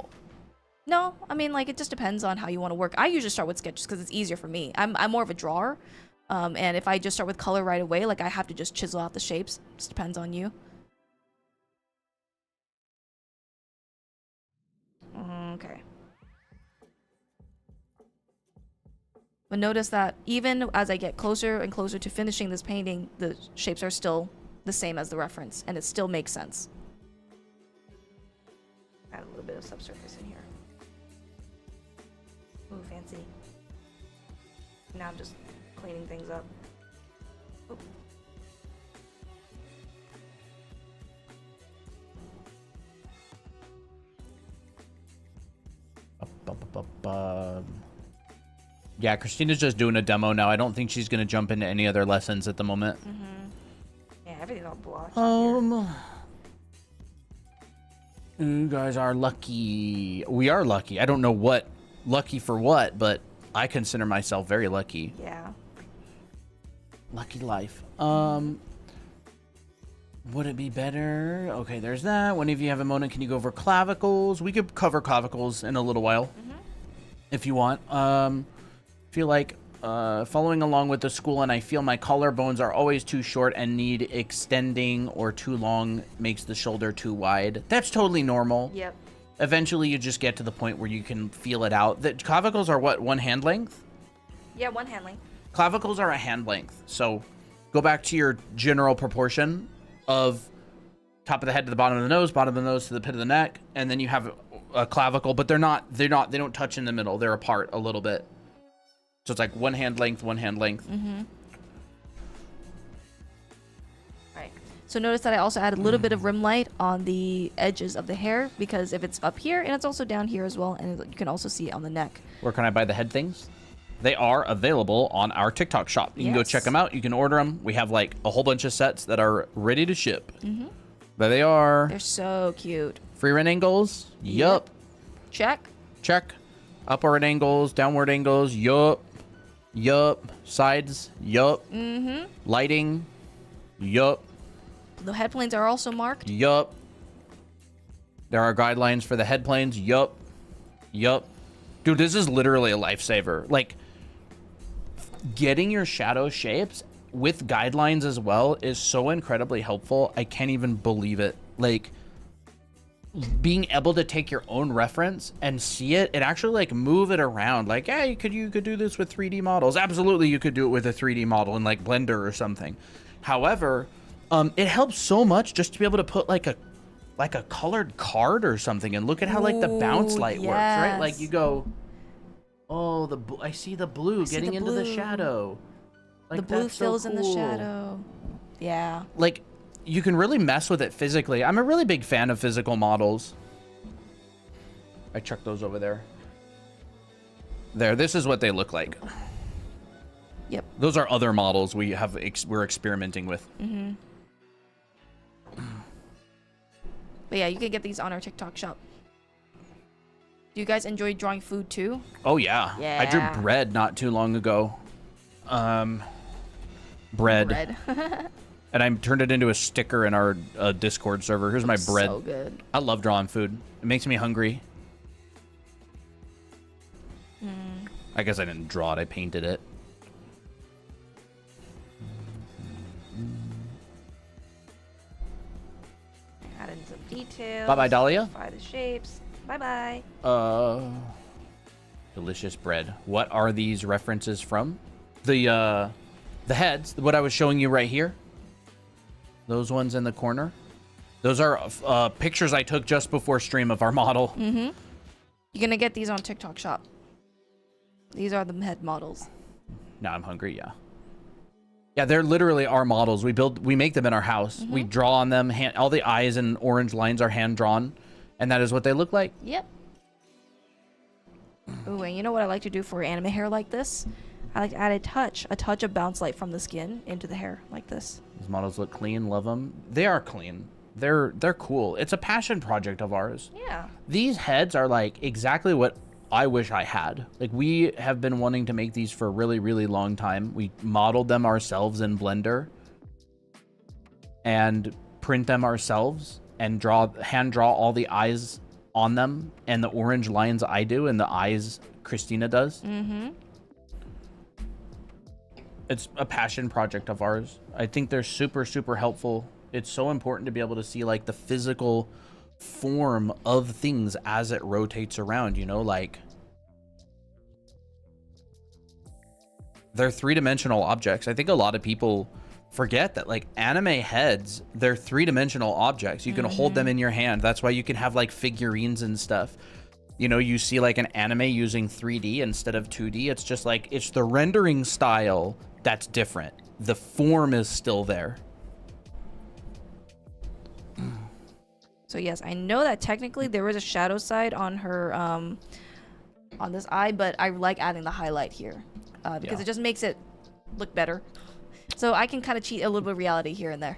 No, I mean, like, it just depends on how you want to work. I usually start with sketches because it's easier for me. I'm more of a drawer. And if I just start with color right away, like, I have to just chisel out the shapes. Just depends on you. Okay. But notice that even as I get closer and closer to finishing this painting, the shapes are still the same as the reference, and it still makes sense. Add a little bit of subsurface in here. Ooh, fancy. Now I'm just cleaning things up. Oop. Yeah, Christina's just doing a demo now. I don't think she's going to jump into any other lessons at the moment. Yeah, everything's all blotched. You guys are lucky. We are lucky. I don't know what lucky for what, but I consider myself very lucky. Yeah. Lucky life. Would it be better? Okay, there's that. One of you have a moment. Can you go over clavicles? We could cover clavicles in a little while, if you want. Feel like following along with the school, and I feel my collarbones are always too short and need extending, or too long makes the shoulder too wide. That's totally normal. Yep. Eventually, you just get to the point where you can feel it out. The clavicles are what, one hand length? Yeah, one hand length. Clavicles are a hand length. So go back to your general proportion of top of the head to the bottom of the nose to the pit of the neck, and then you have a clavicle, but they don't touch in the middle. They're apart a little bit. So it's like one hand length. Mm-hmm. Right. So notice that I also added a little bit of rim light on the edges of the hair, because if it's up here, and it's also down here as well, and you can also see it on the neck. Where can I buy the head things? They are available on our TikTok shop. You can go check them out. You can order them. We have like a whole bunch of sets that are ready to ship. Mm-hmm. There they are. They're so cute. Free run angles? Yup. Check. Check. Upward angles, downward angles? Yup. Yup. Sides? Yup. Mm-hmm. Lighting? Yup. The head planes are also marked. Yup. There are guidelines for the head planes. Yup. Yup. Dude, this is literally a lifesaver. Like, getting your shadow shapes with guidelines as well is so incredibly helpful. I can't even believe it. Like, being able to take your own reference and see it and actually like move it around. Like, yeah, you could do this with 3D models. Absolutely, you could do it with a 3D model in like Blender or something. However, it helps so much just to be able to put like a colored card or something and look at how like the bounce light works, right? Like you go, oh, I see the blue getting into the shadow. Like, the blue fills so in the cool. shadow. Yeah. Like, you can really mess with it physically. I'm a really big fan of physical models. I chucked those over there. There, this is what they look like. Yep. Those are other models we're experimenting with. Mm-hmm. But yeah, you can get these on our TikTok shop. Do you guys enjoy drawing food too? Oh yeah. Yeah. I drew bread not too long ago. Bread. And I turned it into a sticker in our Discord server. Here's my bread. So good. I love drawing food. It makes me hungry. I guess I didn't draw it. I painted it. Add in some details. Bye-bye, Dahlia. Modify the shapes. Bye-bye. Delicious bread. What are these references from? The heads, what I was showing you right here. Those ones in the corner. Those are pictures I took just before stream of our model. Mm-hmm. You're gonna get these on TikTok shop. These are the head models. Now I'm hungry, yeah. Yeah, they're literally our models. We make them in our house. We draw on them. All the eyes and orange lines are hand drawn, and that is what they look like. Yep. Ooh, and you know what I like to do for anime hair like this? I like to add a touch of bounce light from the skin into the hair like this. These models look clean. Love them. They are clean. They're cool. It's a passion project of ours. Yeah. These heads are like exactly what I wish I had. Like, we have been wanting to make these for a really, really long time. We modeled them ourselves in Blender and print them ourselves and hand draw all the eyes on them, and the orange lines I do and the eyes Christina does. Mm-hmm. It's a passion project of ours. I think they're super, super helpful. It's so important to be able to see like the physical form of things as it rotates around, you know, like they're three-dimensional objects. I think a lot of people forget that like anime heads, they're three-dimensional objects. You can hold them in your hand. That's why you can have like figurines and stuff. You know, you see like an anime using 3D instead of 2D. It's just like, it's the rendering style that's different. The form is still there. So yes, I know that technically there is a shadow side on her, on this eye, but I like adding the highlight here because it just makes it look better. So I can kind of cheat a little bit of reality here and there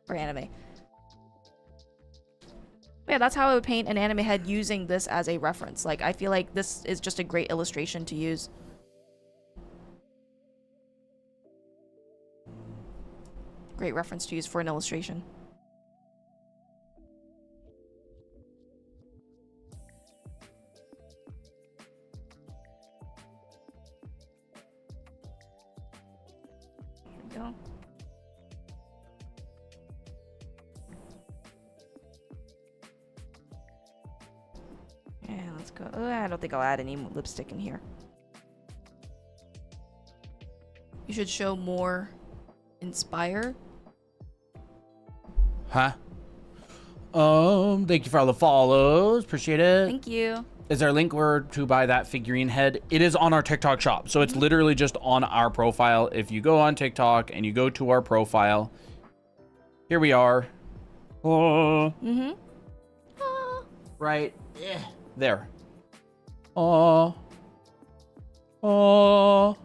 for anime. Yeah, that's how I would paint an anime head using this as a reference. Like, I feel like this is just a great illustration to use. Great reference to use for an illustration. Here we go. Yeah, let's go. I don't think I'll add any lipstick in here. You should show more inspire. Huh? Thank you for all the follows. Appreciate it. Thank you. Is there a link where to buy that figurine head? It is on our TikTok shop. So it's literally just on our profile. If you go on TikTok and you go to our profile, here we are. Oh. Mm-hmm. Right there. Oh. Oh.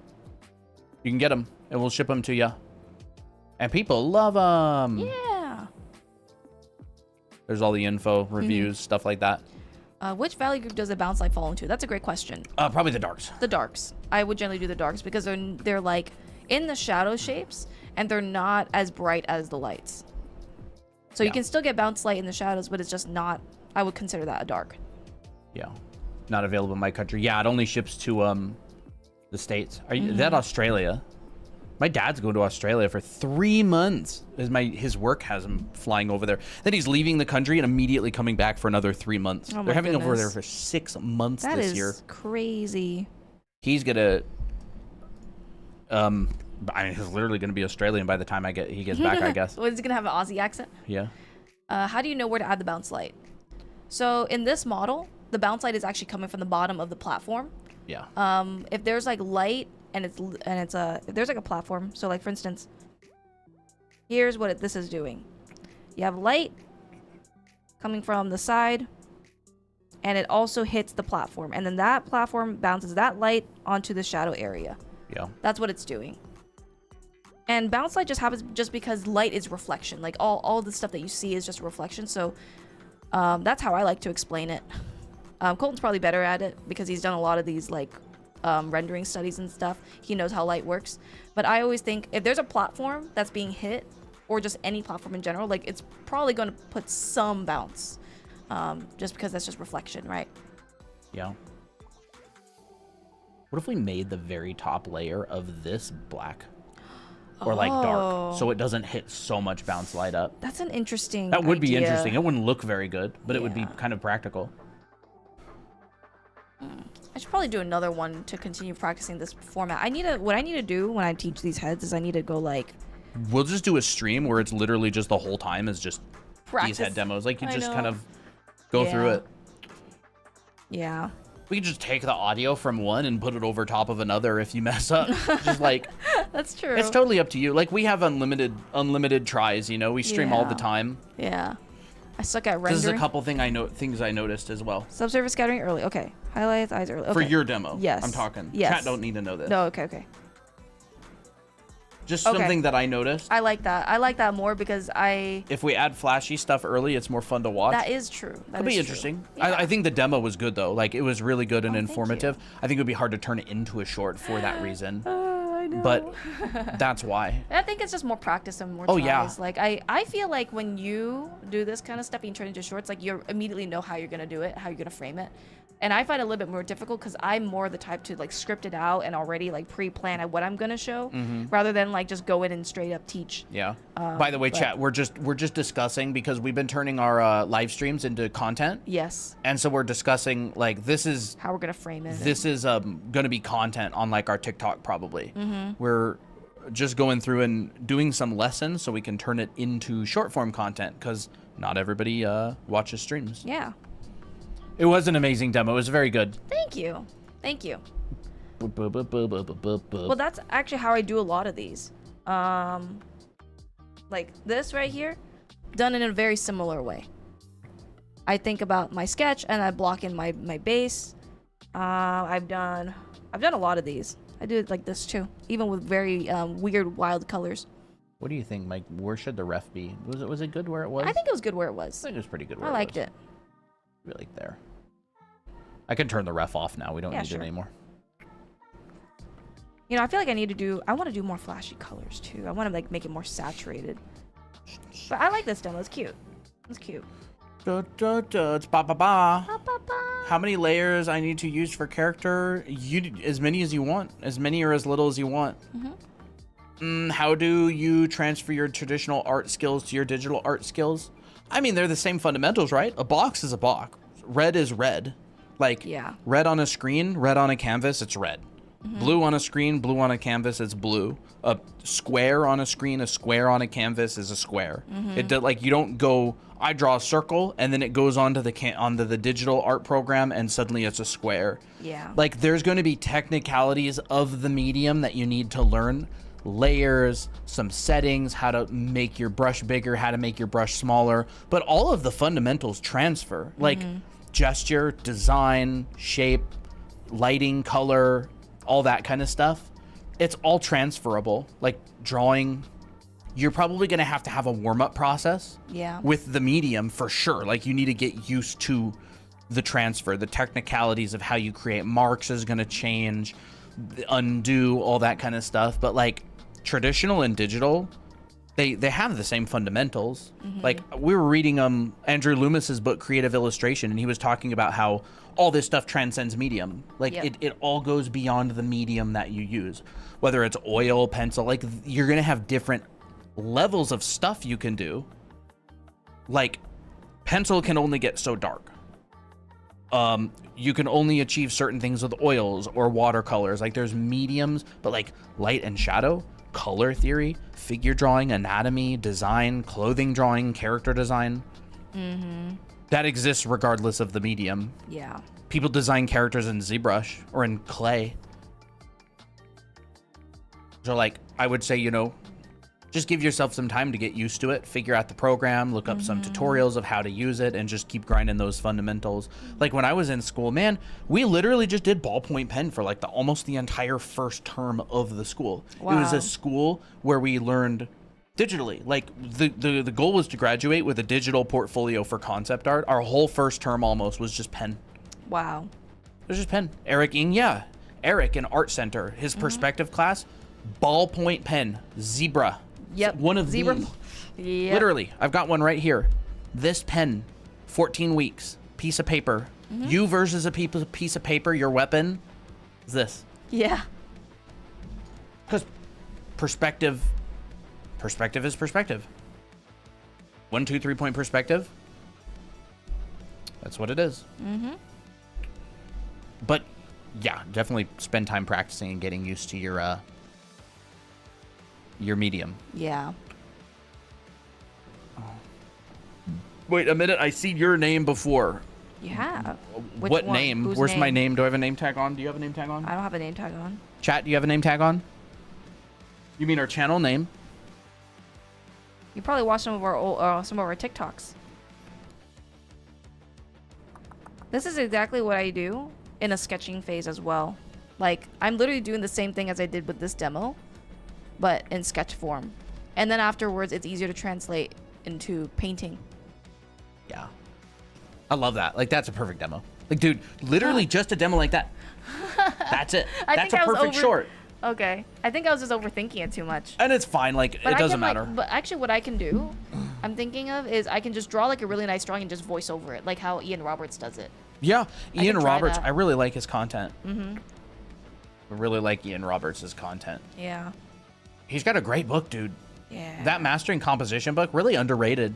You can get them and we'll ship them to you. And people love them. Yeah. There's all the info, reviews, stuff like that. Which value group does a bounce light fall into? That's a great question. Probably the darks. The darks. I would generally do the darks because they're like in the shadow shapes and they're not as bright as the lights. So you can still get bounce light in the shadows, but it's just not. I would consider that a dark. Yeah, not available in my country. Yeah, it only ships to the States. Are you that Australia? My dad's going to Australia for 3 months. His work has him flying over there. Then he's leaving the country and immediately coming back for another 3 months. Oh They're having him over there goodness. for 6 months That this is year. crazy. He's gonna he's literally gonna be Australian by the time he gets back, I guess. Well, is he gonna have an Aussie accent? Yeah. How do you know where to add the bounce light? So in this model, the bounce light is actually coming from the bottom of the platform. Yeah. If there's like light and if there's like a platform. So like for instance, here's what this is doing. You have light coming from the side, and it also hits the platform, and then that platform bounces that light onto the shadow area. Yeah. That's what it's doing. And bounce light just happens just because light is reflection. Like all the stuff that you see is just a reflection. So that's how I like to explain it. Colton's probably better at it because he's done a lot of these like rendering studies and stuff. He knows how light works. But I always think if there's a platform that's being hit, or just any platform in general, like it's probably going to put some bounce, just because that's just reflection, right? Yeah. What if we made the very top layer of this black? Or like dark, so it doesn't hit so much bounce light up. That's an interesting That would be idea. interesting. It wouldn't look very good, but it would be Yeah. kind of practical. I should probably do another one to continue practicing this format. What I need to do when I teach these heads is I need to go like We'll just do a stream where it's literally just the whole time is just practice these head demos. Like you I just know. kind of go through Yeah. it. Yeah. We could just take the audio from one and put it over top of another if you mess up. Just like That's true. it's totally up to you. Like we have unlimited tries, you know. We stream all the Yeah. time. Yeah. I suck at This is a rendering. couple things I noticed as well. Subsurface scattering early. Okay. Highlights, eyes early. Okay. For your demo. Yes. I'm talking. Yes. Chat don't need to know this. No, okay. Just Okay. something that I noticed. I like that. I like that more because If we add flashy stuff early, it's more fun to watch. that is true. That Could be is interesting. true. Yeah. I think the demo was good though. Like it was really good and Oh, thank informative. I think it would be hard to turn it into a short for that reason. I know. But that's why. I think it's just more practice and more Oh, tries. yeah. Like I feel like when you do this kind of stuff and turn into shorts, like you immediately know how you're gonna do it, how you're gonna frame it. And I find it a little bit more difficult because I'm more the type to like script it out and already like pre-plan what I'm gonna show, rather than like just go in and straight up teach. Yeah. By the way, but- chat, we're just discussing because we've been turning our live streams into content, Yes, and so we're discussing like this is how we're gonna frame it. going to be content on like our TikTok probably. We're just going through and doing some lessons so we can turn it into short form content because not everybody watches streams. Yeah. It was an amazing demo. It was very good. Thank you. Well, Well, that's actually how I do a lot of these. Like this right here, done in a very similar way. I think about my sketch and I block in my base. I've done a lot of these. I do it like this too, even with very weird, wild colors. what do you think, Mike? Where should the ref be? Was it good where it was? I think it was good where it I was. think it was pretty good where I it liked was. it. Really there. I can turn the ref off now. We don't Yeah, need sure. it anymore. You know, I feel like I want to do more flashy colors too. I want to like make it more saturated. But I like this demo. It's cute. It's cute. It's ba ba ba. Ba, ba, ba. How many layers I need to use for character? As many as you want. As many or as little as you want. How do you transfer your traditional art skills to your digital art skills? I mean, they're the same fundamentals, right? A box is a box. Red is red. Like Yeah. red on a screen, red on a canvas, it's red. Blue on a screen, blue on a canvas, it's blue. A square on a screen, a square on a canvas is a square. It does, like, you don't go, I draw a circle and then it goes onto the digital art program and suddenly it's a square. Yeah. Like, there's going to be technicalities of the medium that you need to learn. Layers, some settings, how to make your brush bigger, how to make your brush smaller, but all of the fundamentals transfer. Like gesture, design, shape, lighting, color, all that kind of stuff. It's all transferable. Like drawing, you're probably going to have a warm-up process Yeah. with the medium for sure. Like, you need to get used to the transfer. The technicalities of how you create marks is going to change, undo, all that kind of stuff. But like traditional and digital, they have the same fundamentals. Like, we were reading Andrew Loomis's book Creative Illustration, and he was talking about how all this stuff transcends medium. Like, Yep. it all goes beyond the medium that you use, whether it's oil, pencil. Like, you're gonna have different levels of stuff you can do. Like, pencil can only get so dark. You can only achieve certain things with oils or watercolors. Like, there's mediums, but like light and shadow, color theory, figure drawing, anatomy, design, clothing drawing, character design. That exists regardless of the medium. Yeah. People design characters in ZBrush or in clay. So like, I would say, just give yourself some time to get used to it, figure out the program, look up some tutorials of how to use it, and just keep grinding those fundamentals. Like, when I was in school, man, we literally just did ballpoint pen for like almost the entire first term of the school. Wow. It was a school where we learned digitally. Like, the goal was to graduate with a digital portfolio for concept art. Our whole first term almost was just pen. Wow. It was just pen. Eric in Art Center, his perspective class, ballpoint pen, zebra. Yep. One of Zebra. these. Yep. Literally, I've got one right here. This pen, 14 weeks, piece of paper. You versus a piece of paper, your weapon is this. Yeah. Because perspective is perspective. 1, 2, 3 point perspective. That's what it is. But yeah, definitely spend time practicing and getting used to your medium. Yeah. Wait a minute, I see your name before. You have. Which What one? name? Whose Where's my name? Do I have a name tag on? Do you have a name tag on? I don't have a name tag on. Chat, do you have a name tag on? You mean our channel name? You probably watched some of our TikToks. This is exactly what I do in a sketching phase as well. Like, I'm literally doing the same thing as I did with this demo, but in sketch form. And then afterwards, it's easier to translate into painting. Yeah. I love that. Like, that's a perfect demo. Like, dude, literally just a demo like that. That's it. That's a perfect short. Okay. I think I was just overthinking it too much. And it's fine. Like, But it doesn't matter. but actually, what I can do, I'm thinking of, is I can just draw like a really nice drawing and just voice over it, like how Ian Roberts does it. Yeah. I Ian can try Roberts, that. I really like his content. I really like Ian Roberts' content. Yeah. He's got a great book, dude. Yeah. That mastering composition book, really underrated.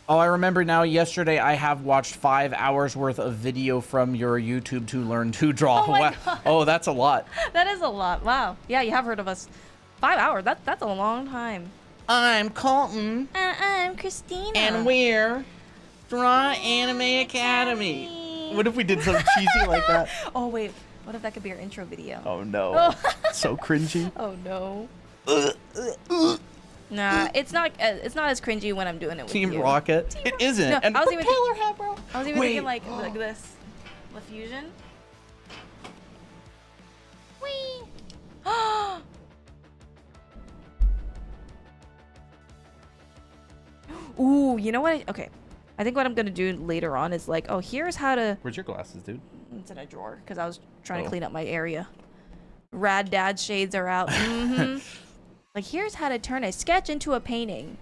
Oh, I remember now. Yesterday, I have watched 5 hours worth of video from your YouTube to learn to draw. Oh my Wow. God. Oh, that's a lot. That is a lot. Wow. Yeah, you have heard of us. 5 hours. That's a long time. I'm Colton, I'm Christina. and we're Draw Anime Academy. What if we did something cheesy like that? Oh wait, what if that could be our intro video? Oh no, so cringy. Oh no. Nah, it's not as cringy when I'm doing it with Team you. Rocket. It isn't. No, and I was even propeller hat, bro. I was even Wait. thinking like this. The fusion. Whee! Ooh, you know what? Okay. I think what I'm gonna do later on is like, oh, here's how to. Where's your glasses, dude? It's in a drawer because I was trying to Oh. clean up my area. Rad dad shades are out. Like, here's how to turn a sketch into a painting.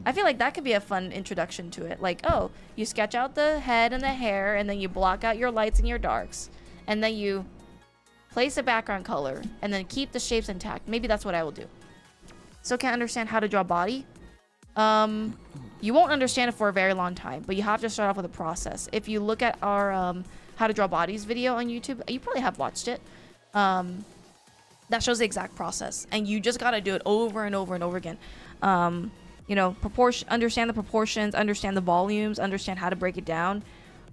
I feel like that could be a fun introduction to it. Like, oh, you sketch out the head and the hair, and then you block out your lights and your darks, and then you place a background color, and then keep the shapes intact. Maybe that's what I will do. Still can't understand how to draw body? You won't understand it for a very long time, but you have to start off with a process. If you look at our how to draw bodies video on YouTube, you probably have watched it. That shows the exact process, and you just gotta do it over and over and over again. You know, understand the proportions, understand the volumes, understand how to break it down,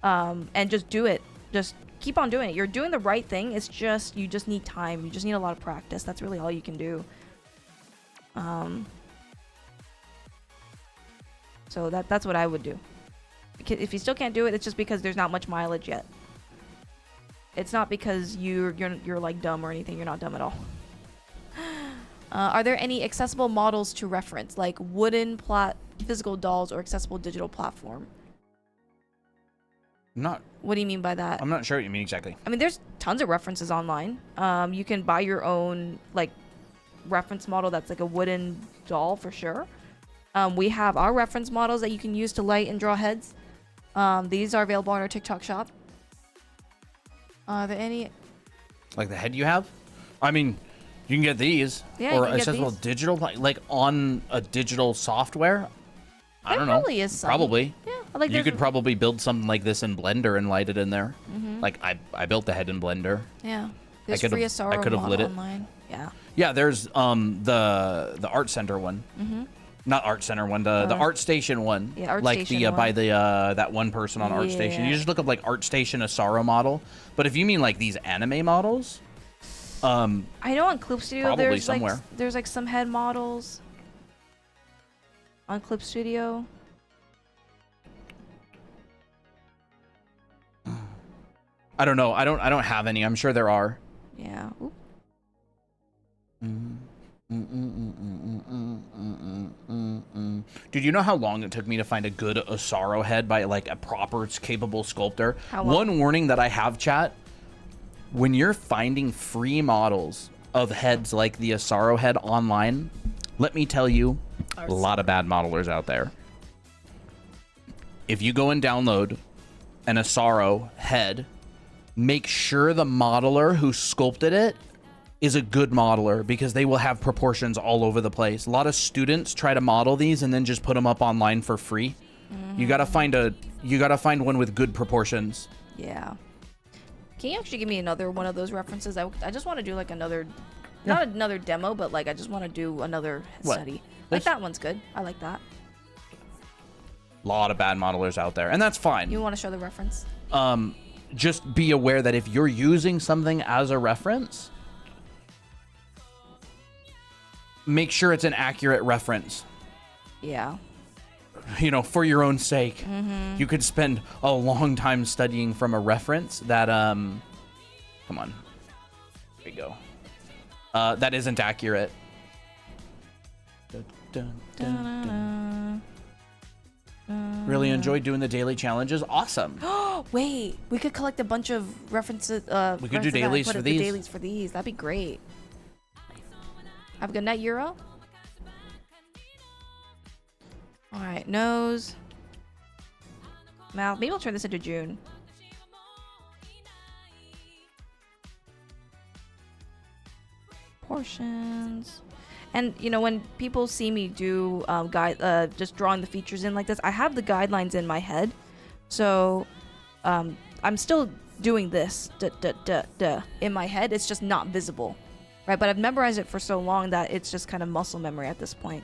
and just do it. Just keep on doing it. You're doing the right thing. It's just you just need time. You just need a lot of practice. That's really all you can do. So that's what I would do. If you still can't do it, it's just because there's not much mileage yet. It's not because you're like dumb or anything. You're not dumb at all. Are there any accessible models to reference, like wooden physical dolls or accessible digital platform? What do you mean by that? I'm not sure what you mean exactly. I mean, there's tons of references online. You can buy your own like reference model that's like a wooden doll for sure. We have our reference models that you can use to light and draw heads. These are available on our TikTok shop. Are there any? Like the head you have? I mean, you can get these. Yeah, or you can get accessible these. Digital, like on a digital software. I don't know. Probably is some. Probably. Yeah, like You could probably build something like this in Blender and light it in there. Like I built the head in Blender. Yeah. There's could've- free I Asaro could've lit model it. online. Yeah. Yeah, there's the Art Center one. Not Art Center one, the Art Station one. Yeah, Art like Station the one. by the that one person on Art Station. You Yeah. just look up like Art Station Asaro model. But if you mean like these anime models, I know on Clip Studio Probably somewhere. there's like some head models on Clip Studio. I don't know. I don't have any. I'm sure there are. Yeah. Oop. Dude, you know how long it took me to find a good Asaro head by like a proper capable sculptor? How long? One warning that I have, chat, when you're finding free models of heads like the Asaro head online, let me tell you, a lot of bad modelers out there. If you go and download an Asaro head, make sure the modeler who sculpted it is a good modeler, because they will have proportions all over the place. A lot of students try to model these and then just put them up online for free. You gotta find one with good proportions. Yeah. Can you actually give me another one of those references? I just want to do like another, not another demo, but like I just want to do another What? study. This? Like that one's good. I like that. A lot of bad modelers out there, and that's fine. You want to show the reference? Just be aware that if you're using something as a reference, make sure it's an accurate reference. Yeah. You know, for your own sake. You could spend a long time studying from a reference that come on, there we go, that isn't accurate. Dun, dun, dun, dun. Really enjoyed doing the daily challenges. Awesome. Wait, we could collect a bunch of references. We could do references that I dailies put for at the these. dailies for these. That'd be great. Have a good night, Euro. All right, nose, mouth. Maybe I'll turn this into June. Portions. And you know, when people see me do just drawing the features in like this, I have the guidelines in my head, so I'm still doing this in my head. It's just not visible, right? But I've memorized it for so long that it's just kind of muscle memory at this point.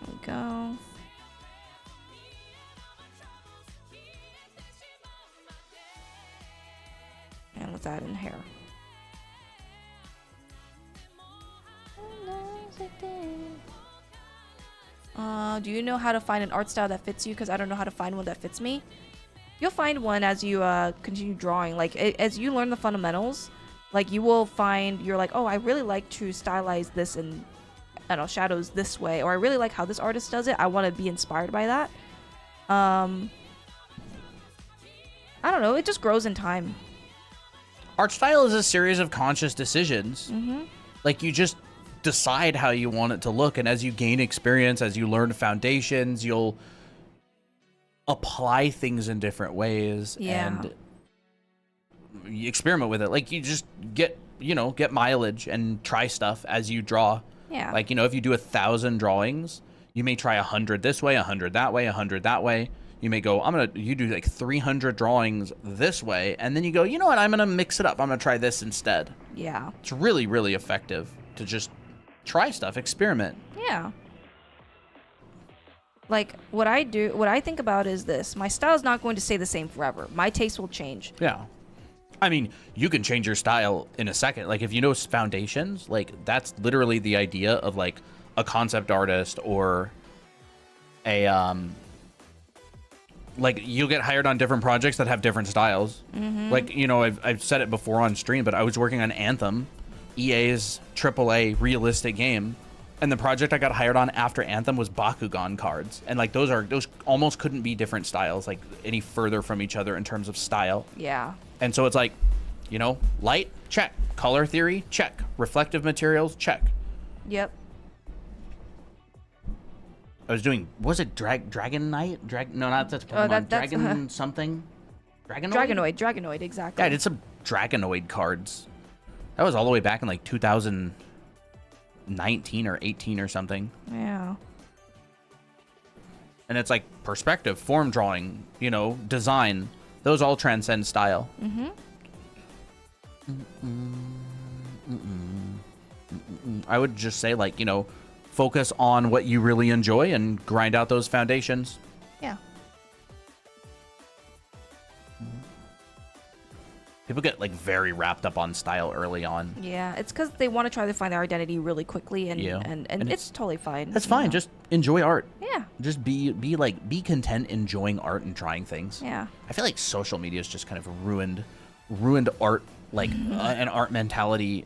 There we go. And let's add in hair. Do you know how to find an art style that fits you? Because I don't know how to find one that fits me. You'll find one as you continue drawing. Like as you learn the fundamentals, like you will find you're like, oh, I really like to stylize this and I don't know, shadows this way, or I really like how this artist does it. I want to be inspired by that. I don't know. It just grows in time. Art style is a series of conscious decisions. Like you just decide how you want it to look, and as you gain experience, as you learn foundations, you'll apply things in different ways. Yeah. And you experiment with it. Like, you just get mileage and try stuff as you draw. Yeah. Like, if you do 1,000 drawings, you may try 100 this way, 100 that way, 100 that way. You may go, you do like 300 drawings this way, and then you go, you know what, I'm gonna mix it up. I'm gonna try this instead. Yeah. It's really, really effective to just try stuff, experiment. Yeah. Like, what I think about is this. My style is not going to stay the same forever. My taste will change. Yeah. I mean, you can change your style in a second. Like, if you know foundations, like, that's literally the idea of, like, a concept artist or a, like, you'll get hired on different projects that have different styles. Like, I've said it before on stream, but I was working on Anthem, EA's AAA realistic game, and the project I got hired on after Anthem was Bakugan cards, and like those almost couldn't be different styles, like any further from each other in terms of style. Yeah. And so it's like, light, check. Color theory, check. Reflective materials, check. Yep. I was doing, was it Dragon Knight? No, not that's Pokemon. that's Dragon something? Dragonoid? Dragonoid, exactly. Yeah, I did some Dragonoid cards. That was all the way back in like 2019 or 18 or something. Yeah. And it's like perspective, form drawing, design. Those all transcend style. I would just say, like, focus on what you really enjoy and grind out those foundations. Yeah. People get like very wrapped up on style early on. Yeah, it's because they want to try to find their identity really quickly, and Yeah. and And it's totally fine. That's fine. Just enjoy art. Yeah. Just be content enjoying art and trying things. Yeah. I feel like social media has just kind of ruined art, like an art mentality,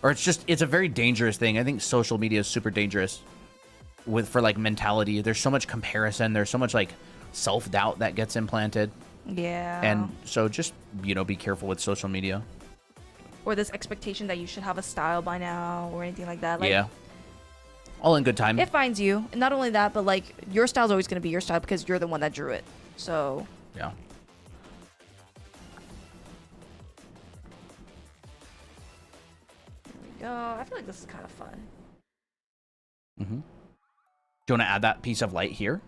or it's a very dangerous thing. I think social media is super dangerous for like mentality. There's so much comparison. There's so much like self-doubt that gets implanted. Yeah. And so just, be careful with social media. Or this expectation that you should have a style by now or anything like that. Like, Yeah. All in good time. it finds you. And not only that, but like your style's always going to be your style because you're the one that drew it. So, Yeah. there we go. I feel like this is kind of fun. Mm-hmm. Do you want to add that piece of light here?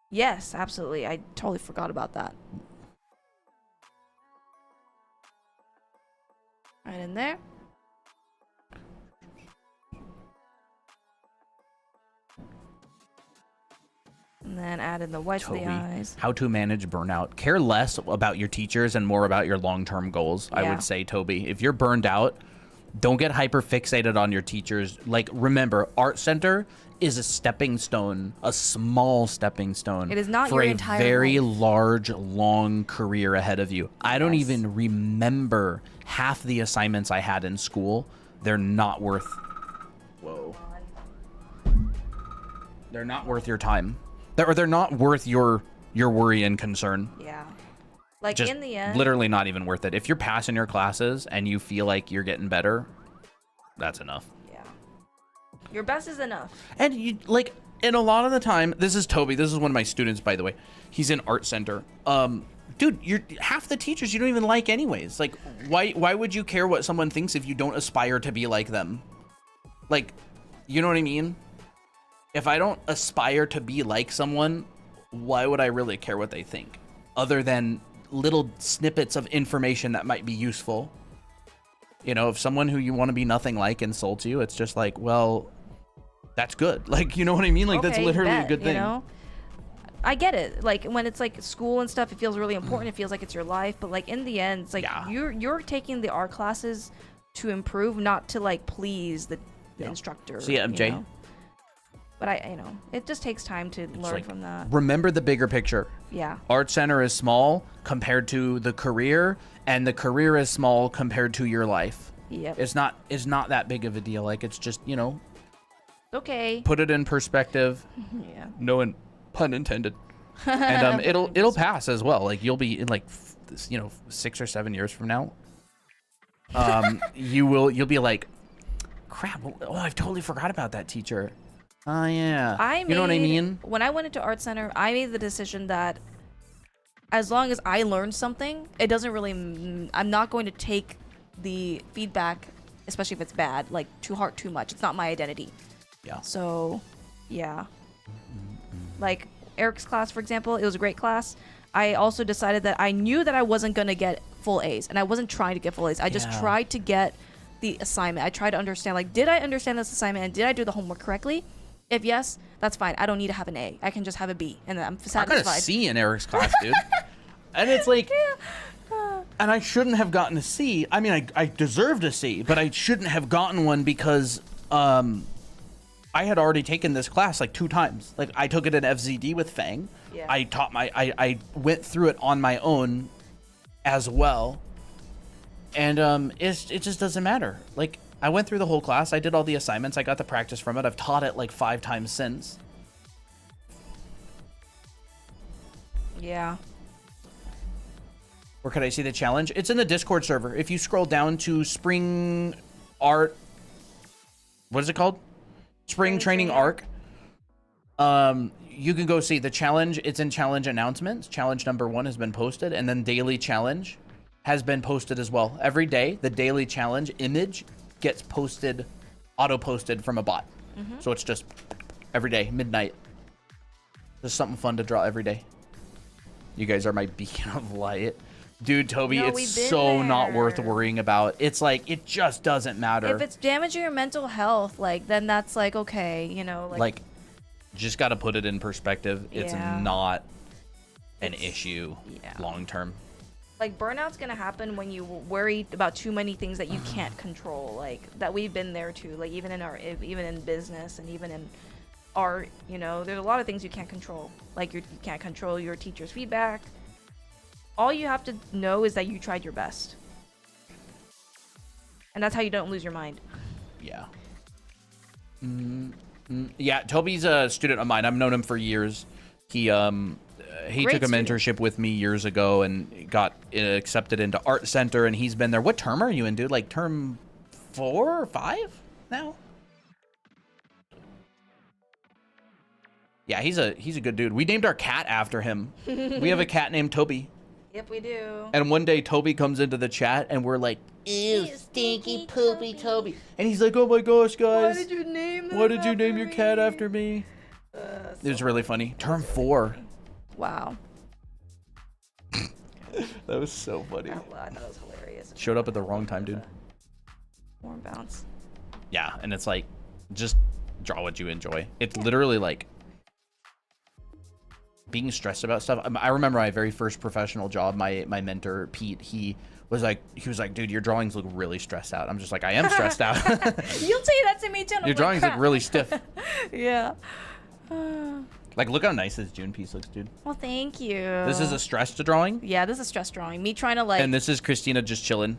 Yes, absolutely. I totally forgot about that. Right in there. And then add in the whites of the Toby, eyes. how to manage burnout. Care less about your teachers and more about your long-term goals, I Yeah. would say, Toby. If you're burned out, don't get hyper fixated on your teachers. Like, remember, Art Center is a stepping stone, a small stepping stone. It is not for your a entire very life. large, long career ahead of you. I don't Yes. even remember half the assignments I had in school. They're not worth... Whoa. They're not worth your time. They're not worth your worry and concern. Yeah. Like Just in the end. literally not even worth it. If you're passing your classes and you feel like you're getting better, that's enough. Yeah. Your best is enough. And you like, and a lot of the time, this is Toby. This is one of my students, by the way. He's in Art Center. Dude, you're half the teachers you don't even like anyways. Like, why would you care what someone thinks if you don't aspire to be like them? Like, you know what I mean? If I don't aspire to be like someone, why would I really care what they think? Other than little snippets of information that might be useful. If someone who you want to be nothing like insults you, it's just like, well, that's good. Like, you know what I mean? Like, that's Okay, literally bet, a good thing. I get it. Like when it's like school and stuff, it feels really important. It feels like it's your life. But like in the end, it's like Yeah. you're taking the art classes to improve, not to like please the instructor. See ya, MJ. You know? But it just takes time to learn like, from that. Remember the bigger picture. Yeah. Art Center is small compared to the career, and the career is small compared to your life. Yep. It's not that big of a deal. Like, it's just, Okay. put it in perspective. Yeah. No pun intended. And it'll pass as well. Like, you'll be in like 6 or 7 years from now. You'll be like, crap. Oh, I've totally forgot about that teacher. Oh yeah. You know what I mean? When I went into Art Center, I made the decision that as long as I learn something, it doesn't really. I'm not going to take the feedback, especially if it's bad, like to heart too much. It's not my identity. Yeah. So, yeah. Like Eric's class, for example, it was a great class. I also decided that I knew that I wasn't gonna get full A's, and I wasn't trying to get full A's. I just tried to get the assignment. I tried to understand, like, did I understand this assignment and did I do the homework correctly? If yes, that's fine. I don't need to have an A. I can just have a B, and I'm satisfied. I got a C in Eric's class, dude. And it's like, and I shouldn't have gotten a C. I mean, I deserved a C, but I shouldn't have gotten one because I had already taken this class like 2 times. Like, I took it in FZD with Fang. Yeah. I went through it on my own as well. And it just doesn't matter. Like, I went through the whole class. I did all the assignments. I got the practice from it. I've taught it like 5 times since. Yeah. Where could I see the challenge? It's in the Discord server. If you scroll down to Spring Art, what is it called? Spring Training Arc. You can go see the challenge. It's in challenge announcements. Challenge number 1 has been posted, and then daily challenge has been posted as well. Every day, the daily challenge image gets posted, auto-posted from a bot. So it's just every day, midnight. There's something fun to draw every day. You guys are my beacon of light. Dude, Toby, No, it's so not worth there. worrying about. It's like, it just doesn't matter. If it's damaging your mental health, like, then that's like, okay, you know, Like, just got to put it in perspective. It's Yeah. not an issue Yeah. long term. like burnout's gonna happen when you worry about too many things that you can't control, like that we've been there too, like even in business and even in art, you know, there's a lot of things you can't control, like you can't control your teacher's feedback. All you have to know is that you tried your best, and that's how you don't lose your mind. Yeah. Yeah, Toby's a student of mine. I've known him for years. He Great took a student. mentorship with me years ago and got accepted into Art Center, and he's been there. What term are you in, dude? Like term 4 or 5 now? Yeah, he's a good dude. We named our cat after him. We have a cat named Toby. Yep, we do. And one day Toby comes into the chat and we're like, Ew, stinky poopy Toby. and he's like, oh my gosh, guys. Why did you name them Why did you after name your cat me? after me? It was really funny. Term 4. Wow. That was so funny. I thought that was hilarious. Showed up at the wrong time, dude. Warm bounce. Yeah, and it's like, just draw what you enjoy. It's literally like being stressed about stuff. I remember my very first professional job, my mentor, Pete, he was like, dude, your drawings look really stressed out. I'm just like, I am stressed out. You'll say that to me too. Your drawings look really stiff. Yeah. Like, look how nice this June piece looks, dude. Well, thank you. This is a stressed drawing. Yeah, this is stress drawing. Me trying to like, And this is Christina just chilling.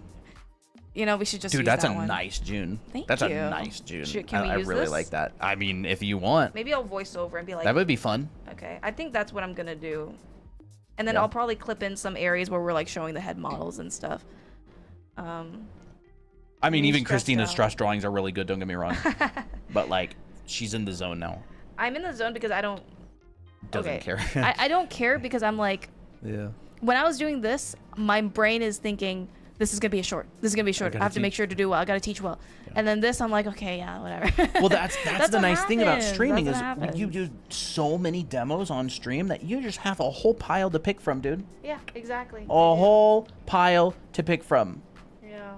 you know, we should just Dude, use that's that a one. nice June. Thank that's you. a nice June. Can we I use really this? like that. I mean, if you want, Maybe I'll voice over and be like, that would be fun. okay, I think that's what I'm gonna do. And then Yeah. I'll probably clip in some areas where we're like showing the head models and stuff. I mean, Me even stressed Christina's out. stress drawings are really good, don't get me wrong. But like, she's in the zone now. I'm in the zone because I don't. Doesn't okay. care. I don't care because I'm like, Yeah. when I was doing this, my brain is thinking, this is gonna be a short. This is gonna be short. I gotta have to make teach. sure to do well. I gotta teach well. And then this, I'm like, okay, yeah, whatever. Well, that's That's the what nice thing about happens. streaming That's is what happens. you do so many demos on stream that you just have a whole pile to pick from, dude. Yeah, exactly. A whole pile to pick from. Yeah.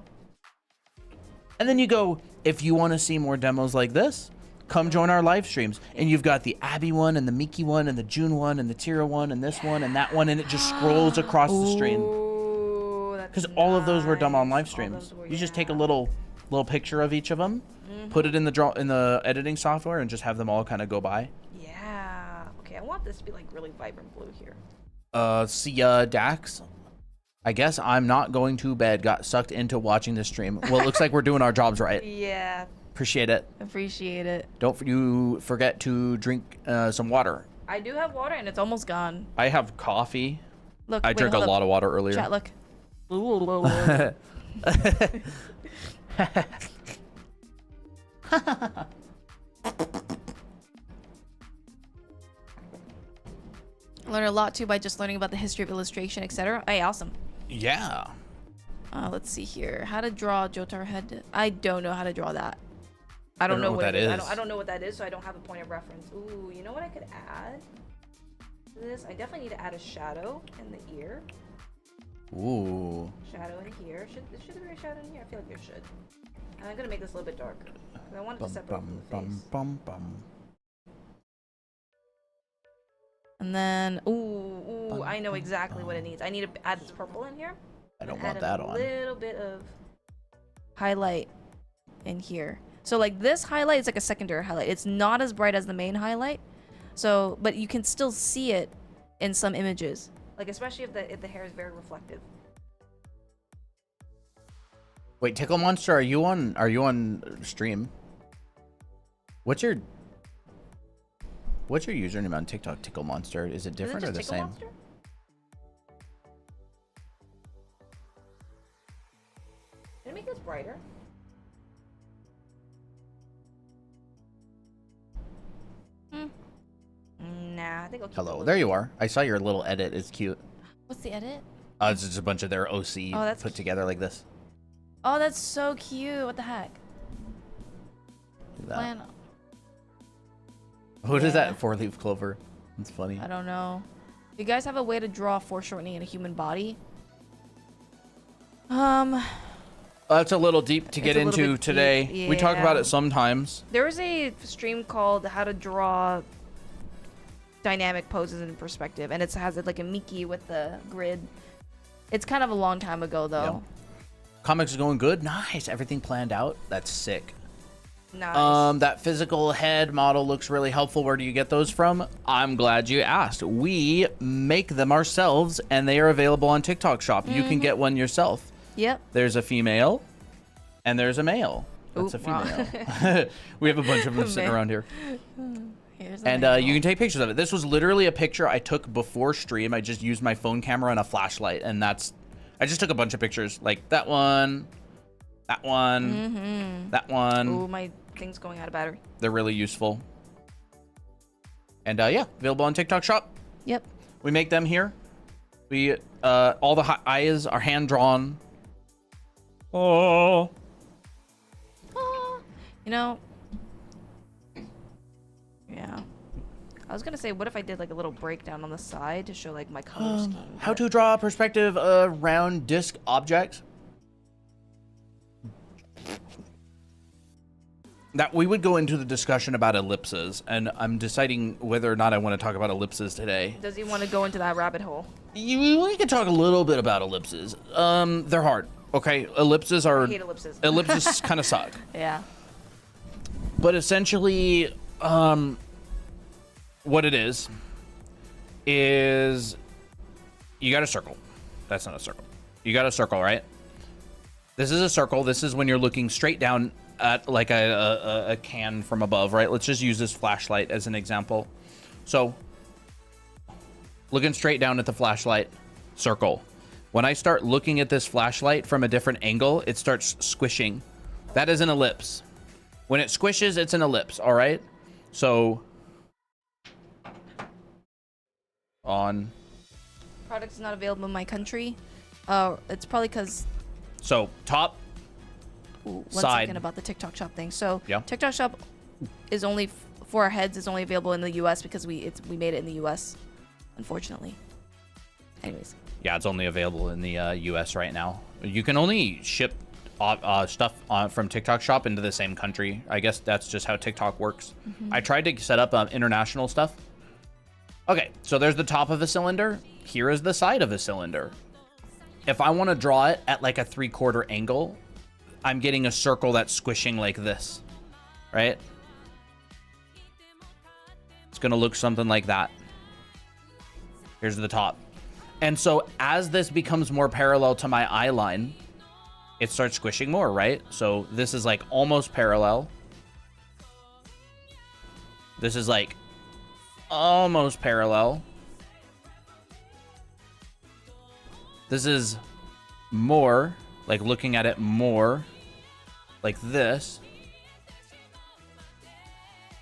And then you go, if you want to see more demos like this, come join our live streams. And you've got the Abby one and the Miki one and the June one and the Tira one and this one and that one, and it just scrolls across the stream. Ooh, that's Because all of those were done on live nice. All streams. those were- You just take a yeah. little picture of each of them, put it in the editing software, and just have them all kind of go by. Yeah. Okay, I want this to be like really vibrant blue here. See ya, Dax. I guess I'm not going to bed. Got sucked into watching this stream. Well, it looks like we're doing our jobs right. Yeah. Appreciate it. Appreciate it. Don't you forget to drink some water. I do have water and it's almost gone. I have coffee. Look, I drank a lot of water earlier. Chat, look. Learn a lot too by just learning about the history of illustration, etc. Hey, awesome. Yeah. Let's see here. How to draw Jotaro head. I don't know how to draw that. I don't know what that is. I don't know what that is, so I don't have a point of reference. Ooh, you know what I could add to this? I definitely need to add a shadow in the ear. Ooh. Shadow in here. Should there be a shadow in here? I feel like there should. And I'm gonna make this a little bit darker. I want it to separate from the face. And then, ooh, I know exactly what it needs. I need to add this purple in here. I don't want that on. A little bit of highlight in here. So like this highlight is like a secondary highlight. It's not as bright as the main highlight. So, but you can still see it in some images. Like especially if the hair is very reflective. Wait, Tickle Monster, are you on stream? What's your username on TikTok, Tickle Monster? Is it different or the same? Monster? Did I make this brighter? Nah, I think I'll keep Hello, there you are. I saw your little edit. It's cute. What's the edit? It's just a bunch of their OC put together like this. Oh, that's so cute. What the heck? That. What is that? 4-leaf clover. It's funny. I don't know. You guys have a way to draw foreshortening in a human body? That's a little deep to get into today. Yeah. We talk about it sometimes. There was a stream called How to Draw Dynamic Poses in Perspective, and it has like a Mickey with the grid. It's kind of a long time ago, though. Yeah. Comics is going good. Nice. Everything planned out. That's sick. Nice. That physical head model looks really helpful. Where do you get those from? I'm glad you asked. We make them ourselves, and they are available on TikTok Shop. You can get one yourself. Yep. There's a female, and there's a male. That's a female. Wow. We have a bunch of them sitting around here. And you can take pictures of it. This was literally a picture I took before stream. I just used my phone camera and a flashlight, and I just took a bunch of pictures, like that one, that one, that one. Ooh, my thing's going out of battery. They're really useful. And yeah, available on TikTok Shop. Yep. We make them here. We all the eyes are hand drawn. Oh. You know. Yeah. I was gonna say, what if I did like a little breakdown on the side to show like my color scheme? How to draw a perspective around disc objects. That we would go into the discussion about ellipses, and I'm deciding whether or not I want to talk about ellipses today. Does he want to go into that rabbit hole? We can talk a little bit about ellipses. They're hard. Okay, ellipses are. I hate ellipses. Ellipses kind of suck. Yeah. But essentially, what it is you got a circle. That's not a circle. You got a circle, right? This is a circle. This is when you're looking straight down at like a can from above, right? Let's just use this flashlight as an example. So, looking straight down at the flashlight, circle. When I start looking at this flashlight from a different angle, it starts squishing. That is an ellipse. When it squishes, it's an ellipse, all right? So, on. Product's not available in my country. It's probably because. So, top. One side. second about the TikTok Shop thing. So, yeah. TikTok Shop is only for our heads. Is only available in the U.S. because we made it in the U.S. Unfortunately. Anyways. Yeah, it's only available in the U.S. right now. You can only ship stuff from TikTok Shop into the same country. I guess that's just how TikTok works. I tried to set up international stuff. Okay, so there's the top of a cylinder. Here is the side of a cylinder. If I want to draw it at like a 3/4 angle, I'm getting a circle that's squishing like this, right? It's going to look something like that. Here's the top. And so as this becomes more parallel to my eye line, it starts squishing more, right? So this is like almost parallel. This is like almost parallel. This is more, like looking at it more like this.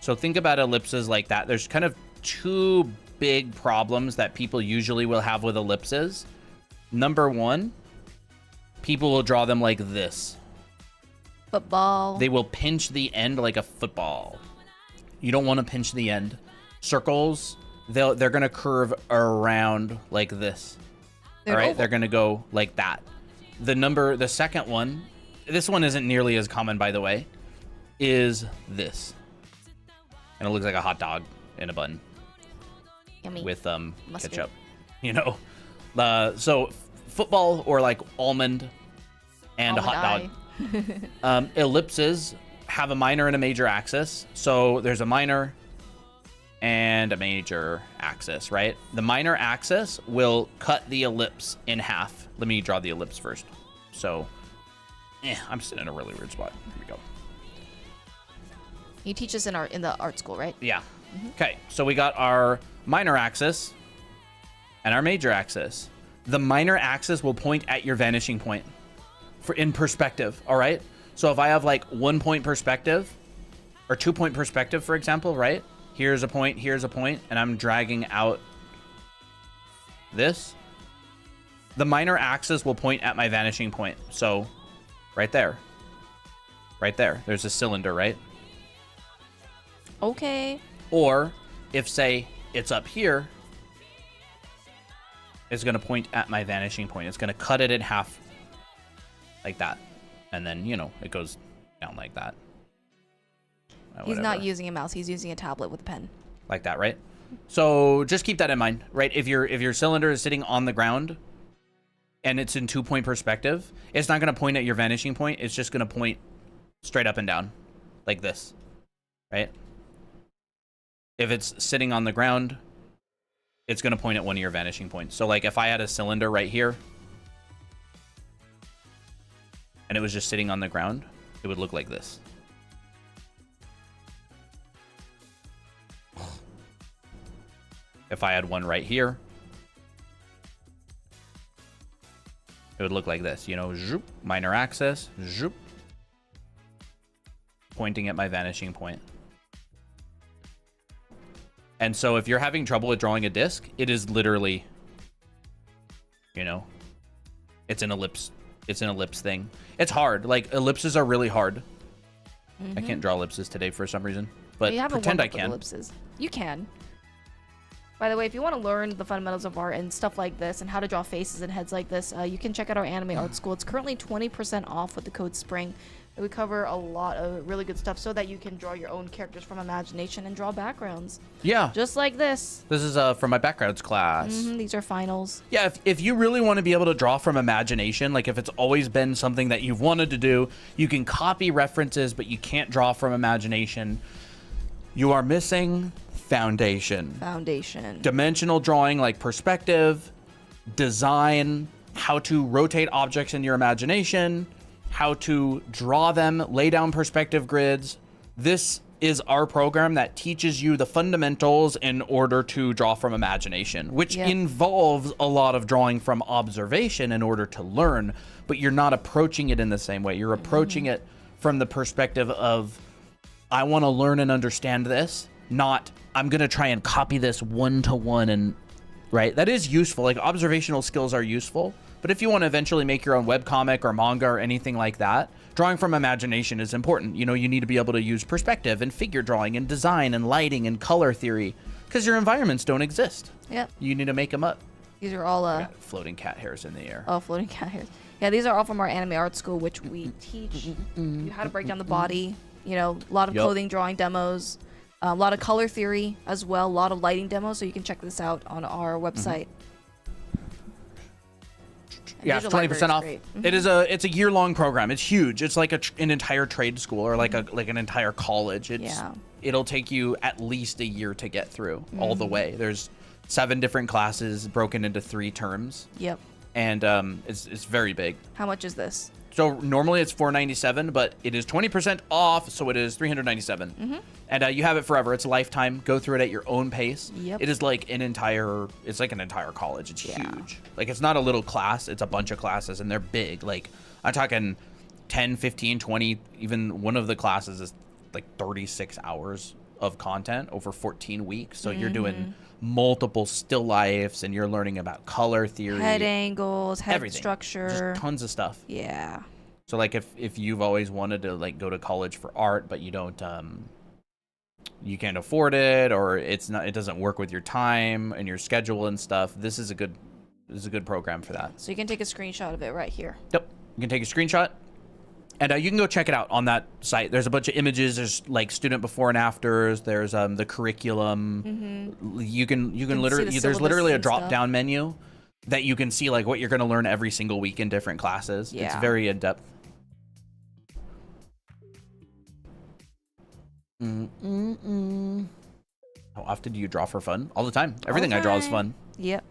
So think about ellipses like that. There's kind of two big problems that people usually will have with ellipses. Number one, people will draw them like this. Football. They will pinch the end like a football. You don't want to pinch the end. Circles, they're going to curve around like this. All right, they're going to go like that. The second one, this one isn't nearly as common, by the way, is this. And it looks like a hot dog in a bun. Yummy. With Mustard. ketchup. You know? So football or like almond and a hot dog. Ellipses have a minor and a major axis. So there's a minor and a major axis, right? The minor axis will cut the ellipse in half. Let me draw the ellipse first. So, I'm sitting in a really weird spot. Here we go. You teach us in the art school, right? Yeah. Okay, so we got our minor axis and our major axis. The minor axis will point at your vanishing point in perspective, all right? So if I have like 1 point perspective or 2 point perspective, for example, right? Here's a point, and I'm dragging out this. The minor axis will point at my vanishing point. So right there. Right there. There's a cylinder, right? Okay. Or if, say, it's up here, it's going to point at my vanishing point. It's going to cut it in half like that. And then, you know, it goes down like that. He's not using a mouse. He's using a tablet with a pen. Like that, right? So just keep that in mind, right? If your cylinder is sitting on the ground and it's in 2 point perspective, it's not going to point at your vanishing point. It's just going to point straight up and down like this, right? If it's sitting on the ground, it's going to point at one of your vanishing points. So like if I had a cylinder right here and it was just sitting on the ground, it would look like this. If I had one right here, it would look like this, you know, zoop, minor axis, zoop, pointing at my vanishing point. And so if you're having trouble with drawing a disc, it is literally, you know, it's an ellipse thing. It's hard. Like ellipses are really hard. I can't draw ellipses today for some reason, but pretend I can. Ellipses. You can. By the way, if you want to learn the fundamentals of art and stuff like this and how to draw faces and heads like this, you can check out our anime art school. It's currently 20% off with the code SPRING. We cover a lot of really good stuff so that you can draw your own characters from imagination and draw backgrounds. Yeah. Just like this. This is from my backgrounds class. These are finals. Yeah, if you really want to be able to draw from imagination, like if it's always been something that you've wanted to do, you can copy references, but you can't draw from imagination. You are missing foundation. Dimensional drawing, like perspective, design, how to rotate objects in your imagination, how to draw them, lay down perspective grids. This is our program that teaches you the fundamentals in order to draw from imagination, which involves a lot of drawing from observation in order to learn, but you're not approaching it in the same way. You're approaching it from the perspective of, I want to learn and understand this, not I'm going to try and copy this one-to-one. And right, that is useful. Like observational skills are useful, but if you want to eventually make your own webcomic or manga or anything like that, drawing from imagination is important. You know, you need to be able to use perspective and figure drawing and design and lighting and color theory because your environments don't exist. Yep. You need to make them up. These are all floating cat hairs in the air. Oh, floating cat hairs. Yeah, these are all from our anime art school, which we teach you how to break down the body. You know, a lot of clothing drawing demos. A lot of color theory as well, a lot of lighting demos, so you can check this out on our website. Yeah, it's 20% off. It's a year-long program. It's huge. It's like an entire trade school or like an entire college. It'll take you at least a year to get through all the way. There's 7 different classes broken into 3 terms. Yep. And it's very big. How much is this? So normally it's $497, but it is 20% off, so it is $397. And you have it forever. It's a lifetime. Go through it at your own pace. Yep. It is like an entire college. It's huge. Like it's not a little class. It's a bunch of classes, and they're big. Like I'm talking 10, 15, 20. Even one of the classes is like 36 hours of content over 14 weeks. So you're doing multiple still lifes, and you're learning about color theory, Head angles, head everything. structure. Just tons of stuff. Yeah. So like if you've always wanted to like go to college for art, but you don't you can't afford it, or it doesn't work with your time and your schedule and stuff, this is a good program for that. So you can take a screenshot of it right here. Yep. You can take a screenshot, and you can go check it out on that site. There's a bunch of images. There's like student before and afters. There's the curriculum. You can literally there's literally a drop down menu that you can see like what you're going to learn every single week in different classes. Yeah. It's very in depth. How often do you draw for fun? All the time. Everything I draw is fun. Yep.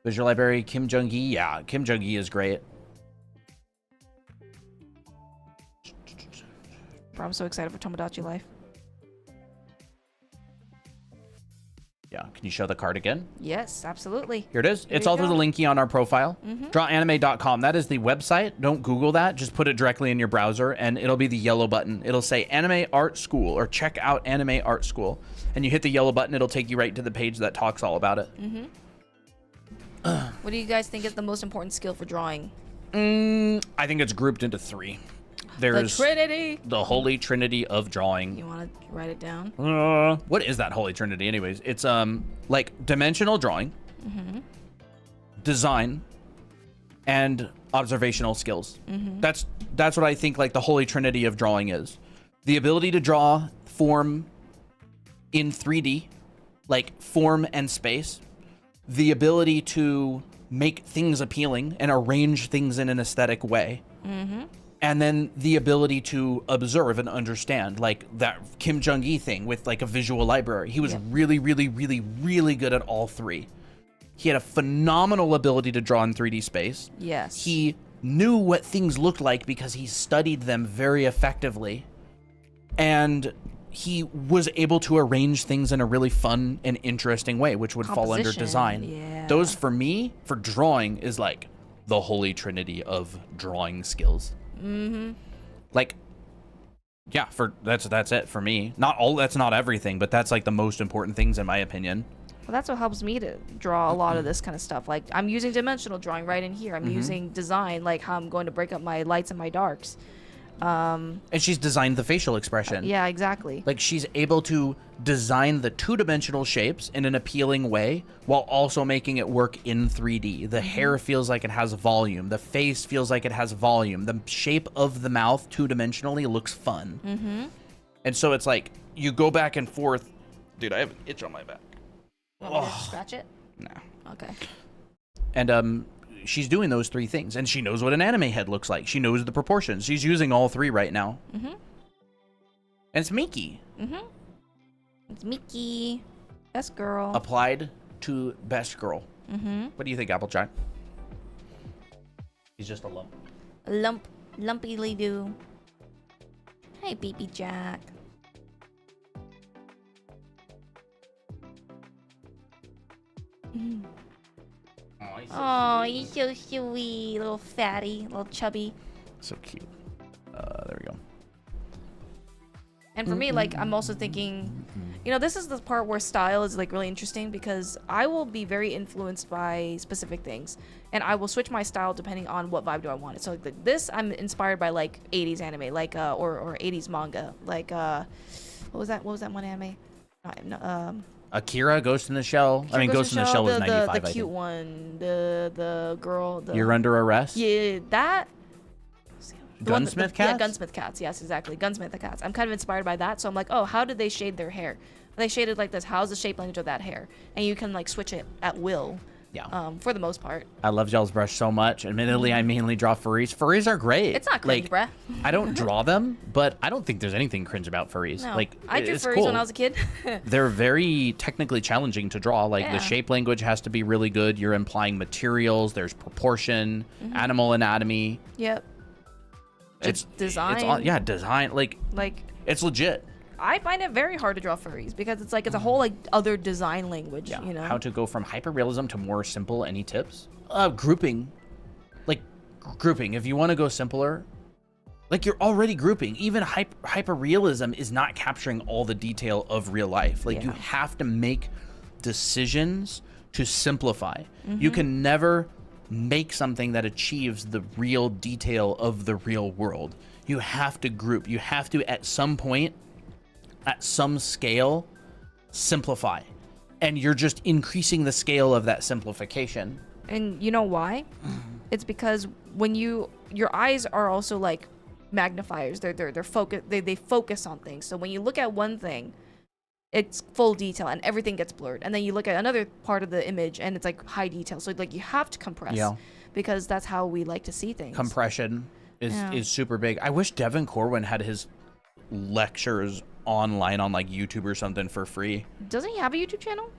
Visual library, Kim Jung-gi. Yeah, Kim Jung-gi is great. Bro, I'm so excited for Tomodachi Life. Yeah, can you show the card again? Yes, absolutely. Here it is. Here It's you all through go. the linky on our profile. Drawanime.com. That is the website. Don't Google that. Just put it directly in your browser, and it'll be the yellow button. It'll say Anime Art School or check out Anime Art School. And you hit the yellow button, it'll take you right to the page that talks all about it. What do you guys think is the most important skill for drawing? I think it's grouped into 3. There's The Trinity. the Holy Trinity of drawing. You want to write it down? What is that Holy Trinity anyways? It's like dimensional drawing, design, and observational skills. That's what I think like the Holy Trinity of drawing is. The ability to draw form in 3D, like form and space. The ability to make things appealing and arrange things in an aesthetic way. And then the ability to observe and understand, like that Kim Jung-gi thing with like a visual library. He was really, really, really, really good at all 3. He had a phenomenal ability to draw in 3D space. Yes. He knew what things looked like because he studied them very effectively. And he was able to arrange things in a really fun and interesting way, which would fall under Composition, design. yeah. Those, for me, for drawing, is like the Holy Trinity of drawing skills. Like, yeah, that's it for me. That's not everything, but that's like the most important things in my opinion. Well, that's what helps me to draw a lot of this kind of stuff. Like, I'm using dimensional drawing right in here. I'm using design, like how I'm going to break up my lights and my darks. And she's designed the facial expression. Yeah, exactly. Like, she's able to design the 2-dimensional shapes in an appealing way while also making it work in 3D. The hair feels like it has volume. The face feels like it has volume. The shape of the mouth 2-dimensionally looks fun. And so it's like, you go back and forth. Dude, I have an itch on my back. Want me to scratch it? No. Okay. And she's doing those 3 things, and she knows what an anime head looks like. She knows the proportions. She's using all 3 right now. And it's Miki. It's Mickey. Best girl. Applied to best girl. What do you think, Applejack? He's just a lump. Lumpy do. Hey, baby Jack. Oh, he's so sweet, little fatty, little chubby. So cute. There we go. And for me, like, I'm also thinking, you know, this is the part where style is like really interesting because I will be very influenced by specific things, and I will switch my style depending on what vibe do I want it. So like this, I'm inspired by like 80s anime, like or 80s manga, like what was that one anime? Akira, Ghost in the Shell. I mean, Ghost in the Shell was 95, I the think. cute one, the girl. You're Under Arrest? Yeah, that. Gunsmith Cats? Yeah, Gunsmith Cats. Yes, exactly. Gunsmith Cats. I'm kind of inspired by that. So I'm like, oh, how did they shade their hair? They shaded like this. How's the shape language of that hair? And you can like switch it at will. Yeah. For the most part. I love Gels Brush so much. Admittedly, I mainly draw furries. Furries are great. It's not cringe, like, bruh. I don't draw them, but I don't think there's anything cringe about furries. No. Like, I drew it's furries cool. when I was a kid. They're very technically challenging to draw. Like, Yeah. the shape language has to be really good. You're implying materials. There's proportion, animal anatomy. Yep. It's design. It's all, yeah, design. Like, it's legit. I find it very hard to draw furries because it's like it's a whole like other design language. Yeah. You know. How to go from hyperrealism to more simple. Any tips? Grouping. Like, grouping. If you want to go simpler, Like, you're already grouping. Even hyperrealism is not capturing all the detail of real life. Like, you have to make decisions to simplify. You can never make something that achieves the real detail of the real world. You have to group. You have to, at some point, at some scale, simplify. And you're just increasing the scale of that simplification. And you know why? It's because when your eyes are also like magnifiers. They're focus. They focus on things. So when you look at one thing, it's full detail and everything gets blurred. And then you look at another part of the image and it's like high detail. So like you have to compress because that's how we like to see things. Compression is super big. I wish Devin Corwin had his lectures online on like YouTube or something for free. Doesn't he have a YouTube channel?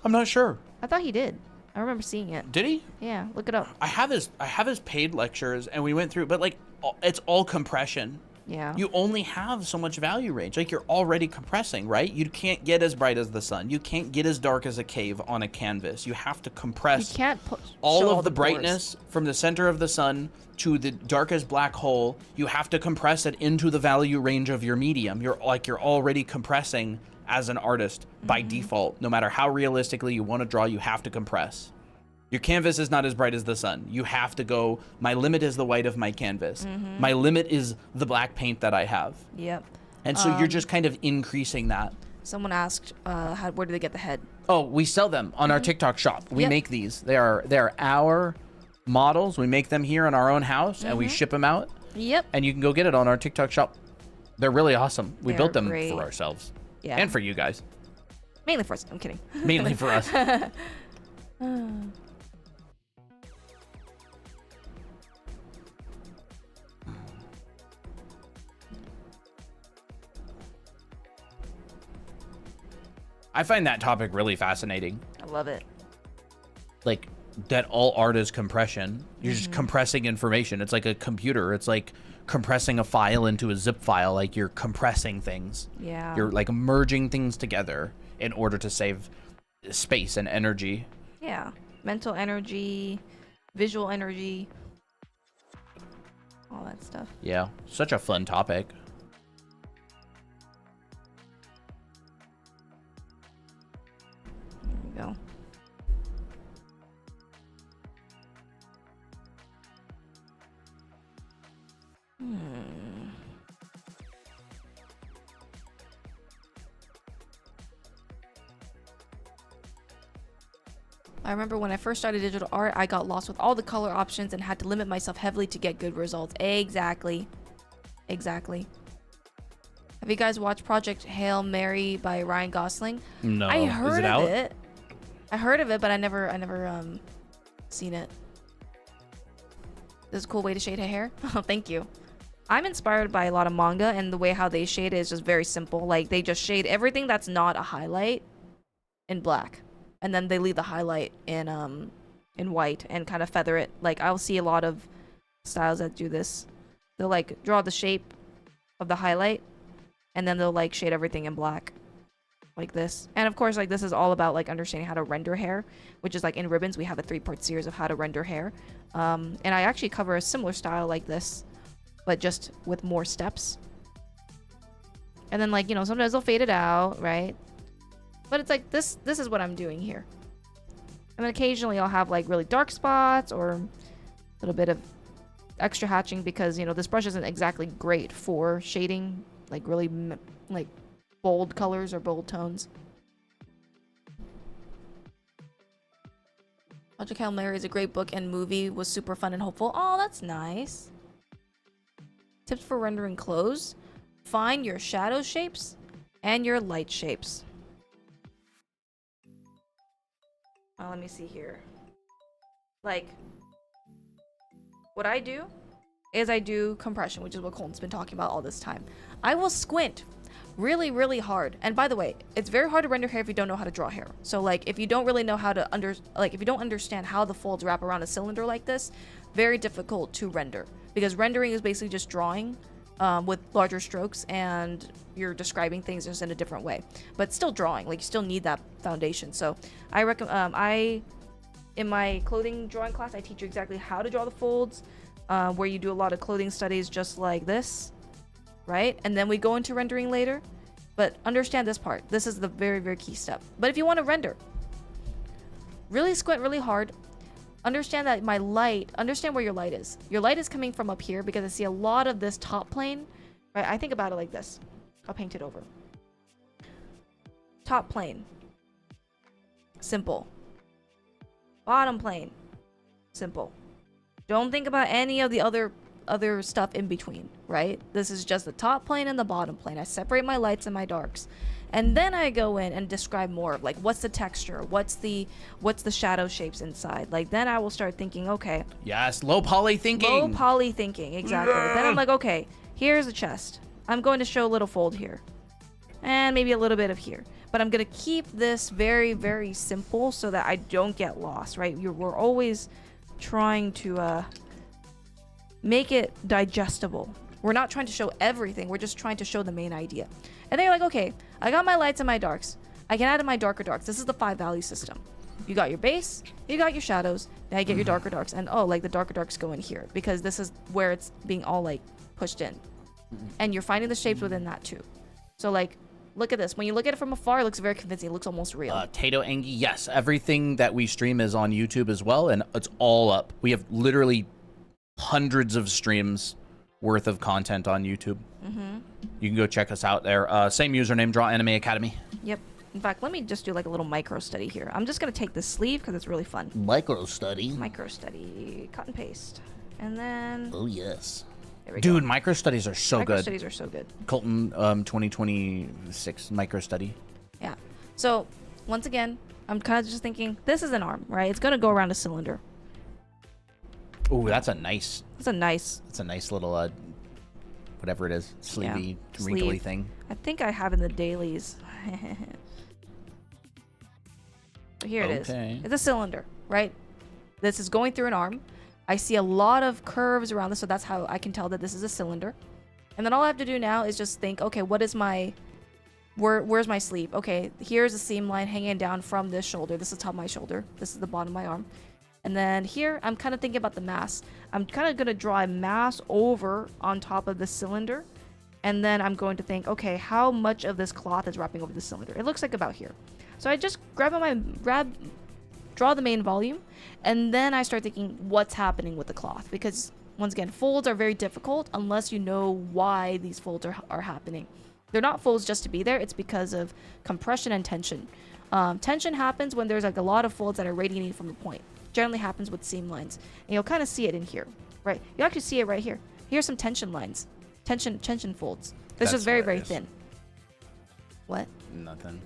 I'm not sure. I thought he did. I remember seeing it. Did he? Yeah, look it up. I have his paid lectures and we went through, but like it's all compression. Yeah. You only have so much value range. Like, you're already compressing, right? You can't get as bright as the sun. You can't get as dark as a cave on a canvas. You have to compress You can't all of the brightness from the center of the sun to the darkest black hole. You have to compress it into the value range of your medium. You're already compressing as an artist by default. No matter how realistically you want to draw, you have to compress. Your canvas is not as bright as the sun. You have to go, my limit is the white of my canvas. My limit is the black paint that I have. Yep. And so you're just kind of increasing that. Someone asked, where do they get the head? Oh, we sell them on our TikTok shop. We make these. They are our models. We make them here in our own house and we ship them out. Yep. And you can go get it on our TikTok shop. They're really awesome. We built them great. for ourselves. Yeah. And for you guys. Mainly for us. I'm kidding. Mainly for us. I find that topic really fascinating. I love it. Like, that all art is compression. You're just compressing information. It's like a computer. It's like compressing a file into a zip file. Like, you're compressing things. Yeah. You're like merging things together in order to save space and energy. Yeah. Mental energy, visual energy, all that stuff. Yeah. Such a fun topic. There we go. I remember when I first started digital art, I got lost with all the color options and had to limit myself heavily to get good results. Exactly. Exactly. Have you guys watched Project Hail Mary by Ryan Gosling? No. I heard Is it of out? it. I heard of it, but I never seen it. This is a cool way to shade her hair. Oh, thank you. I'm inspired by a lot of manga, and the way how they shade it is just very simple. Like, they just shade everything that's not a highlight in black, and then they leave the highlight in white and kind of feather it. Like, I'll see a lot of styles that do this. They'll like draw the shape of the highlight, and then they'll like shade everything in black, like this. And of course, like, this is all about like understanding how to render hair, which is like in Ribbons we have a 3-part series of how to render hair. And I actually cover a similar style like this, but just with more steps. And then, like, you know, sometimes they'll fade it out, right? But it's like this is what I'm doing here. And then occasionally I'll have like really dark spots or a little bit of extra hatching, because, you know, this brush isn't exactly great for shading like really like bold colors or bold tones. Project Hail Mary is a great book, and movie was super fun and hopeful. Oh, that's nice. Tips for rendering clothes: find your shadow shapes and your light shapes. Let me see here. Like, what I do is I do compression, which is what Colton's been talking about all this time. I will squint really, really hard. And by the way, it's very hard to render hair if you don't know how to draw hair. So like, if you don't really know how to if you don't understand how the folds wrap around a cylinder like this, very difficult to render, because rendering is basically just drawing with larger strokes, and you're describing things just in a different way, but still drawing. Like, you still need that foundation. So I recommend in my clothing drawing class, I teach you exactly how to draw the folds, where you do a lot of clothing studies just like this, right? And then we go into rendering later. But understand this part. This is the very, very key step. But if you want to render, really squint really hard. Understand that understand where your light is. Your light is coming from up here because I see a lot of this top plane, right? I think about it like this. I'll paint it over. Top plane. Simple. Bottom plane. Simple. Don't think about any of the other stuff in between, right? This is just the top plane and the bottom plane. I separate my lights and my darks. And then I go in and describe more of like what's the texture, what's the shadow shapes inside. Like then I will start thinking, okay. Yes, low poly thinking. Low poly thinking, exactly. Then I'm like, okay, here's a chest. I'm going to show a little fold here. And maybe a little bit of here. But I'm going to keep this very, very simple so that I don't get lost, right? We're always trying to make it digestible. We're not trying to show everything. We're just trying to show the main idea. And then you're like, okay, I got my lights and my darks. I can add in my darker darks. This is the 5 value system. You got your base, you got your shadows, now you get your darker darks. And oh, like the darker darks go in here because this is where it's being all like pushed in. And you're finding the shapes within that too. So like, look at this. When you look at it from afar, it looks very convincing. It looks almost real. Tato Angie, yes. Everything that we stream is on YouTube as well, and it's all up. We have literally hundreds of streams worth of content on YouTube. You can go check us out there. Same username, Draw Anime Academy. Yep. In fact, let me just do like a little micro study here. I'm just going to take this sleeve because it's really fun. Micro study. Micro study. Cut and paste. And then... Oh, yes. There we Dude, go. micro studies are so Micro good. studies are so good. Colton 2026 micro study. Yeah. So, once again, I'm kind of just thinking, this is an arm, right? It's going to go around a cylinder. Ooh, that's a nice... It's a nice... It's a nice little, whatever it is, sleevey, Yeah, wrinkly sleeve. thing. I think I have in the dailies. Here it is. Okay. It's a cylinder, right? This is going through an arm. I see a lot of curves around this, so that's how I can tell that this is a cylinder. And then all I have to do now is just think, okay, what is my... Where's my sleeve? Okay, here's a seam line hanging down from this shoulder. This is the top of my shoulder. This is the bottom of my arm. And then here, I'm kind of thinking about the mass. I'm kind of going to draw a mass over on top of the cylinder. And then I'm going to think, okay, how much of this cloth is wrapping over the cylinder? It looks like about here. So I just draw the main volume, and then I start thinking what's happening with the cloth. Because, once again, folds are very difficult unless you know why these folds are happening. They're not folds just to be there. It's because of compression and tension. Tension happens when there's like a lot of folds that are radiating from the point. Generally happens with seam lines. And you'll kind of see it in here, right? You'll actually see it right here. Here's some tension lines. Tension folds. It's just very, very thin. What? Nothing.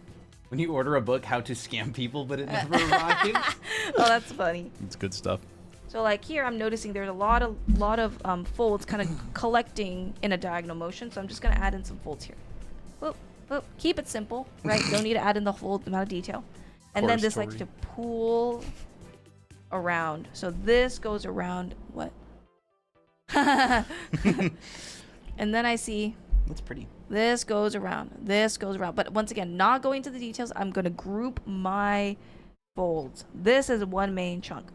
When you order a book, How to Scam People, but it never arrives. Oh, that's funny. It's good stuff. So like here, I'm noticing there's a lot of folds kind of collecting in a diagonal motion. So I'm just gonna add in some folds here. Whoop, whoop. Keep it simple, right? Don't need to add in the whole amount of detail. And then this likes to pull around. So this goes around what? And then I see That's pretty. this goes around. This goes around. But once again, not going into the details, I'm going to group my folds. This is one main chunk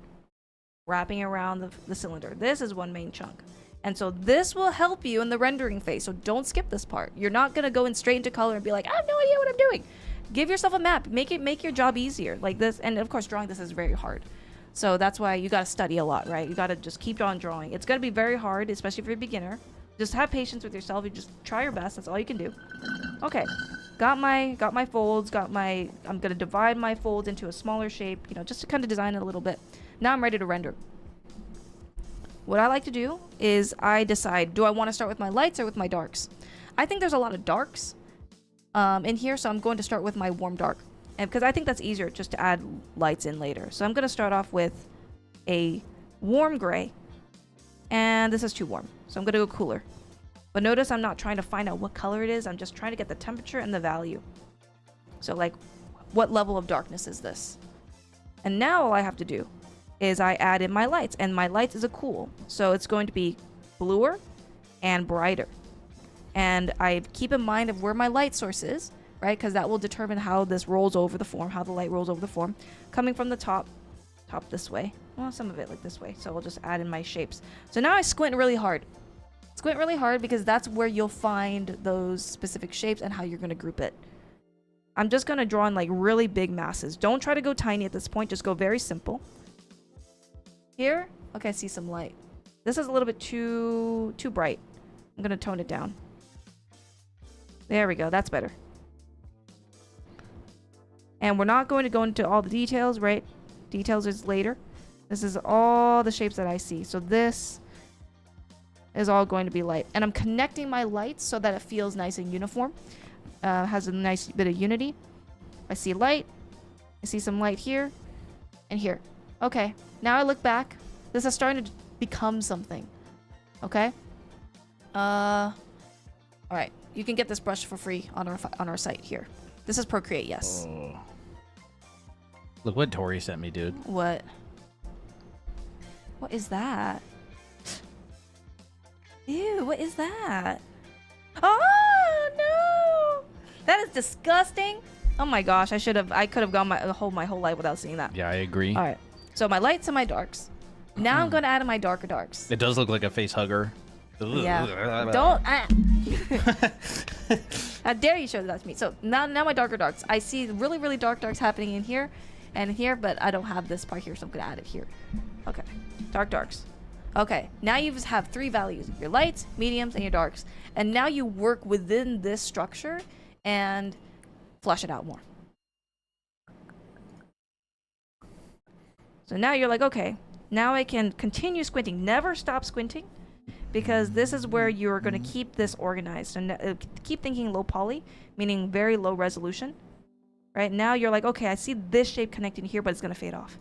wrapping around the cylinder. This is one main chunk. And so this will help you in the rendering phase. So don't skip this part. You're not going to go in straight into color and be like, I have no idea what I'm doing. Give yourself a map. Make your job easier like this. And of course, drawing this is very hard. So that's why you got to study a lot, right? You got to just keep on drawing. It's going to be very hard, especially if you're a beginner. Just have patience with yourself. You just try your best. That's all you can do. Okay. Got my folds. I'm going to divide my folds into a smaller shape, just to kind of design it a little bit. Now I'm ready to render. What I like to do is I decide, do I want to start with my lights or with my darks? I think there's a lot of darks in here, so I'm going to start with my warm dark. And because I think that's easier just to add lights in later. So I'm going to start off with a warm gray. And this is too warm, so I'm going to go cooler. But notice I'm not trying to find out what color it is. I'm just trying to get the temperature and the value. So like, what level of darkness is this? And now all I have to do is I add in my lights. And my lights is a cool. So it's going to be bluer and brighter. And I keep in mind of where my light source is, right? Because that will determine how this rolls over the form, how the light rolls over the form. Coming from the top this way. well, some of it like this way. So we'll just add in my shapes. So now I squint really hard. Squint really hard because that's where you'll find those specific shapes and how you're going to group it. I'm just going to draw in like really big masses. Don't try to go tiny at this point. Just go very simple. Here, okay, I see some light. This is a little bit too bright. I'm going to tone it down. There we go. That's better. And we're not going to go into all the details, right? Details is later. This is all the shapes that I see. So this is all going to be light. And I'm connecting my lights so that it feels nice and uniform. Has a nice bit of unity. I see light. I see some light here and here. Okay. Now I look back. This is starting to become something. Okay? All right. You can get this brush for free on our site here. This is Procreate, yes. Oh. Look what Tori sent me, dude. What? What is that? Ew, what is that? Oh, no! That is disgusting. Oh my gosh, I could have gone my whole life without seeing that. Yeah, I agree. All right. So my lights and my darks. Now I'm going to add in my darker darks. It does look like a face hugger. Yeah. Don't. How dare you show that to me? So now my darker darks. I see really, really dark darks happening in here and here, but I don't have this part here, so I'm going to add it here. Okay. Dark darks. Okay. Now you just have 3 values. Your lights, mediums, and your darks. And now you work within this structure and flush it out more. So now you're like, okay, now I can continue squinting. Never stop squinting. Because this is where you're going to keep this organized. And keep thinking low poly, meaning very low resolution. Right now you're like, okay, I see this shape connecting here, but it's going to fade off.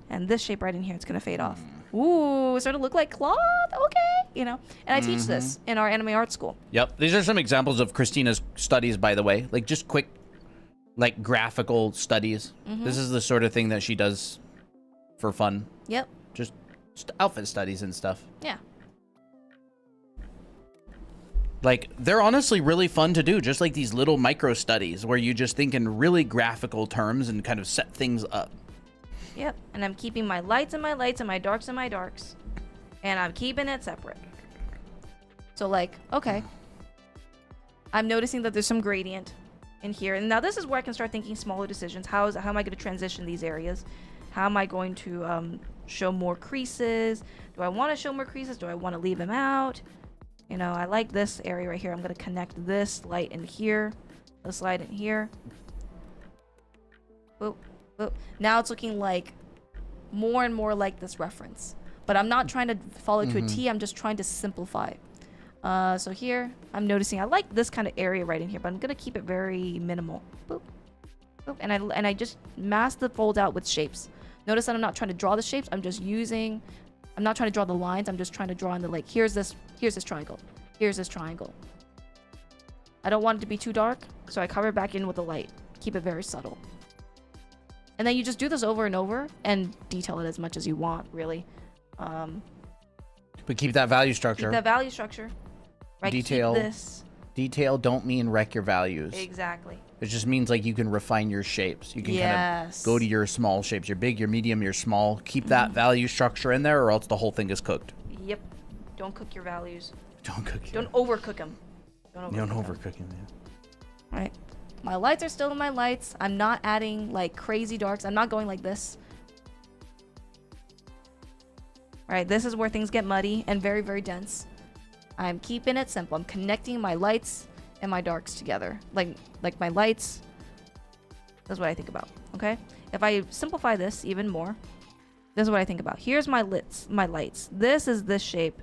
And this shape right in here, it's going to fade off. Ooh, it's starting to look like cloth. Okay. You know, and I teach this in our anime art school. Yep. These are some examples of Christina's studies, by the way. Like just quick, like graphical studies. This is the sort of thing that she does for fun. Yep. Just outfit studies and stuff. Yeah. Like, they're honestly really fun to do, just like these little micro studies where you just think in really graphical terms and kind of set things up. Yep. And I'm keeping my lights and my lights and my darks and my darks. And I'm keeping it separate. So, like, okay. I'm noticing that there's some gradient in here. And now this is where I can start thinking smaller decisions. How am I going to transition these areas? How am I going to show more creases? Do I want to show more creases? Do I want to leave them out? You know, I like this area right here. I'm going to connect this light in here, this light in here. Boop, boop. Now it's looking like more and more like this reference. But I'm not trying to follow to a T. I'm just trying to simplify. So here, I'm noticing I like this kind of area right in here, but I'm going to keep it very minimal. Boop, boop. And I just mask the fold out with shapes. Notice that I'm not trying to draw the shapes. I'm not trying to draw the lines. I'm just trying to draw in the, like, here's this triangle. Here's this triangle. I don't want it to be too dark, so I cover it back in with the light. Keep it very subtle. And then you just do this over and over and detail it as much as you want, really. But keep that value structure. Keep that value structure. Right? Detail. Keep this. Detail don't mean wreck your values. Exactly. It just means like you can refine your shapes. You can kind of go to your small shapes. Your big, your medium, your small. Keep that value structure in there or else the whole thing is cooked. Yep. Don't cook your values. Don't cook your... Don't overcook them. Don't overcook them, yeah. All right. My lights are still in my lights. I'm not adding like crazy darks. I'm not going like this. All right. This is where things get muddy and very, very dense. I'm keeping it simple. I'm connecting my lights and my darks together. Like my lights. That's what I think about. Okay. If I simplify this even more, this is what I think about. Here's my lights. This is this shape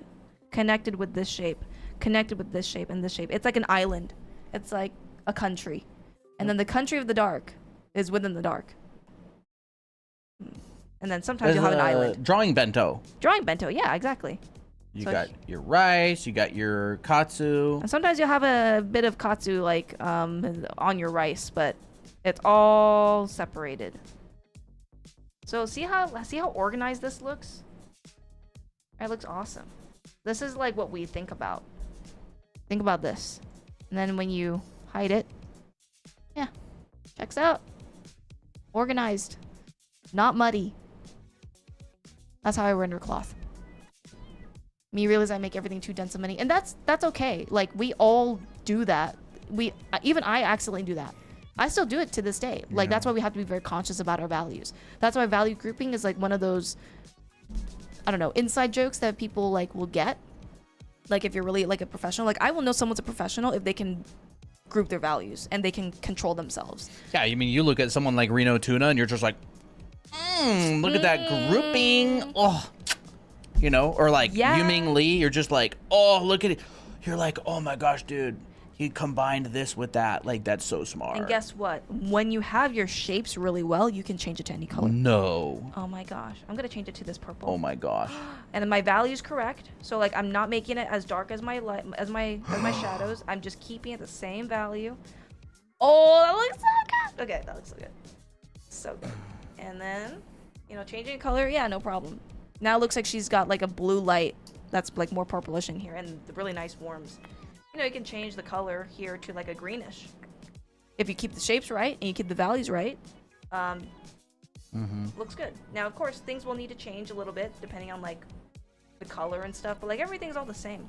connected with this shape, connected with this shape and this shape. It's like an island. It's like a country. And then the country of the dark is within the dark. And then sometimes you'll have an island. Drawing bento. Drawing bento, yeah, exactly. You got your rice, you got your katsu. And sometimes you'll have a bit of katsu like on your rice, but it's all separated. So see how organized this looks? It looks awesome. This is like what we think about. Think about this. And then when you hide it, yeah, checks out. Organized, not muddy. That's how I render cloth. Me realize I make everything too dense and many, and that's okay. Like, we all do that. Even I accidentally do that. I still do it to this day. Like, that's why we have to be very conscious about our values. That's why value grouping is like one of those, I don't know, inside jokes that people like will get. Like, if you're really like a professional, like I will know someone's a professional if they can group their values and they can control themselves. Yeah, I mean, you look at someone like Reno Tuna and you're just like, look at that grouping. Oh, you know, or like Yuming Lee, you're just like, oh, look at it. You're like, oh my gosh, dude, he combined this with that. Like, that's so smart. And guess what? When you have your shapes really well, you can change it to any color. No. Oh my gosh. I'm going to change it to this purple. Oh my gosh. And then my value is correct. So like, I'm not making it as dark as my light, as my shadows. I'm just keeping it the same value. Oh, that looks so good. Okay, that looks so good. So good. And then, you know, changing color, yeah, no problem. Now it looks like she's got like a blue light that's like more purplish in here and the really nice warms. You know, you can change the color here to like a greenish. If you keep the shapes right and you keep the values right, looks good. Now, of course, things will need to change a little bit depending on like the color and stuff, but like everything's all the same.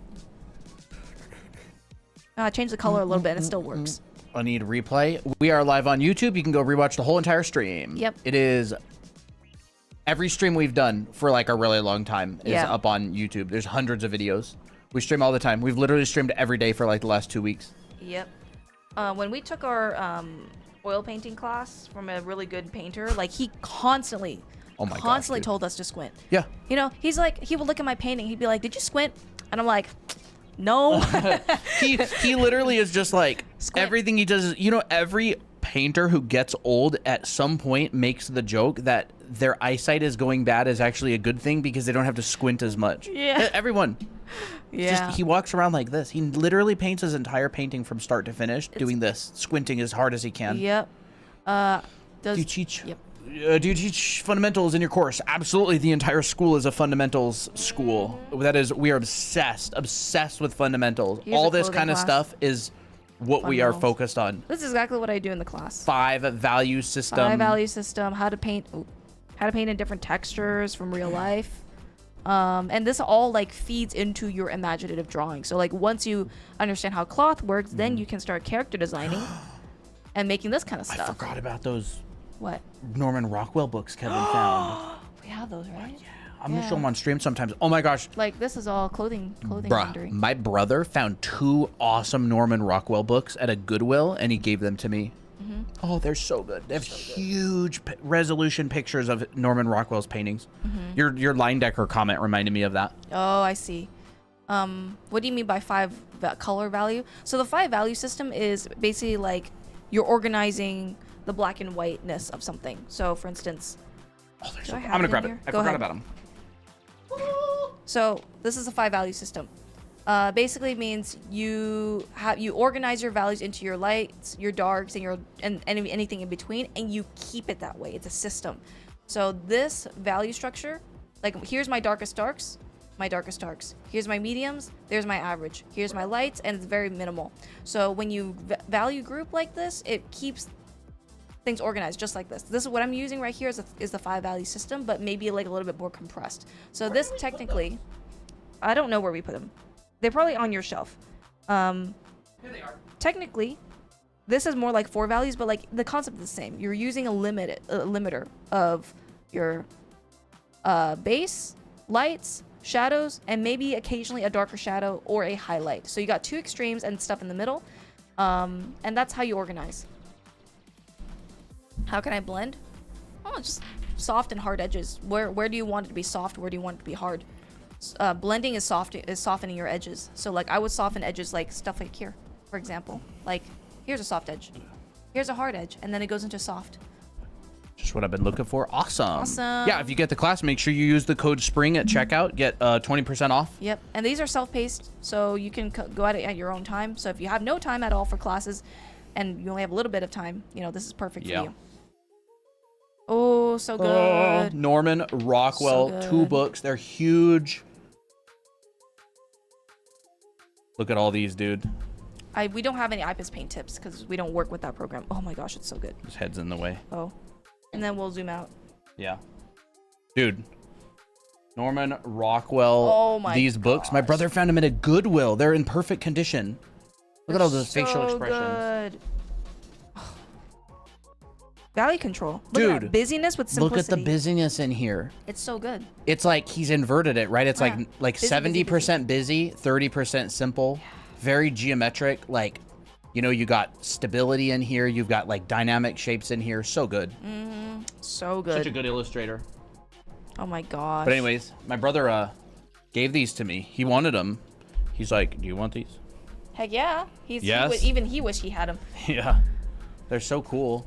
Change the color a little bit and it still works. I need replay. We are live on YouTube. You can go rewatch the whole entire stream. Yep. It is every stream we've done for like a really long time is up on YouTube. There's hundreds of videos. We stream all the time. We've literally streamed every day for like the last 2 weeks. Yep. When we took our oil painting class from a really good painter, like he constantly told us to squint. Yeah. You know, he's like, he would look at my painting. He'd be like, "Did you squint?" And I'm like, "No." he literally is just like, Squint. Everything he does is, you know, every painter who gets old at some point makes the joke that their eyesight is going bad is actually a good thing because they don't have to squint as much. Yeah. Everyone. Yeah. He walks around like this. He literally paints his entire painting from start to finish doing this, squinting as hard as he can. Yep. Do you teach? Yep. Do you teach fundamentals in your course? Absolutely. The entire school is a fundamentals school. That is, we are obsessed with fundamentals. Here's All a this clothing kind of class. stuff is what we are Fundamentals. focused on. This is exactly what I do in the class. 5 value system. 5 value system, how to paint in different textures from real life. And this all like feeds into your imaginative drawing. So like once you understand how cloth works, then you can start character designing and making this kind of I stuff. forgot about those What? Norman Rockwell books Kevin found. We have those, right? I'm gonna show them on stream sometimes. Oh my gosh. Like this is all clothing Bruh, rendering. my brother found 2 awesome Norman Rockwell books at a Goodwill and he gave them to me. Oh, they're so good. They have huge resolution pictures of Norman Rockwell's paintings. Your line decker comment reminded me of that. Oh, I see. What do you mean by 5 color value? So the 5 value system is basically like you're organizing the black and whiteness of something. So for instance, Oh, they're do so I good. have I'm gonna it in grab it. here? I Go forgot ahead. about them. So this is a 5 value system. Basically means you organize your values into your lights, your darks, and anything in between, and you keep it that way. It's a system. So this value structure, like here's my darkest darks, Here's my mediums, there's my average. Here's my lights, and it's very minimal. So when you value group like this, it keeps things organized just like this. This is what I'm using right here is the 5 value system, but maybe like a little bit more compressed. So this technically, I don't know where we put them. They're probably on your shelf. Here they are. Technically, this is more like 4 values, but like the concept is the same. You're using a limiter of your base, lights, shadows, and maybe occasionally a darker shadow or a highlight. So you got 2 extremes and stuff in the middle, and that's how you organize. How can I blend? Oh, just soft and hard edges. Where do you want it to be soft? Where do you want it to be hard? Blending is softening your edges. So like I would soften edges like stuff like here, for example. Like here's a soft edge, here's a hard edge, and then it goes into soft. Just what I've been looking for. Awesome. Awesome. Yeah, if you get the class, make sure you use the code SPRING at checkout. Get 20% off. Yep, and these are self-paced, so you can go at it at your own time. So if you have no time at all for classes, and you only have a little bit of time, you know, this is perfect for you. Oh, so good. Norman Rockwell, So 2 good. books. They're huge. Look at all these, dude. We don't have any IPIS paint tips because we don't work with that program. Oh my gosh, it's so good. His head's in the way. Oh, and then we'll zoom out. Yeah. Dude. Norman Rockwell. Oh my These books. My gosh. brother found them at a Goodwill. They're in perfect condition. Look at all those facial expressions. Good. Value control. Look at that Dude, busyness with simplicity. Look at the busyness in here. It's so good. It's like he's inverted it, right? It's Yeah. like Busy, 70% busy, 30% simple. Very geometric. Like, you know, you got stability in here. You've got like dynamic shapes in here. So good. So good. Such a good illustrator. Oh my gosh. But anyways, my brother gave these to me. He wanted them. He's like, "Do you want these?" Heck yeah. Yes. Even he wished he had them. Yeah. They're so cool.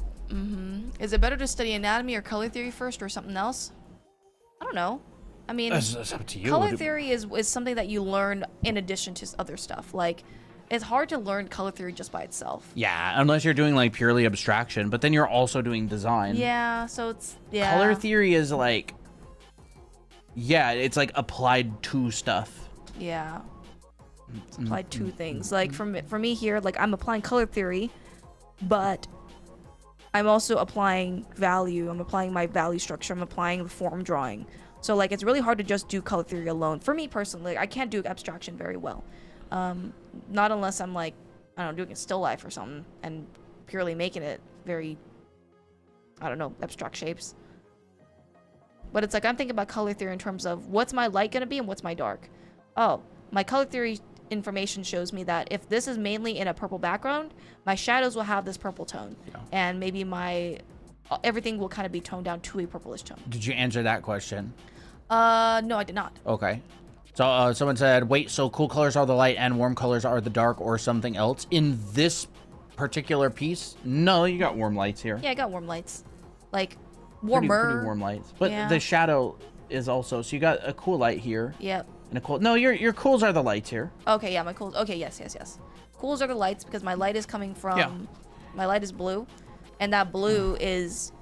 Is it better to study anatomy or color theory first or something else? I don't know. I mean, That's up to you. color theory is something that you learn in addition to other stuff. Like, it's hard to learn color theory just by itself. Yeah, unless you're doing like purely abstraction, but then you're also doing design. Yeah, so it's, yeah. Color theory is like, yeah, it's like applied to stuff. Yeah. It's applied to things. Like, for me here, like, I'm applying color theory, but I'm also applying value. I'm applying my value structure. I'm applying the form drawing. So, like, it's really hard to just do color theory alone. For me personally, I can't do abstraction very well. Not unless I'm, like, I don't know, doing a still life or something and purely making it very, I don't know, abstract shapes. But it's like, I'm thinking about color theory in terms of what's my light going to be and what's my dark. Oh, my color theory information shows me that if this is mainly in a purple background, my shadows will have this purple tone. Yeah. And maybe my everything will kind of be toned down to a purplish tone. Did you answer that question? No, I did not. Okay. So someone said, wait, so cool colors are the light and warm colors are the dark or something else? In this particular piece, no, you got warm lights here. Yeah, I got warm lights. Like, Pretty warmer. warm lights. But Yeah. the shadow is also, so you got a cool light here. Yep. And a cool, no, your cools are the lights here. Okay, yeah, my cools. Okay, yes. Cools are the lights because my light is coming from, Yeah. my light is blue, and that blue is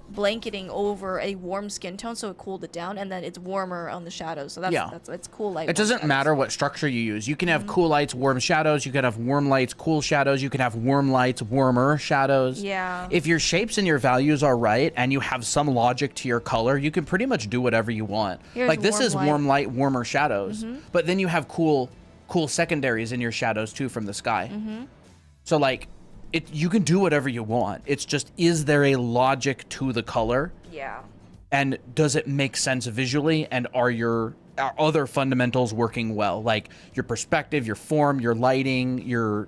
blanketing over a warm skin tone, so it cooled it down, and then it's warmer on the shadows. So that's it's cool light. It doesn't shadows. matter what structure you use. You can have cool lights, warm shadows. You can have warm lights, cool shadows. You can have warm lights, warmer shadows. Yeah. If your shapes and your values are right and you have some logic to your color, you can pretty much do whatever you want. Here's like this warm is light. warm light, warmer shadows. But then you have cool secondaries in your shadows too from the sky. So like you can do whatever you want. It's just, is there a logic to the color? Yeah. And does it make sense visually? And are other fundamentals working well? Like your perspective, your form, your lighting, your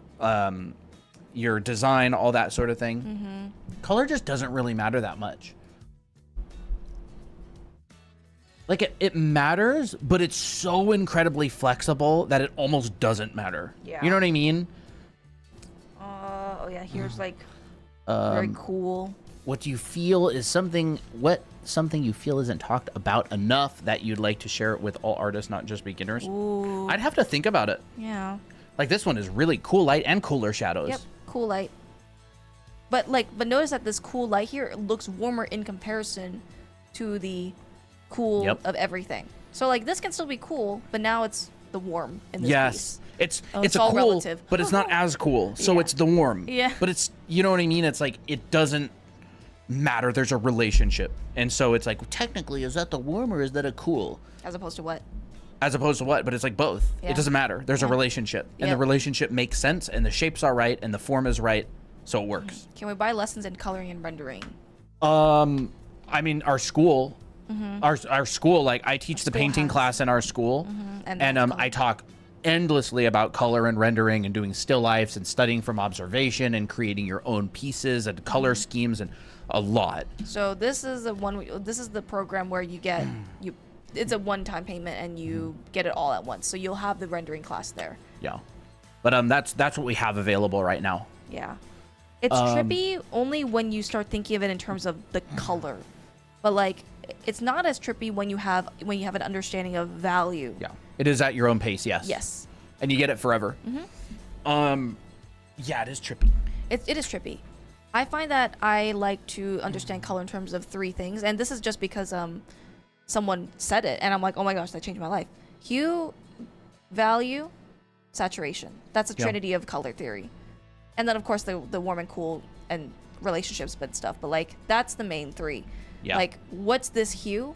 design, all that sort of thing. Color just doesn't really matter that much. Like it matters, but it's so incredibly flexible that it almost doesn't matter. Yeah. You know what I mean? Oh yeah, here's like very cool. What do you feel is something you feel isn't talked about enough that you'd like to share it with all artists, not just beginners? Ooh. I'd have to think about it. Yeah. Like this one is really cool light and cooler shadows. Yep. Cool light. But notice that this cool light here looks warmer in comparison to the cool Yep. of everything. So like this can still be cool, but now it's the warm in this Yes. piece. It's it's a all cool, relative. but it's not as cool. So Yeah. it's the warm. Yeah. But it's, you know what I mean? It's like, it doesn't matter. There's a relationship. And so it's like, Technically, is that the warm or is that a cool? As opposed to what? as opposed to what? But it's like both. Yeah. It doesn't matter. There's a Yeah. relationship. And the Yep. relationship makes sense. And the shapes are right. And the form is right. So it works. Can we buy lessons in coloring and rendering? I mean, our school, our school, like I teach the school painting has. class in our school, And and that's I talk endlessly about color and rendering and doing still lifes and studying from observation and creating your own pieces and color schemes and a lot. So this is this is the program where you get it's a one-time payment and you get it all at once. So you'll have the rendering class there. Yeah, but that's what we have available right now. Yeah. It's trippy only when you start thinking of it in terms of the color. But like it's not as trippy when you have an understanding of value. Yeah, it is at your own pace. Yes. Yes. And you get it forever. Yeah, it is trippy. It is trippy. I find that I like to understand color in terms of three things, and this is just because someone said it, and I'm like, oh my gosh, that changed my life. Hue, value, saturation. That's a Yeah. trinity of color theory. And then of course the warm and cool and relationships and stuff, but like that's the main three. Yeah. Like what's this hue?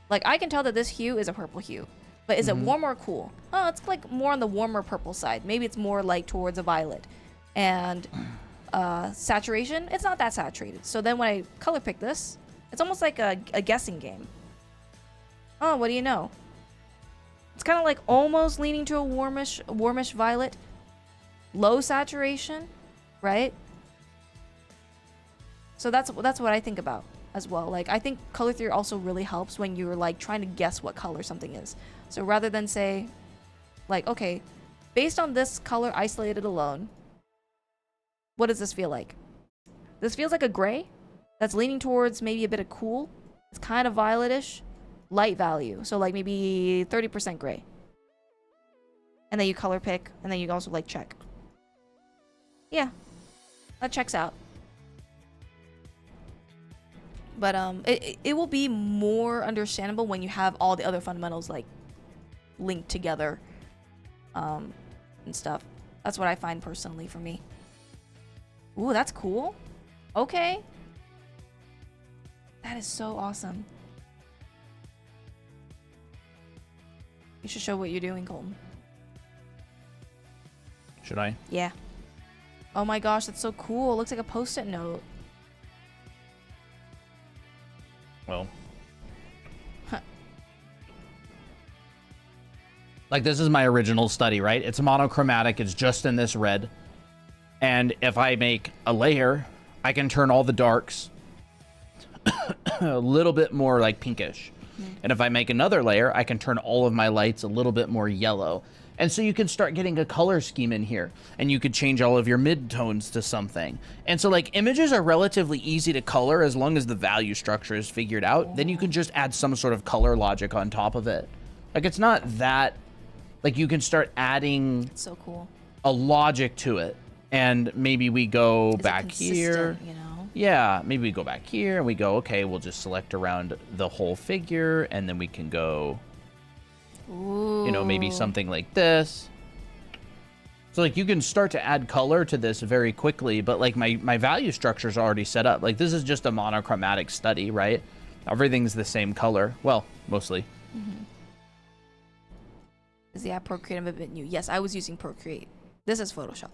Like, I can tell that this hue is a purple hue. But is it warm or cool? Oh, it's like more on the warmer purple side. Maybe it's more like towards a violet. And saturation, it's not that saturated. So then when I color pick this, it's almost like a guessing game. Oh, what do you know? It's kind of like almost leaning to a warmish violet. Low saturation, right? So that's what I think about as well. Like, I think color theory also really helps when you're like trying to guess what color something is. So rather than say, like, okay, based on this color isolated alone, what does this feel like? This feels like a gray that's leaning towards maybe a bit of cool. It's kind of violetish, light value. So like maybe 30% gray. And then you color pick, and then you also like check. Yeah, that checks out. But it will be more understandable when you have all the other fundamentals like linked together, and stuff. That's what I find personally for me. Ooh, that's cool. Okay. That is so awesome. You should show what you're doing, Colton. Should I? Yeah. Oh my gosh, that's so cool. It looks like a post-it note. Well. Like, this is my original study, right? It's monochromatic. It's just in this red. And if I make a layer, I can turn all the darks a little bit more like pinkish. And if I make another layer, I can turn all of my lights a little bit more yellow. And so you can start getting a color scheme in here, and you could change all of your midtones to something. And so like images are relatively easy to color as long as the value structure is figured out. Then you can just add some sort of color logic on top of it. Like, it's not that, like, you can start adding So cool. a logic to it. And maybe we go Is it consistent, here. You know? Yeah, maybe we go back here and we go, okay, we'll just select around the whole figure, and then we can go, Ooh. you know, maybe something like this. So like you can start to add color to this very quickly, but like my value structure is already set up. Like, this is just a monochromatic study, right? Everything's the same color. Well, mostly. Is the app Procreate a bit new? Yes, I was using Procreate. This is Photoshop.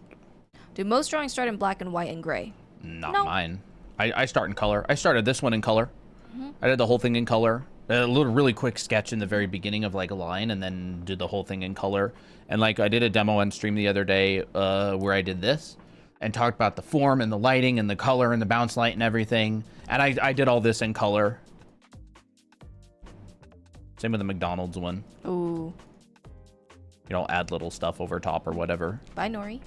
Do most drawings start in black and white and gray? Not No. mine. I start in color. I started this one in color. I did the whole thing in color. A little really quick sketch in the very beginning of like a line, and then did the whole thing in color. And like I did a demo on stream the other day where I did this and talked about the form and the lighting and the color and the bounce light and everything. And I did all this in color. Same with the McDonald's one. Ooh. You know, add little stuff over top or whatever. Bye, Nori.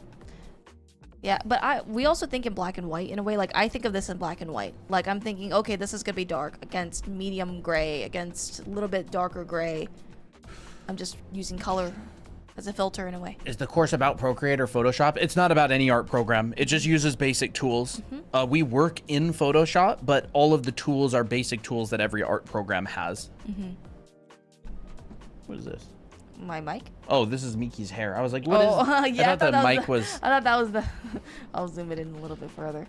Yeah, but we also think in black and white in a way. Like, I think of this in black and white. Like, I'm thinking, okay, this is gonna be dark against medium gray, against a little bit darker gray. I'm just using color as a filter in a way. Is the course about Procreate or Photoshop? It's not about any art program. It just uses basic tools. We work in Photoshop, but all of the tools are basic tools that every art program has. What is this? My mic? Oh, this is Miki's hair. I was like, what is? Yeah, I thought the mic was. I thought that was the. I'll zoom it in a little bit further.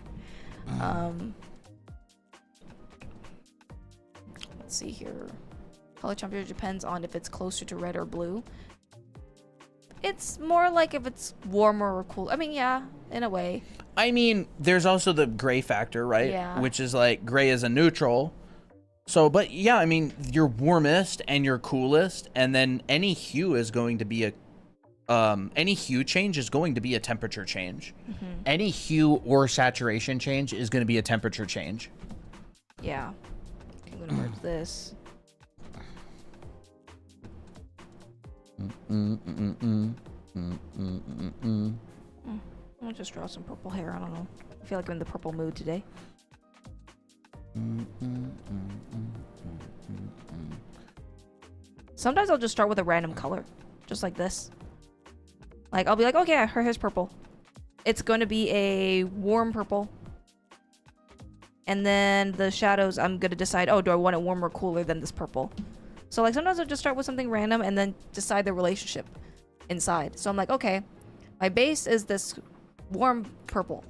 Let's see here. Color temperature depends on if it's closer to red or blue. It's more like if it's warmer or cool. I mean, yeah, in a way. I mean, there's also the gray factor, right? Yeah. Which is like gray is a neutral. So, but yeah, I mean, your warmest and your coolest, and then any hue is going to be any hue change is going to be a temperature change. Any hue or saturation change is going to be a temperature change. Yeah. I'm gonna merge this. I'll just draw some purple hair. I don't know. I feel like I'm in the purple mood today. Sometimes I'll just start with a random color, just like this. Like, I'll be like, okay, her hair's purple. It's going to be a warm purple. And then the shadows, I'm going to decide, oh, do I want it warmer or cooler than this purple? So, like, sometimes I'll just start with something random and then decide the relationship inside. So I'm like, okay, my base is this warm purple.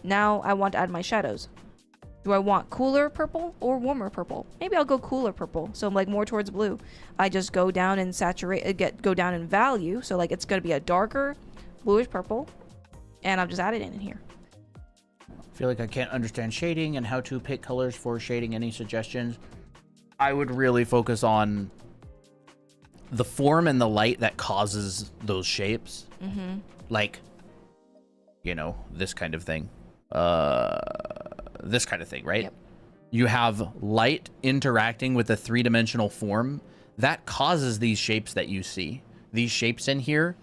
Now I want to add my shadows. Do I want cooler purple or warmer purple? Maybe I'll go cooler purple, so I'm like more towards blue. I just go down and go down in value, so like it's gonna be a darker bluish purple, and I'll just add it in here. I feel like I can't understand shading and how to pick colors for shading. Any suggestions? I would really focus on the form and the light that causes those shapes. Like, you know, this kind of thing. This kind of thing, right? Yep. You have light interacting with the three-dimensional form that causes these shapes that you see. These shapes in here,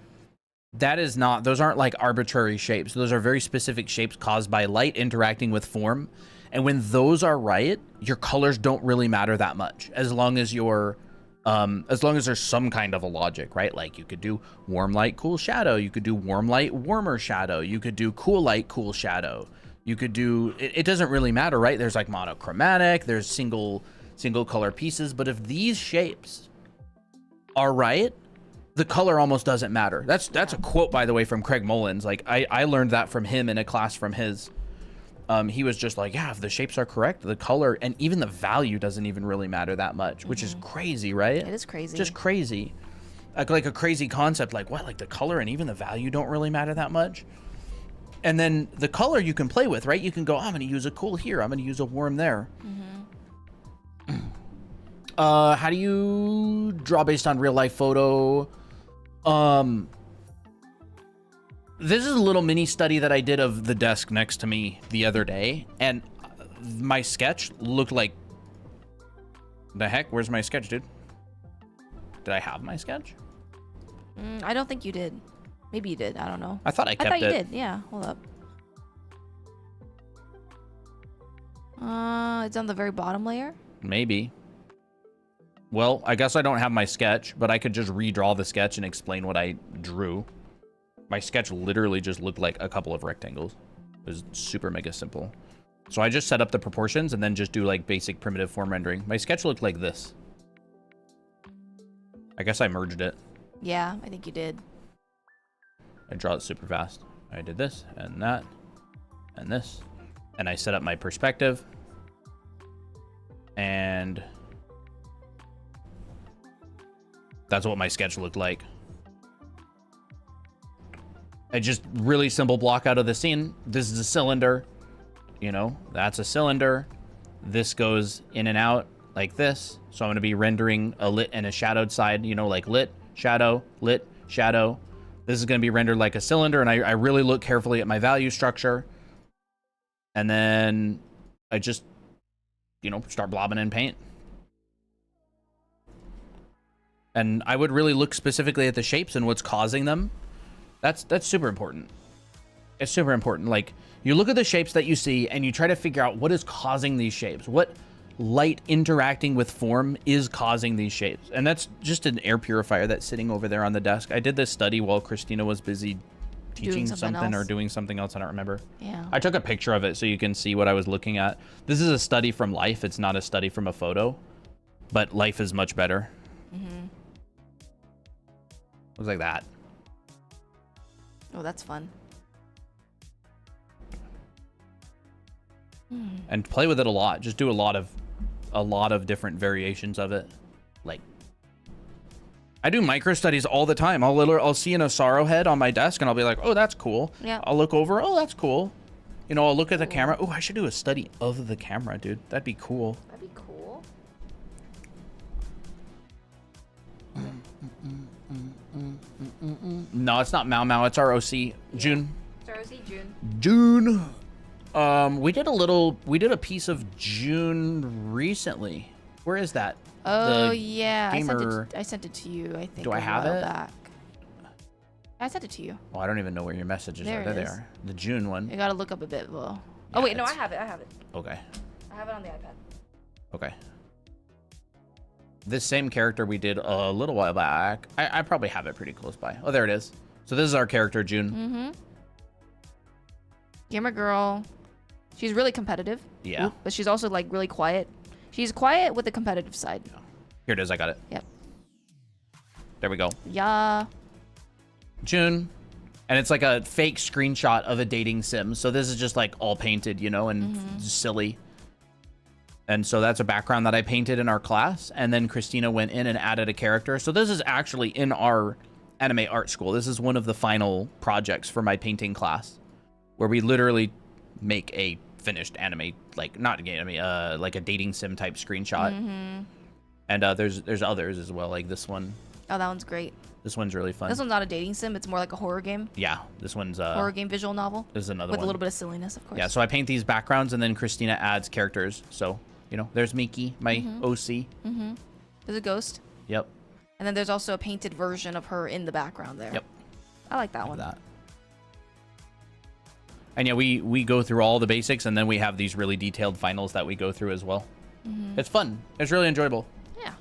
those aren't like arbitrary shapes. Those are very specific shapes caused by light interacting with form. And when those are right, your colors don't really matter that much, as long as there's some kind of a logic, right? Like you could do warm light, cool shadow. You could do warm light, warmer shadow. You could do cool light, cool shadow. You could do, it doesn't really matter, right? There's like monochromatic, there's single color pieces. But if these shapes are right, the color almost doesn't matter. That's a quote, by the way, from Craig Mullins. Like I learned that from him in a class from his. He was just like, yeah, if the shapes are correct, the color and even the value doesn't even really matter that much, which is crazy, right? It is crazy. Just crazy. Like a crazy concept. Like what? Like the color and even the value don't really matter that much. And then the color you can play with, right? You can go, oh, I'm going to use a cool here. I'm going to use a warm there. How do you draw based on real life photo? This is a little mini study that I did of the desk next to me the other day, and my sketch looked like the heck. Where's my sketch, dude? Did I have my sketch? I don't think you did. Maybe you did. I don't know. I thought I kept it. I thought you did. Yeah. Hold up. It's on the very bottom layer. Maybe. Well, I guess I don't have my sketch, but I could just redraw the sketch and explain what I drew. My sketch literally just looked like a couple of rectangles. It was super mega simple. So I just set up the proportions and then just do like basic primitive form rendering. My sketch looked like this. I guess I merged it. Yeah, I think you did. I draw it super fast. I did this and that and this. And I set up my perspective. And that's what my sketch looked like. I just really simple block out of the scene. This is a cylinder, you know, that's a cylinder. This goes in and out like this. So I'm going to be rendering a lit and a shadowed side, you know, like lit, shadow, lit, shadow. This is going to be rendered like a cylinder. And I really look carefully at my value structure. And then I just, you know, start blobbing in paint. And I would really look specifically at the shapes and what's causing them. That's super important. It's super important. Like, you look at the shapes that you see and you try to figure out what is causing these shapes. What light interacting with form is causing these shapes. And that's just an air purifier that's sitting over there on the desk. I did this study while Christina was busy teaching something or doing something else. I don't remember. Yeah. I took a picture of it so you can see what I was looking at. This is a study from life. It's not a study from a photo, but life is much better. Looks like that. Oh, that's fun. And play with it a lot. Just do a lot of different variations of it. Like, I do micro studies all the time. I'll see an Asaro head on my desk and I'll be like, oh, that's cool. Yeah. I'll look over, oh, that's cool. You know, I'll look at the camera. Oh, I should do a study of the camera, dude. That'd be cool. That'd be cool. No, it's not Mau Mau. It's ROC. Yeah. June. It's ROC June. June. We did a piece of June recently. Where is that? Oh, The yeah. gamer- I sent it to you, I think. Do I have a while it? back. I sent it to you. Oh, I don't even know where your messages There are. it There they is. are. The June one. I gotta look up a bit, though. Yeah, Oh, wait, no, I it's- have it. I have it. Okay. I have it on the iPad. Okay. This same character we did a little while back. I probably have it pretty close by. Oh, there it is. So this is our character, June. Gamer girl. She's really competitive. Yeah. Ooh, but she's also, like, really quiet. She's quiet with the competitive side. Here it is. I got it. Yep. There we go. Yeah. June. And it's like a fake screenshot of a dating sim. So this is just like all painted, you know, and silly. And so that's a background that I painted in our class. And then Christina went in and added a character. So this is actually in our anime art school. This is one of the final projects for my painting class, where we literally make a finished anime, like not anime, like a dating sim type screenshot. And there's others as well, like this one. Oh, that one's great. This one's really fun. This one's not a dating sim. It's more like a horror game. Yeah, this one's horror game visual novel. This is another with one. a little bit of silliness, of course. Yeah, so I paint these backgrounds, and then Christina adds characters. So, you know, there's Miki, my OC. There's a ghost. Yep. And then there's also a painted version of her in the background there. Yep. I like that one. That. And yeah, we go through all the basics, and then we have these really detailed finals that we go through as well. It's fun. It's really enjoyable. Yeah.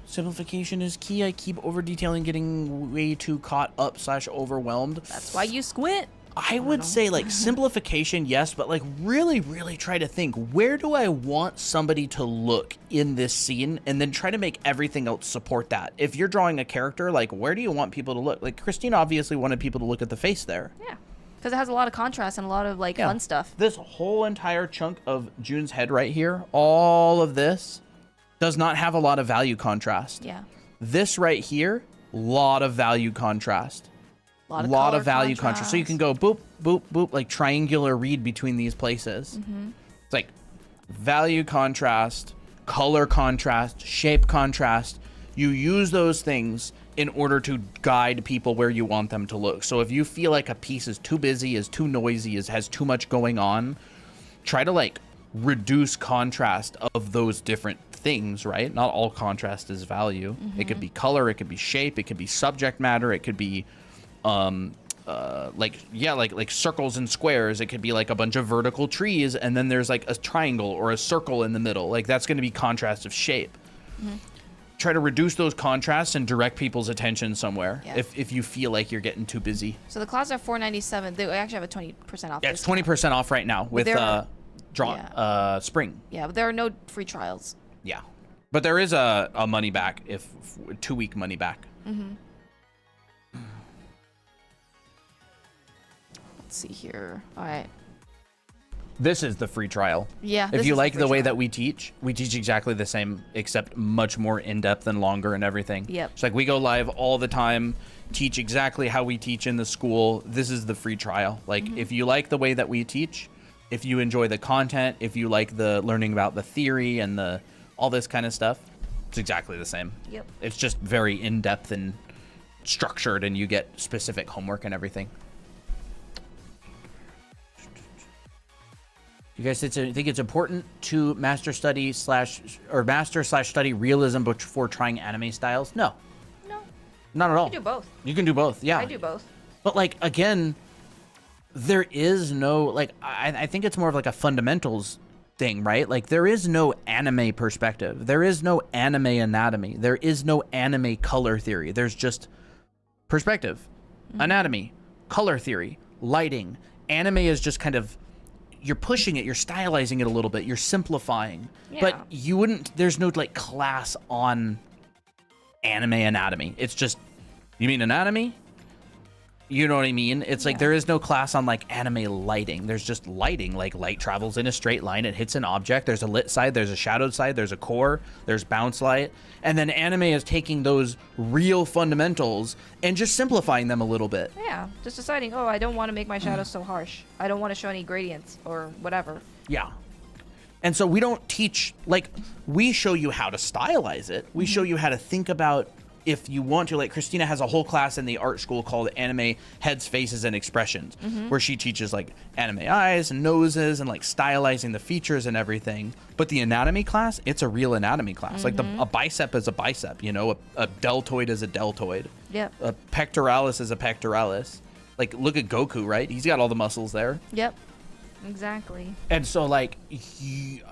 Simplification is key. I keep over detailing, getting way too caught up / overwhelmed. That's why you squint. I would say like simplification, yes, but like really try to think, where do I want somebody to look in this scene, and then try to make everything else support that. If you're drawing a character, like where do you want people to look? Like Christina obviously wanted people to look at the face there. Yeah. Because it has a lot of contrast and a lot of like fun stuff. This whole entire chunk of June's head right here, all of this does not have a lot of value contrast. Yeah. This right here, lot of value contrast. Lot of value contrast. So you can go boop, boop, boop, like triangular read between these places. It's like value contrast, color contrast, shape contrast. You use those things in order to guide people where you want them to look. So if you feel like a piece is too busy, is too noisy, has too much going on, try to like reduce contrast of those different things, right? Not all contrast is value. It could be color, it could be shape, it could be subject matter, it could be like circles and squares. It could be like a bunch of vertical trees, and then there's like a triangle or a circle in the middle. Like that's going to be contrast of shape. Try to reduce those contrasts and direct people's attention somewhere if you feel like you're getting too busy. So the classes are $497. They actually have a 20% off. Yeah, it's 20% off right now with spring. Yeah, but there are no free trials. Yeah, but there is a money back, if 2-week money back. Let's see here. All right. This is the free trial. Yeah. If you like the way that we teach exactly the same, except much more in-depth and longer and everything. Yep. It's like we go live all the time, teach exactly how we teach in the school. This is the free trial. Like if you like the way that we teach, if you enjoy the content, if you like the learning about the theory and all this kind of stuff, it's exactly the same. Yep. It's just very in-depth and structured, and you get specific homework and everything. You guys think it's important to master/study realism before trying anime styles? No. No. Not at all. You can do both. You can do both, yeah. I do both. But like again, there is no like I think it's more of like a fundamentals thing, right? Like there is no anime perspective. There is no anime anatomy. There is no anime color theory. There's just perspective, anatomy, color theory, lighting. Anime is just kind of, you're pushing it, you're stylizing it a little bit, you're simplifying. Yeah. But you wouldn't, there's no like class on anime anatomy. It's just, you mean anatomy? You know what I mean? It's like there is no class on like anime lighting. There's just lighting, like light travels in a straight line, it hits an object, there's a lit side, there's a shadowed side, there's a core, there's bounce light. And then anime is taking those real fundamentals and just simplifying them a little bit. Yeah, just deciding, oh, I don't want to make my shadows so harsh. I don't want to show any gradients or whatever. Yeah. And so we don't teach, like, we show you how to stylize it. We show you how to think about, if you want to, like Christina has a whole class in the art school called Anime Heads, Faces, and Expressions, where she teaches like anime eyes and noses and like stylizing the features and everything. But the anatomy class, it's a real anatomy class. Like a bicep is a bicep, you know, a deltoid is a deltoid. Yep. A pectoralis is a pectoralis. Like look at Goku, right? He's got all the muscles there. Yep. Exactly. And so like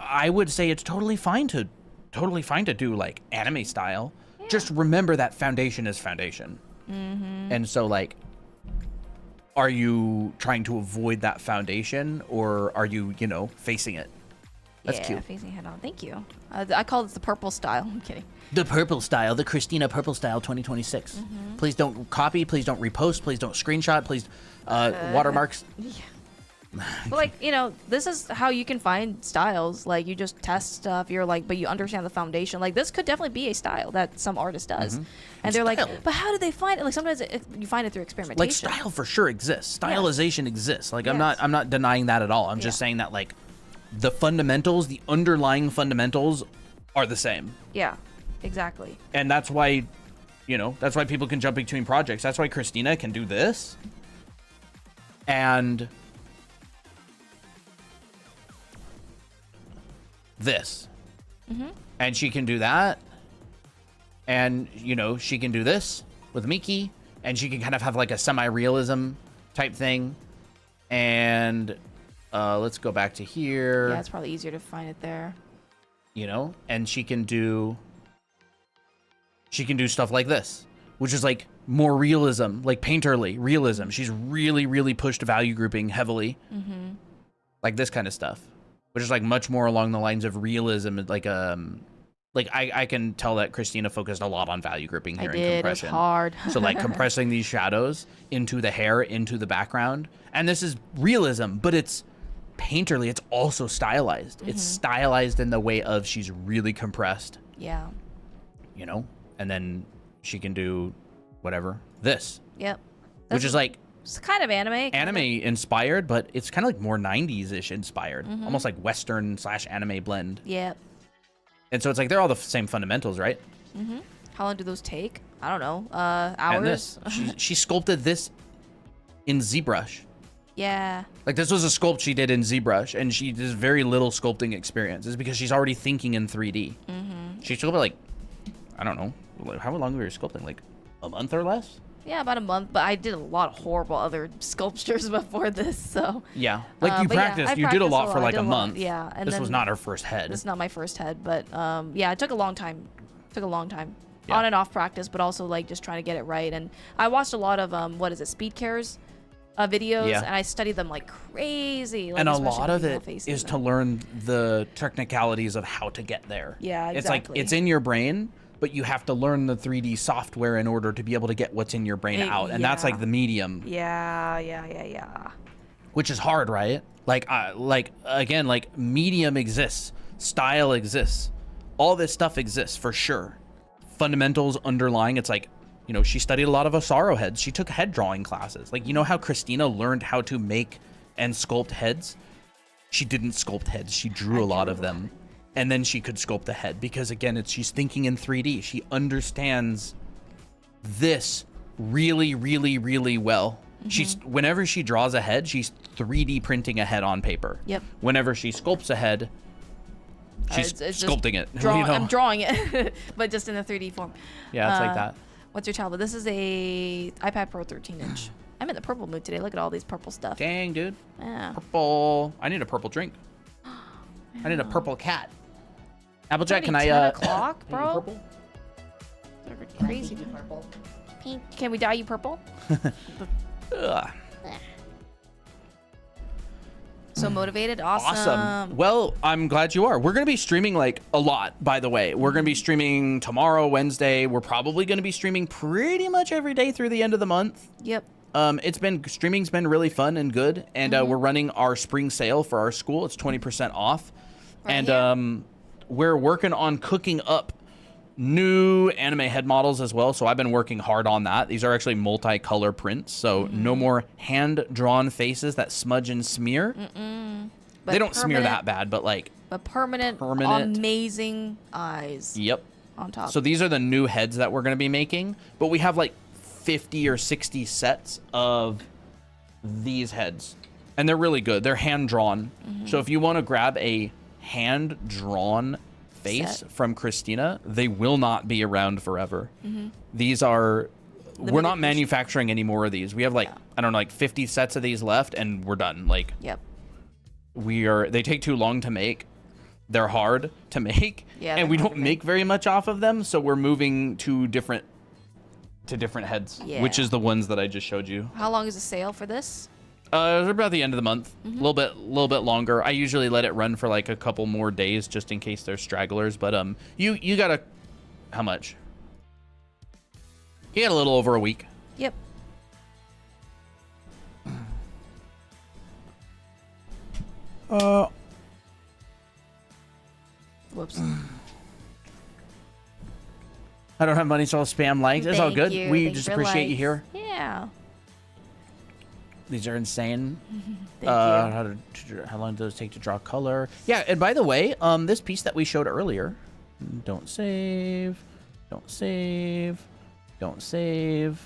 I would say it's totally fine to do like anime style. Just remember that foundation is foundation. And so like, are you trying to avoid that foundation, or are you, you know, facing it? That's cute. Facing head on. Thank you. I call it the purple style. I'm kidding. The purple style, the Christina purple style 2026. Please don't copy, please don't repost, please don't screenshot, please watermarks. Yeah. But like, you know, this is how you can find styles. Like, you just test stuff. You're like, but you understand the foundation. Like, this could definitely be a style that some artist does. And they're like, but how do they find it? Like, sometimes you find it through experimentation. Like, style for sure exists. Stylization exists. Like, I'm not denying that at all. I'm just saying that, like, the fundamentals, the underlying fundamentals are the same. Yeah, exactly. And that's why, you know, that's why people can jump between projects. That's why Christina can do this. And this. And she can do that. And, you know, she can do this with Miki. And she can kind of have like a semi-realism type thing. And let's go back to here. Yeah, it's probably easier to find it there. You know, and she can do stuff like this, which is like more realism, like painterly realism. She's really, really pushed value grouping heavily. Like this kind of stuff, which is like much more along the lines of realism. Like I can tell that Christina focused a lot on value grouping here in compression. It was hard. So like compressing these shadows into the hair, into the background. And this is realism, but it's painterly. It's also stylized. It's stylized in the way of she's really compressed. Yeah. You know? And then she can do whatever. This. Yep. Which is like it's kind of anime. Inspired, but it's kind of like more 90s-ish inspired. Almost like Western/anime blend. Yep. And so it's like they're all the same fundamentals, right? How long do those take? I don't know. Hours? And this. She sculpted this in ZBrush. Yeah. Like this was a sculpt she did in ZBrush, and she does very little sculpting experience. It's because she's already thinking in 3D. She sculpted like, I don't know, how long were you sculpting? Like a month or less? Yeah, about a month. But I did a lot of horrible other sculptures before this, so. Yeah, like you practiced. You did a lot for like a month. Yeah, and this was not her first head. This is not my first head, but yeah, it took a long time. Yeah. On and off practice, but also like just trying to get it right. And I watched a lot of what is it, Speed Cares videos, and I studied them like crazy. Like, and a lot of it is to learn the technicalities of how to get there. Yeah, exactly. It's like it's in your brain, but you have to learn the 3D software in order to be able to get what's in your brain out, and that's like the medium. Yeah. Which is hard, right? Like again, like medium exists, style exists, all this stuff exists for sure. Fundamentals underlying, it's like, you know, she studied a lot of Osaro heads. She took head drawing classes. Like, you know how Christina learned how to make and sculpt heads? She didn't sculpt heads. She drew a lot of them. And then she could sculpt the head because, again, she's thinking in 3D. She understands this really, really, really well. Whenever she draws a head, she's 3D printing a head on paper. Yep. Whenever she sculpts a head, she's sculpting it. You know? I'm drawing it, but just in a 3D form. Yeah, it's like that. What's your tablet? This is a iPad Pro 13-inch. I'm in the purple mood today. Look at all these purple stuff. Dang, dude. Yeah. Purple. I need a purple drink. I need a purple cat. Applejack, can I 10 o'clock, bro? purple? They're crazy. Purple. Pink. Can we dye you purple? Ugh. So motivated. Awesome. Well, I'm glad you are. We're going to be streaming like a lot, by the way. We're going to be streaming tomorrow, Wednesday. We're probably going to be streaming pretty much every day through the end of the month. Yep. Streaming's been really fun and good. And we're running our spring sale for our school. It's 20% off. Right And we're working on cooking up new anime head models as well. So I've been working hard on that. These are actually multicolor prints. So no more hand-drawn faces that smudge and smear. They don't smear that bad, but like... But permanent, amazing eyes. Yep. On top. So these are the new heads that we're going to be making. But we have like 50 or 60 sets of these heads. And they're really good. They're hand-drawn. So if you want to grab a hand-drawn face from Christina, they will not be around forever. These are... we're not manufacturing any more of these. We have like, I don't know, like 50 sets of these left, and we're done. Like... Yep. They take too long to make. They're hard to make, and we don't make very much off of them. So we're moving to different heads, which is the ones that I just showed you. How long is the sale for this? It's about the end of the month. A little bit longer. I usually let it run for like a couple more days just in case there's stragglers. But you got how much? You got a little over a week. Yep. Whoops. I don't have money, so I'll spam likes. It's all Thank good. you. We Thank just you for appreciate you likes. here. Yeah. These are insane. Thank you. How long does it take to draw color? Yeah, and by the way, this piece that we showed earlier. Don't save. Don't save. Don't save.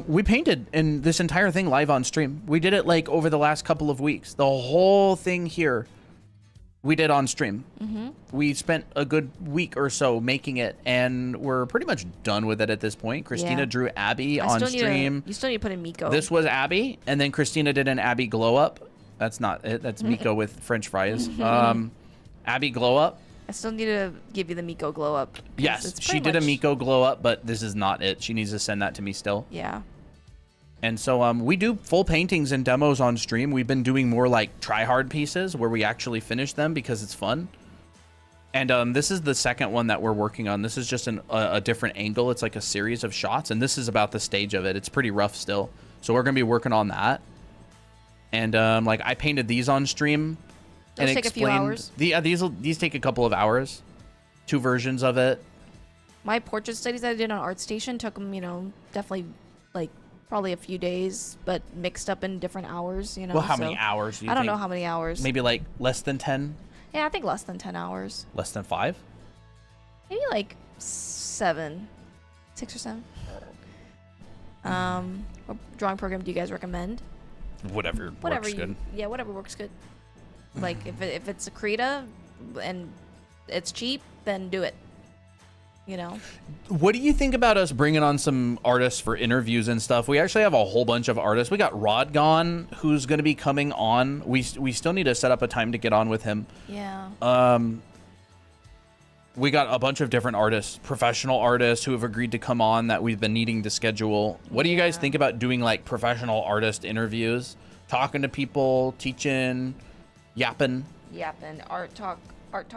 We painted in this entire thing live on stream. We did it like over the last couple of weeks. The whole thing here we did on stream. We spent a good week or so making it, and we're pretty much done with it at this point. Christina Yeah. drew Abby on stream. You still need to put in Miko. This was Abby, and then Christina did an Abby glow up. That's not it. That's Miko with French fries. Abby glow up. I still need to give you the Miko glow up. Yes, she did a Miko glow up, but this is not it. She needs to send that to me still. Yeah. And so we do full paintings and demos on stream. We've been doing more like try-hard pieces where we actually finish them because it's fun. And this is the second one that we're working on. This is just a different angle. It's like a series of shots, and this is about the stage of it. It's pretty rough still. So we're going to be working on that. And like I painted these on stream. Those and take a few hours. These take a couple of hours. 2 versions of it. My portrait studies that I did on ArtStation took them, definitely like probably a few days, but mixed up in different hours, Well, how many hours do you I don't think? know how many hours. Maybe like less than 10? Yeah, I think less than 10 hours. Less than 5? Maybe like 7. 6 or 7. What drawing program do you guys recommend? Whatever works good. Yeah, whatever works good. Like if it's a Krita and it's cheap, then do it. What do you think about us bringing on some artists for interviews and stuff? We actually have a whole bunch of artists. We got Rodgon, who's going to be coming on. We still need to set up a time to get on with him. Yeah. We got a bunch of different artists, professional artists who have agreed to come on that we've been needing to schedule. What do you guys think about doing like professional artist interviews? Talking to people, teaching, yapping? Yapping. Art talk. Art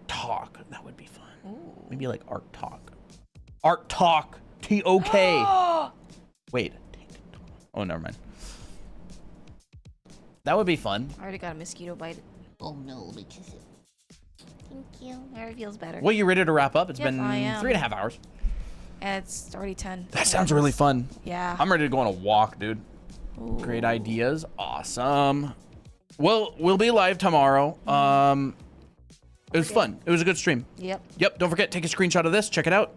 talk. That would be fun. Ooh. Maybe like art talk. Art talk. TOK. Wait. Oh, never mind. That would be fun. I already got a mosquito bite. Oh no, let me kiss it. Thank you. It already feels better. Well, you ready to wrap up? It's Yep, been I am. 3.5 hours. And it's already 10. That sounds really fun. Yeah. I'm ready to go on a walk, dude. Ooh. Great ideas. Awesome. Well, we'll be live tomorrow. It was fun. It was a good stream. Yep. Don't forget, take a screenshot of this. Check it out.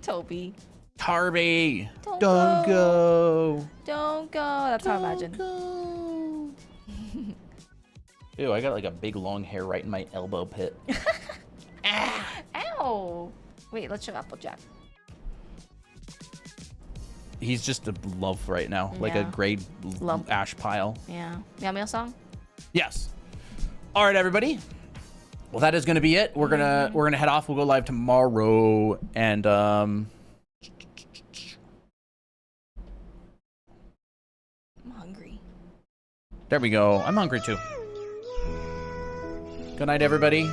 Toby. Tarby. Don't go. Don't go. That's how I imagine. Go. Ew, I got like a big long hair right in my elbow pit. Ow. Wait, let's show Applejack. He's just a lump right now, like a Yeah. gray Lump. ash pile. Yeah. Meow meow song? Yes. All right, everybody. Well, that is going to be it. We're gonna head off. We'll go live tomorrow, and I'm hungry. there we go. I'm hungry too. Good night, everybody.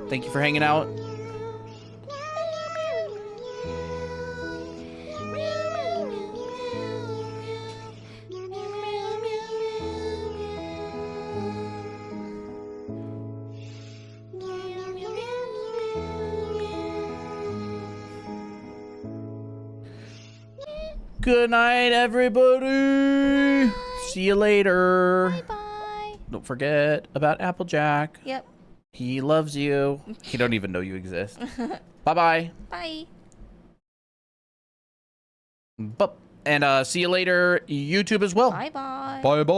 Thank you for hanging out. Good night, everybody. See you later. Bye. Don't forget about Applejack. Yep. He loves you. He don't even know you exist. Bye-bye. Bye. And see you later, YouTube as well. Bye bye. Bye-bye.